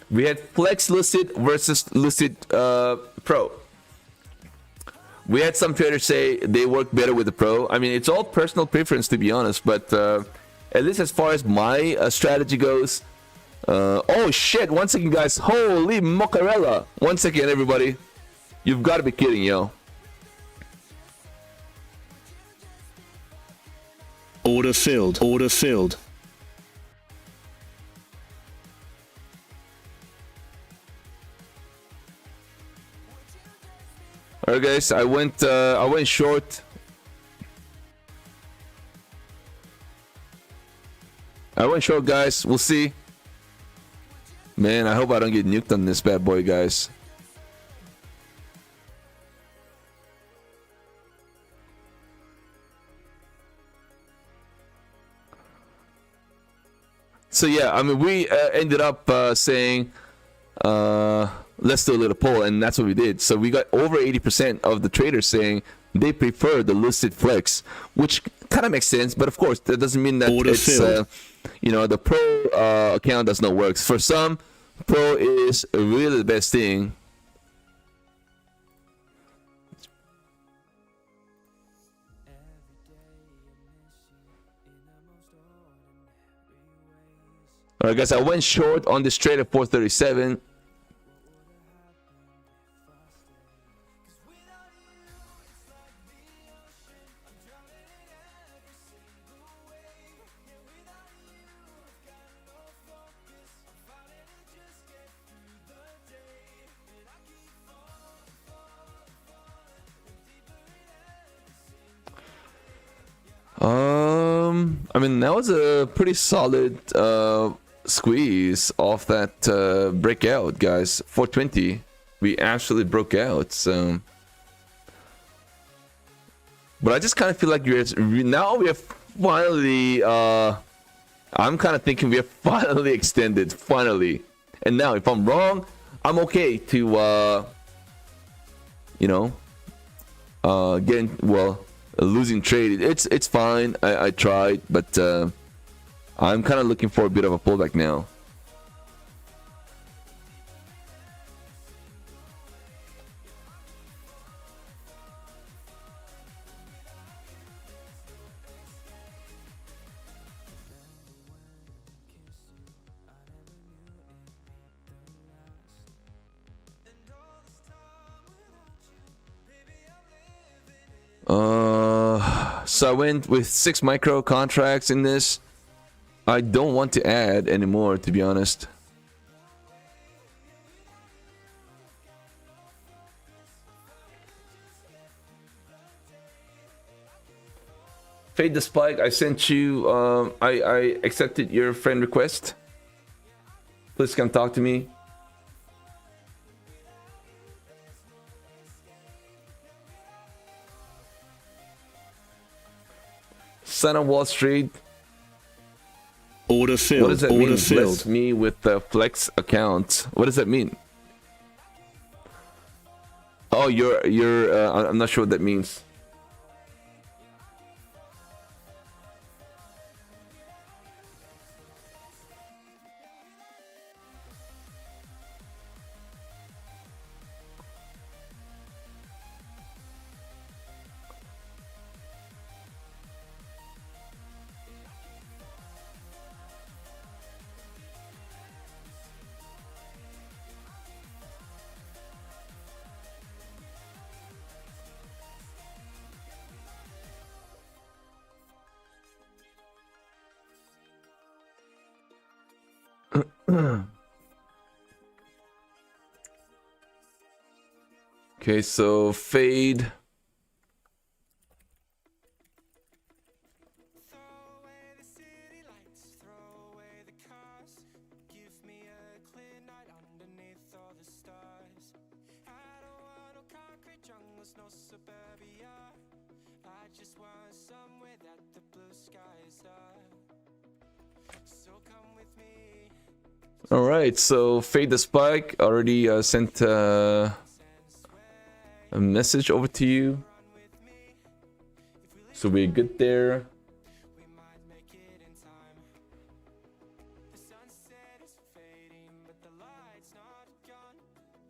We had Flex Lucid versus Lucid Pro. We had some traders say they work better with the Pro. I mean, it's all personal preference, to be honest, but at least as far as my strategy goes. Oh shit, one second, guys. Holy mozzarella. One second, everybody. You've got to be kidding, yo. Order filled. Order filled. Alright, guys. I went short. I went short, guys. We'll see. Man, I hope I don't get nuked on this bad boy, guys. So yeah, I mean, we ended up saying let's do a little poll, and that's what we did. So we got over 80% of the traders saying they prefer the Lucid Flex, which kind of makes sense, but of course that doesn't mean that Order it's you know, the Pro account does not work. For some, Pro is really the best thing. Alright, guys, I went short on this trade at 437. I mean, that was a pretty solid squeeze off that breakout, guys. 420, we actually broke out. So, but I just kind of feel like now we have finally. I'm kind of thinking we have finally extended, finally. And now, if I'm wrong, I'm okay to, you know, getting losing trade. It's fine. I tried, but I'm kind of looking for a bit of a pullback now. So I went with 6 micro contracts in this. I don't want to add anymore, to be honest. Fade the spike. I sent you. I accepted your friend request. Please come talk to me. Son of Wall Street. Order filled. What does that Order mean? filled. Bless me with the Flex account. What does that mean? Oh, I'm not sure what that means. Okay, so fade. All right, so fade the spike. Already sent a message over to you. So we're good there. We might make it in time. The sunset is fading, but the light's not gone.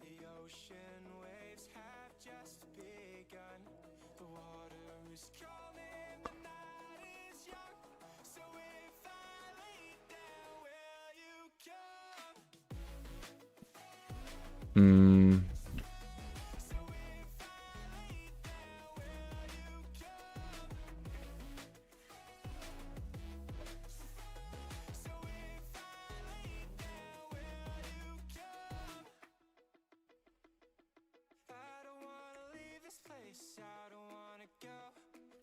The ocean waves have just begun. The water is calling, the night is young. So if I lay down, will you come? I don't wanna leave this place, I don't wanna go.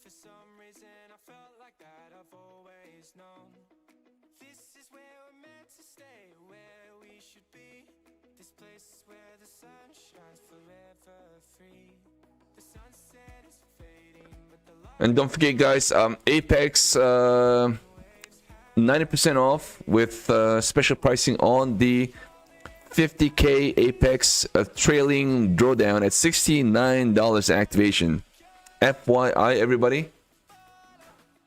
For some reason I felt like that, I've always known. This is where we're meant to stay, where we should be. This place is where the sun shines forever free. The sunset is fading, but the light And don't forget, guys, Apex 90% off with special pricing on the 50K Apex trailing drawdown at $69 activation. FYI, everybody.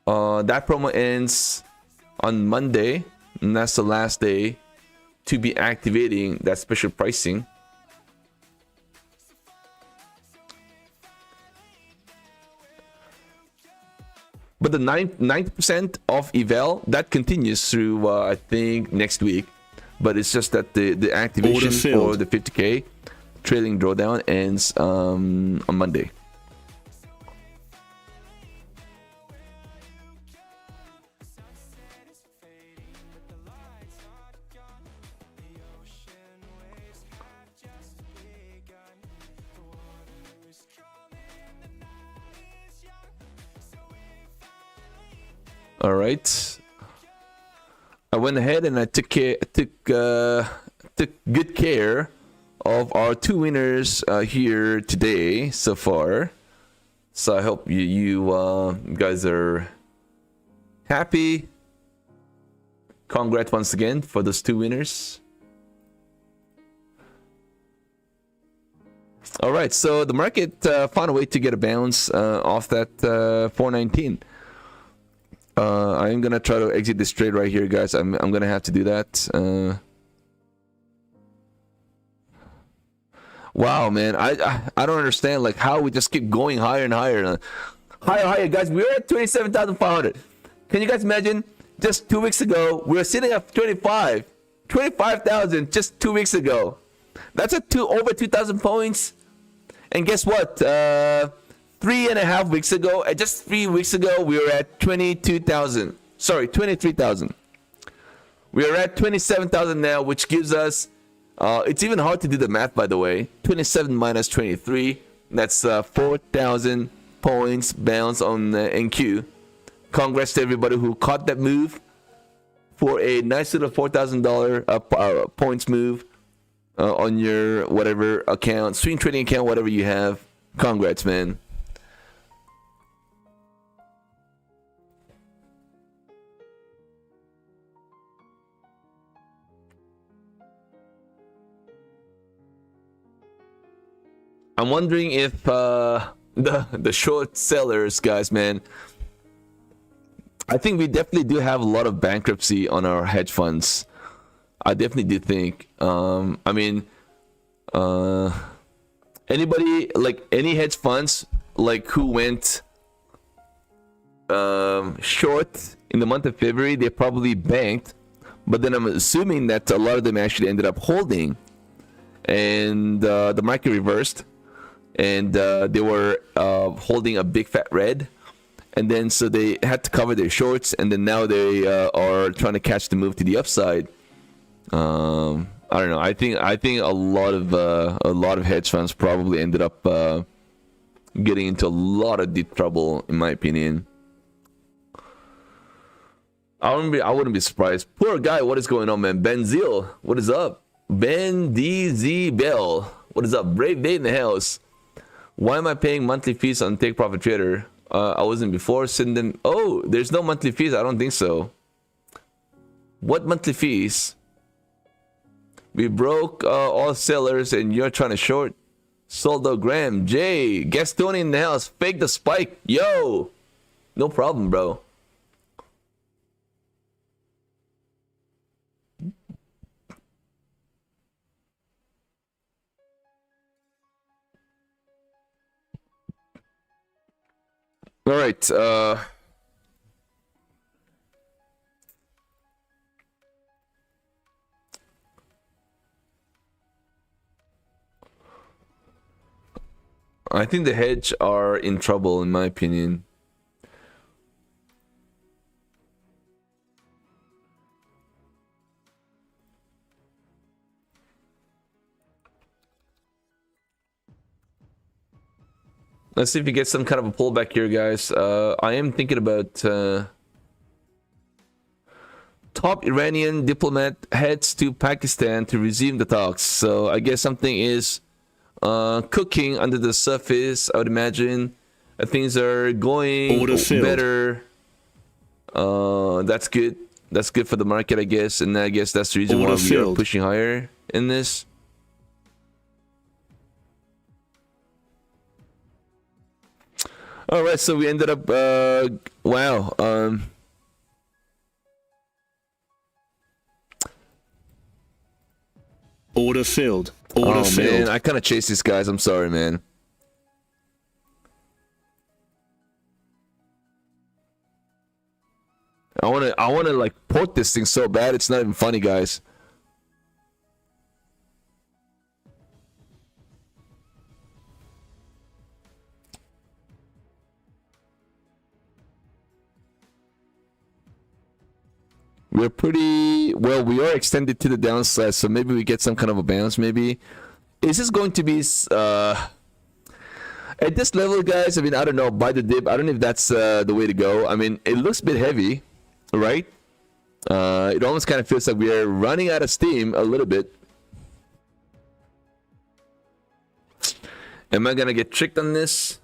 That promo ends on Monday, and that's the last day to be activating that special pricing. But the 90% off eval, that continues through I think next week. But it's just that the activation for the 50K trailing drawdown ends on Monday. All right. I went ahead and I took good care of our two winners here today so far. So I hope you guys are happy. Congrats once again for those two winners. All right, so the market found a way to get a bounce off that 419. I'm gonna try to exit this trade right here, guys. I'm gonna have to do that. Wow, man, I don't understand like how we just keep going higher and higher, higher, guys. We're at 27,500. Can you guys imagine? Just 2 weeks ago, we were sitting at 25,000 just 2 weeks ago. That's over 2,000 points. And guess what? 3.5 weeks ago, just 3 weeks ago, we were at 22,000. Sorry, 23,000. We are at 27,000 now, which gives us, it's even hard to do the math, by the way. 27 minus 23, that's 4,000 points bounce on NQ. Congrats to everybody who caught that move for a nice little $4,000 points move on your whatever account, swing trading account, whatever you have. Congrats, man. I'm wondering if the short sellers, guys, man. I think we definitely do have a lot of bankruptcy on our hedge funds. I definitely do think. I mean, anybody like any hedge funds like who went short in the month of February, they probably banked. But then I'm assuming that a lot of them actually ended up holding, and the market reversed, and they were holding a big fat red. And then so they had to cover their shorts, and then now they are trying to catch the move to the upside. I don't know. I think a lot of hedge funds probably ended up getting into a lot of deep trouble, in my opinion. I wouldn't be surprised. Poor guy, what is going on, man? Ben Zeal, what is up? Ben DZ Bell, what is up? Brave day in the house. Why am I paying monthly fees on Take Profit Trader? I wasn't before. Oh, there's no monthly fees. I don't think so. What monthly fees? We broke all sellers and you're trying to short. Soldo Graham, Jay, Gastoni in the house. Fake the spike. Yo. No problem, bro. All right. I think the hedge are in trouble, in my opinion. Let's see if we get some kind of a pullback here, guys. I am thinking about top Iranian diplomat heads to Pakistan to resume the talks. So I guess something is cooking under the surface. I would imagine things are going better. That's good. That's good for the market, I guess. And I guess that's the reason why we are pushing higher in this. All right, so we ended up, wow. Order filled. Order filled. Man, I kind of chase these guys. I'm sorry, man. I wanna like port this thing so bad. It's not even funny, guys. We're pretty well. We are extended to the downside, so maybe we get some kind of a bounce. Maybe is this going to be at this level, guys? I mean, I don't know. Buy the dip. I don't know if that's the way to go. I mean, it looks a bit heavy, right? It almost kind of feels like we are running out of steam a little bit. Am I gonna get tricked on this?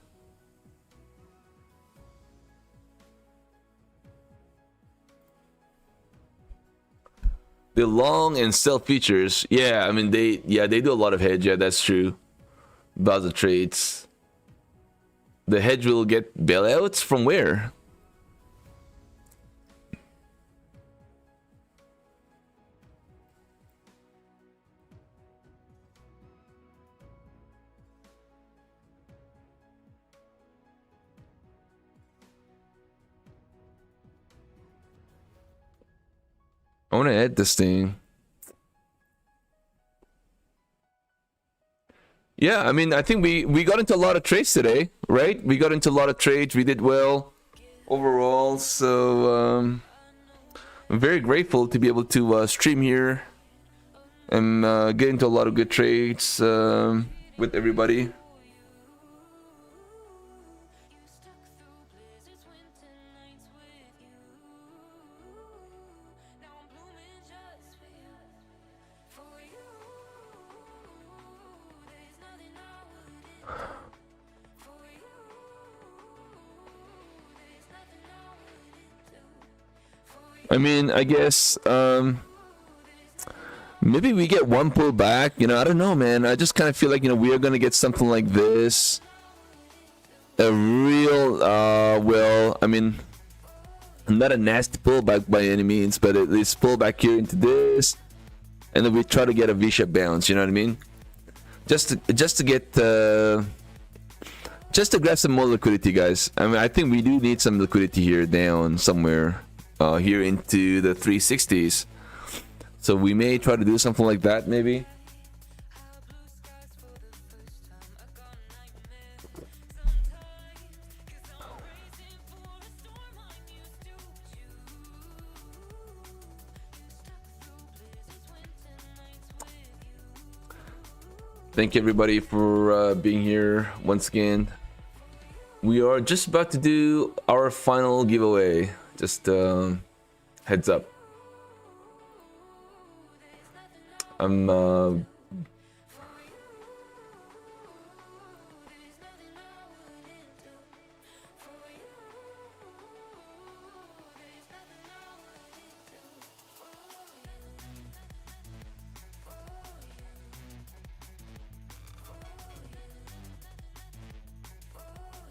The long and sell features, yeah. I mean, they do a lot of hedge. Yeah, that's true. Buzzer trades. The hedge will get bailouts from where? I want to add this thing. Yeah, I mean, I think we got into a lot of trades today, right? We got into a lot of trades. We did well overall. So I'm very grateful to be able to stream here and get into a lot of good trades with everybody. I mean, I guess maybe we get one pull back. You know, I don't know, man. I just kind of feel like, you know, we are gonna get something like this. A real, well, I mean, not a nasty pullback by any means, but at least pull back here into this, and then we try to get a V-shape bounce. You know what I mean? Just to get, just to grab some more liquidity, guys. I mean, I think we do need some liquidity here down somewhere. Here into the 360s, so we may try to do something like that, maybe. Thank you, everybody, for being here once again. We are just about to do our final giveaway. Just heads up.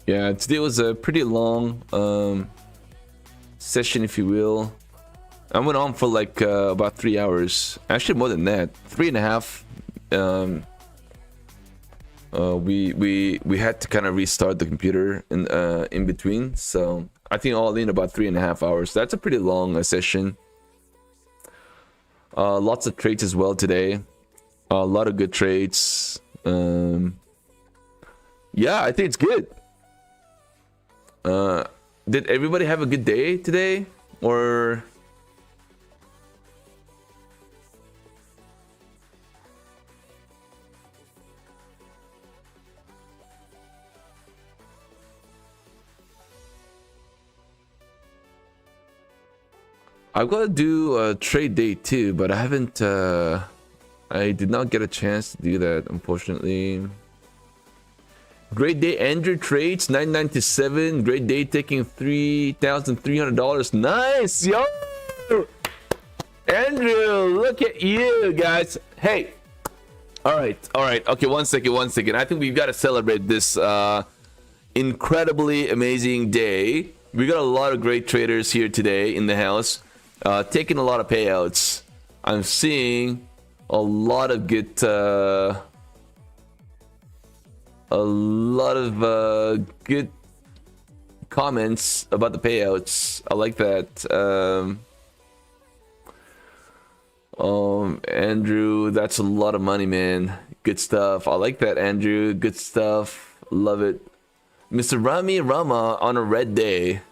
Yeah, today was a pretty long session, if you will. I went on for like about 3 hours. Actually, more than that, 3.5. We had to kind of restart the computer in between, so I think all in about 3.5 hours. That's a pretty long session. Lots of trades as well today. A lot of good trades. Yeah, I think it's good. Did everybody have a good day today, or? I've got to do a trade day too, but I haven't. I did not get a chance to do that, unfortunately. Great day, Andrew trades 997. Great day, taking $3,300. Nice, yo, Andrew. Look at you guys. Hey, all right. Okay, one second. I think we've got to celebrate this incredibly amazing day. We got a lot of great traders here today in the house, taking a lot of payouts. I'm seeing a lot of good. A lot of good comments about the payouts. I like that. Andrew, that's a lot of money, man. Good stuff. I like that, Andrew. Good stuff. Love it. Mr. Rami Rama on a red day.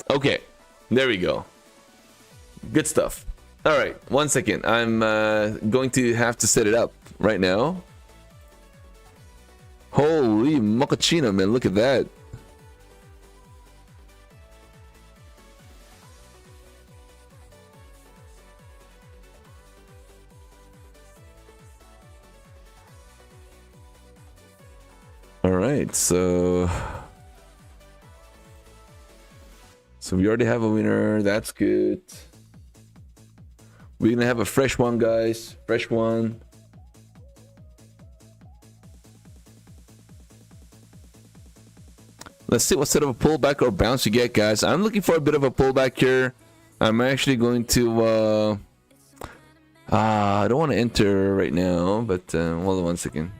Okay, there we go. Good stuff. All right, 1 second. I'm going to have to set it up right now. Holy mochaccino, man! Look at that. All right, so we already have a winner. That's good. We're gonna have a fresh one, guys. Fresh one. Let's see what sort of a pullback or bounce you get, guys. I'm looking for a bit of a pullback here. I'm actually going to I don't want to enter right now, but hold on 1 second.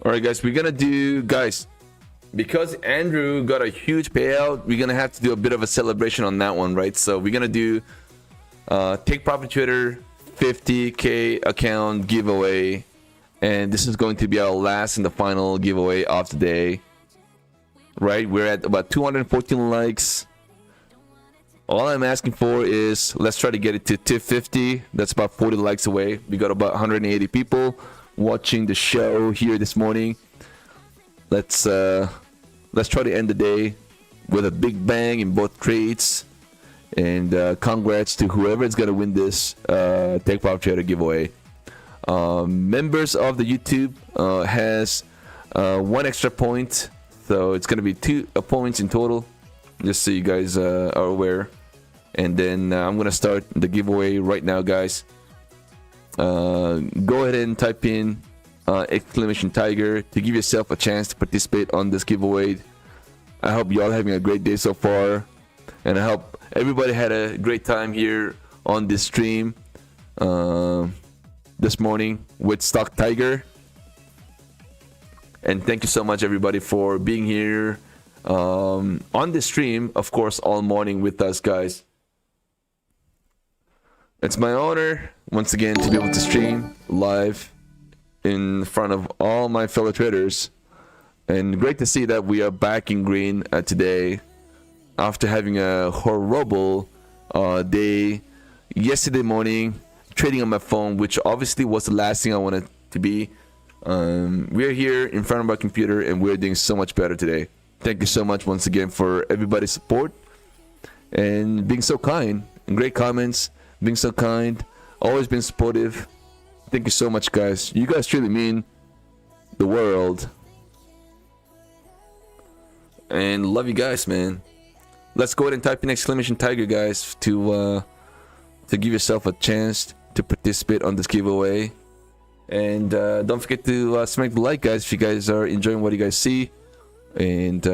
All right, guys, we're gonna do, guys, because Andrew got a huge payout, we're gonna have to do a bit of a celebration on that one, right? So we're gonna do Take Profit Trader 50K account giveaway, and this is going to be our last and the final giveaway of the day, right? We're at about 214 likes. All I'm asking for is let's try to get it to 250. That's about 40 likes away. We got about 180 people watching the show here this morning. Let's try to end the day with a big bang in both trades, and congrats to whoever is gonna win this Take Profit Trader giveaway. Members of the YouTube has 1 extra point, so it's gonna be 2 points in total, just so you guys are aware. and then I'm gonna start the giveaway right now, guys. Go ahead and type in exclamation tiger to give yourself a chance to participate on this giveaway. I hope y'all having a great day so far, and I hope everybody had a great time here on this stream this morning with StockTiger. And thank you so much, everybody, for being here on this stream, of course, all morning with us, guys. It's my honor once again to be able to stream live in front of all my fellow traders, and great to see that we are back in green today after having a horrible day yesterday morning trading on my phone, which obviously was the last thing I wanted to be. We're here in front of our computer and we're doing so much better today. Thank you so much once again for everybody's support and being so kind and great comments, being so kind, always been supportive. Thank you so much, guys. You guys truly mean the world. And love you guys, man. Let's go ahead and type in exclamation tiger, guys, to give yourself a chance to participate on this giveaway. And don't forget to smack the like, guys, if you guys are enjoying what you guys see. And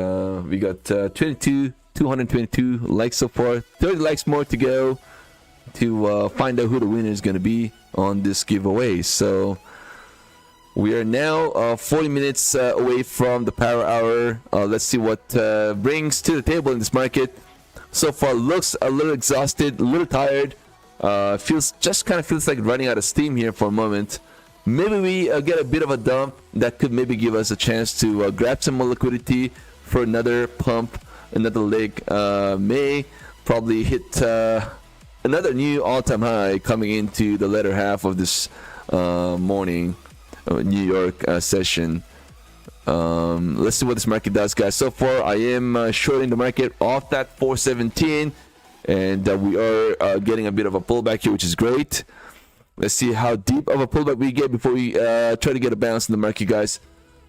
we got 222 likes so far, 30 likes more to go to find out who the winner is going to be on this giveaway. So we are now 40 minutes away from the power hour. Let's see what brings to the table in this market. So far looks a little exhausted, a little tired. Kind of feels like running out of steam here for a moment. Maybe we get a bit of a dump that could maybe give us a chance to grab some more liquidity for another pump, another leg. May probably hit another new all-time high coming into the latter half of this morning New York session. Let's see what this market does, guys. So far I am shorting the market off that 417, and we are getting a bit of a pullback here, which is great. Let's see how deep of a pullback we get before we try to get a bounce in the market, guys.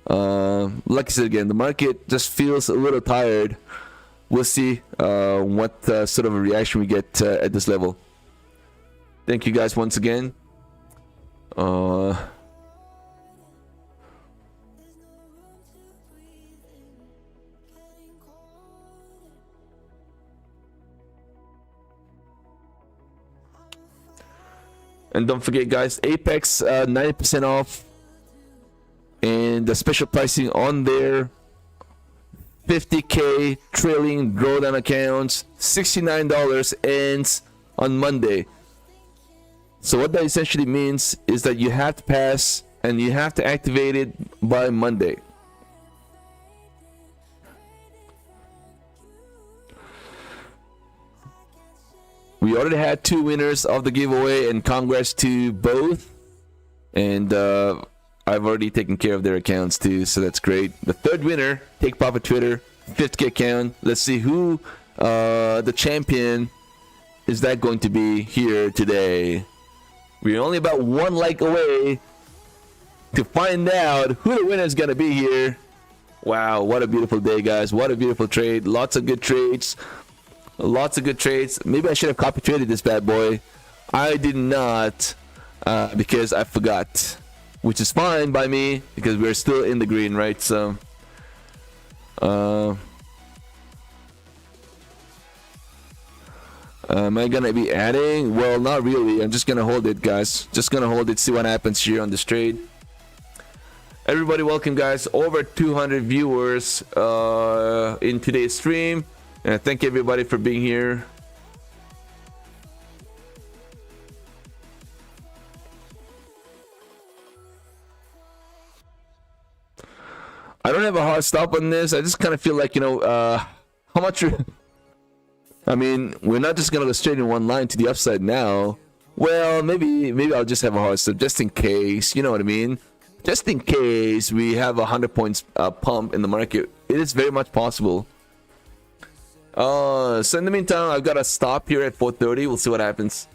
Like I said again, the market just feels a little tired. We'll see what sort of a reaction we get at this level. Thank you guys once again. And don't forget, guys, Apex 90% off, and the special pricing on there. 50K trailing drawdown accounts, $69 ends on Monday. So what that essentially means is that you have to pass and you have to activate it by Monday. We already had 2 winners of the giveaway, and congrats to both. And I've already taken care of their accounts too, so that's great. The 3rd winner, Take Profit Twitter, 50K account. Let's see who the champion is that going to be here today. We're only about 1 like away to find out who the winner is going to be here. Wow, what a beautiful day, guys. What a beautiful trade. Lots of good trades. Lots of good trades. Maybe I should have copy traded this bad boy. I did not because I forgot, which is fine by me because we're still in the green, right? So am I gonna be adding? Well, not really. I'm just gonna hold it, guys. Just gonna hold it, see what happens here on this trade. Everybody, welcome, guys. Over 200 viewers in today's stream. And thank you, everybody, for being here. I don't have a hard stop on this. I just kind of feel like, how much... I mean, we're not just going to go straight in one line to the upside now. Well, maybe I'll just have a hard stop just in case. You know what I mean? Just in case we have a 100 points pump in the market. It is very much possible. So in the meantime, I've got a stop here at 430. We'll see what happens.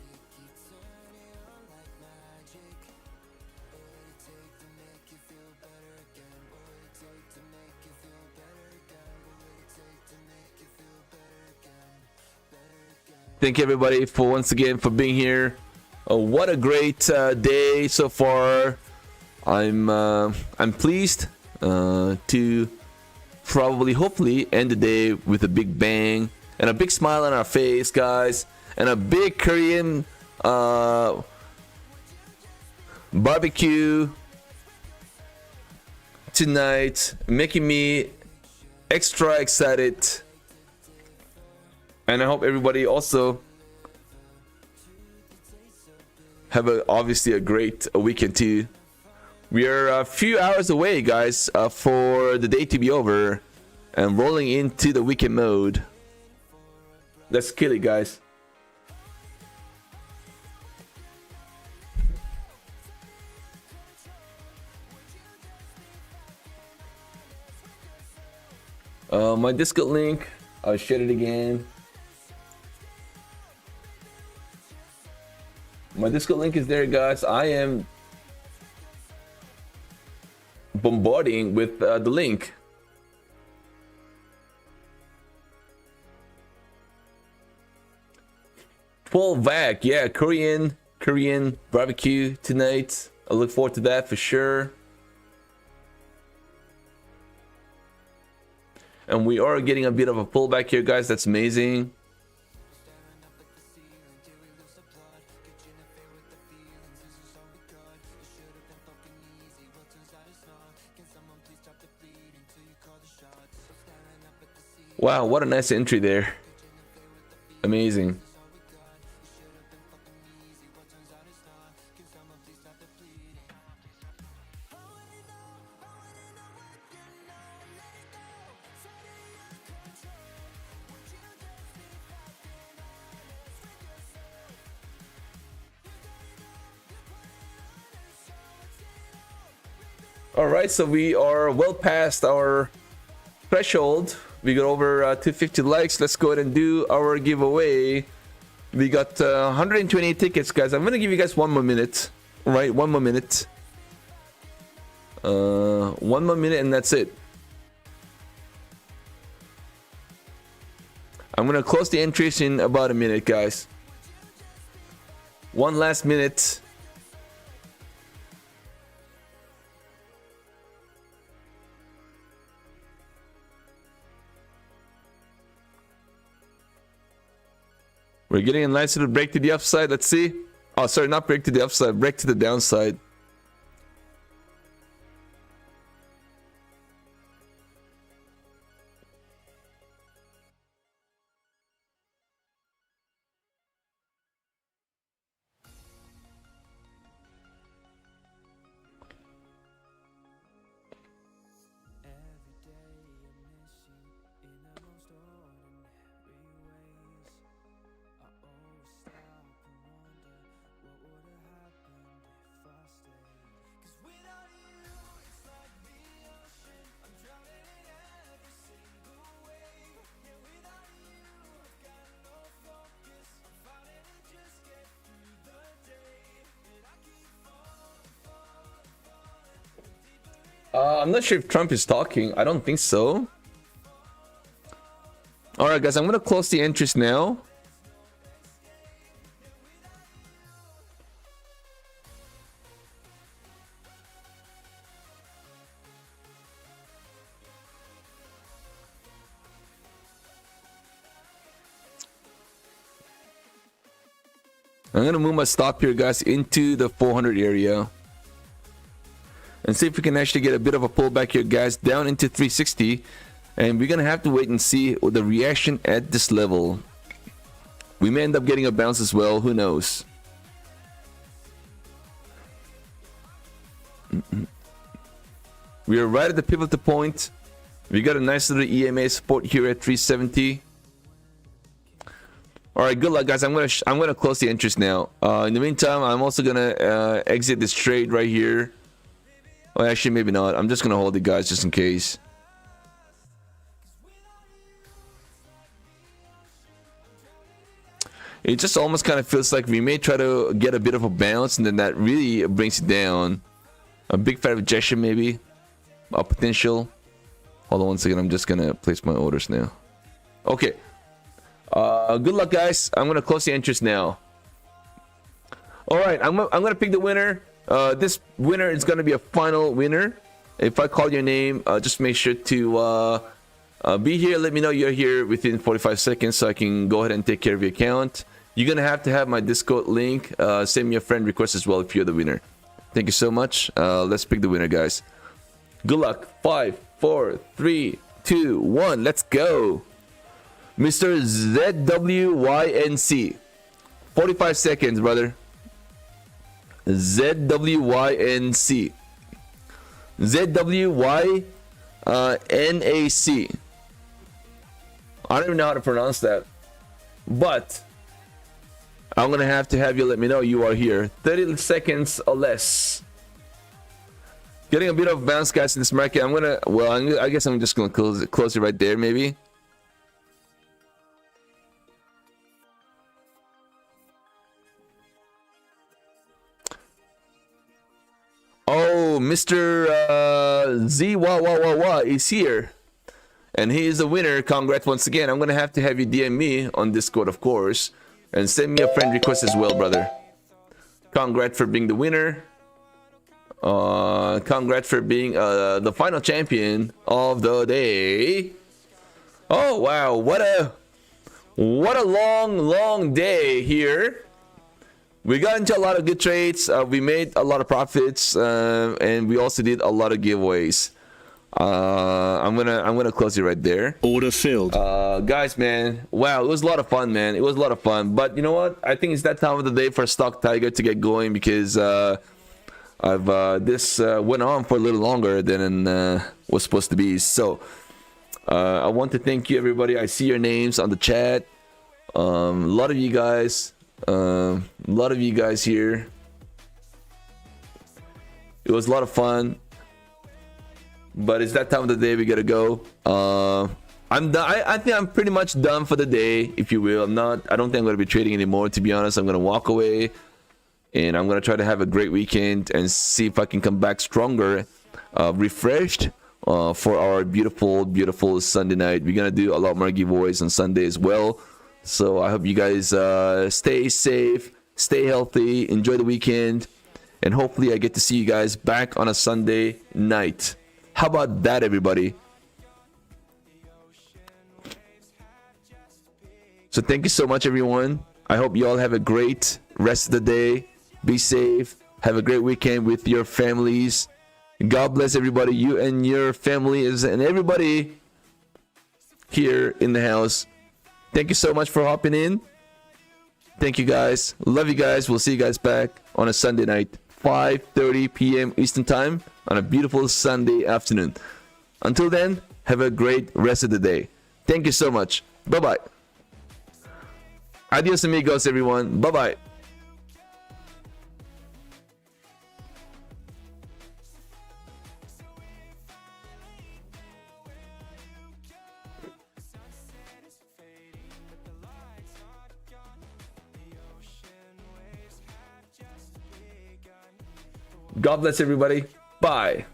Thank you everybody for once again for being here. What a great day so far. I'm pleased to probably hopefully end the day with a big bang and a big smile on our face, guys, and a big Korean barbecue tonight, making me extra excited. And I hope everybody also have obviously a great weekend too. We are a few hours away, guys, for the day to be over and rolling into the weekend mode. Let's kill it, guys. My Discord link, I'll share it again. My Discord link is there, guys. I am bombarding with the link. VAC, yeah, Korean barbecue tonight. I look forward to that for sure. And we are getting a bit of a pullback here, guys. That's amazing. Wow, what a nice entry there. Amazing. All right, so we are well past our threshold. We got over 250 likes. Let's go ahead and do our giveaway. We got 128 tickets, guys. I'm gonna give you guys one more minute. All right, one more minute. One more minute, and that's it. I'm gonna close the entries in about a minute, guys. One last minute. We're getting a nice little break to the upside. Let's see. Oh, sorry, not break to the upside, break to the downside. I'm not sure if Trump is talking. I don't think so. All right, guys, I'm gonna close the entries now. I'm gonna move my stop here, guys, into the 400 area. And see if we can actually get a bit of a pullback here, guys, down into 360. And we're gonna have to wait and see the reaction at this level. We may end up getting a bounce as well, who knows. We are right at the pivotal point. We got a nice little EMA support here at 370. All right, good luck, guys. I'm gonna close the interest now. In the meantime, I'm also gonna exit this trade right here. Well, actually, maybe not. I'm just gonna hold it, guys, just in case. It just almost kind of feels like we may try to get a bit of a bounce, and then that really brings it down. A big fat rejection, maybe. A potential. Hold on one second. I'm just gonna place my orders now. Okay. Good luck, guys. I'm gonna close the entries now. All right, I'm gonna pick the winner. This winner is gonna be a final winner. If I call your name, just make sure to be here. Let me know you're here within 45 seconds so I can go ahead and take care of your account. You're gonna have to have my Discord link. Send me a friend request as well if you're the winner. Thank you so much. Let's pick the winner, guys. Good luck. 5, 4, 3, 2, 1. Let's go. Mr. ZWYNC. 45 seconds, brother. ZWYNC. ZWYNAC. I don't even know how to pronounce that. But I'm going to have you let me know you are here. 30 seconds or less. Getting a bit of bounce, guys, in this market. I guess I'm just going to close it right there, maybe. Oh, Mr. Z is here. And he is the winner. Congrats once again. I'm going to have you DM me on Discord, of course. And send me a friend request as well, brother. Congrats for being the winner. Congrats for being the final champion of the day. Oh, wow. What a long day here. We got into a lot of good trades. We made a lot of profits, and we also did a lot of giveaways. I'm gonna close it right there. Order filled. Guys, man, wow, it was a lot of fun, man. It was a lot of fun. But you know what? I think it's that time of the day for StockTiger to get going because this went on for a little longer than was supposed to be. So I want to thank you, everybody. I see your names on the chat. A lot of you guys. A lot of you guys here. It was a lot of fun, but it's that time of the day we gotta go. I'm done. I think I'm pretty much done for the day, if you will. I don't think I'm gonna be trading anymore, to be honest. I'm gonna walk away and I'm gonna try to have a great weekend and see if I can come back stronger, refreshed, for our beautiful Sunday night. We're gonna do a lot more giveaways on Sunday as well. So I hope you guys stay safe, stay healthy, enjoy the weekend, and hopefully I get to see you guys back on a Sunday night. How about that, everybody? So thank you so much, everyone. I hope you all have a great rest of the day. Be safe. Have a great weekend with your families. God bless everybody, you and your families, and everybody here in the house. Thank you so much for hopping in. Thank you, guys. Love you guys. We'll see you guys back on a Sunday night, 5:30 p.m. Eastern Time on a beautiful Sunday afternoon. Until then, have a great rest of the day. Thank you so much. Bye-bye. Adios, amigos, everyone. Bye-bye. God bless everybody. Bye.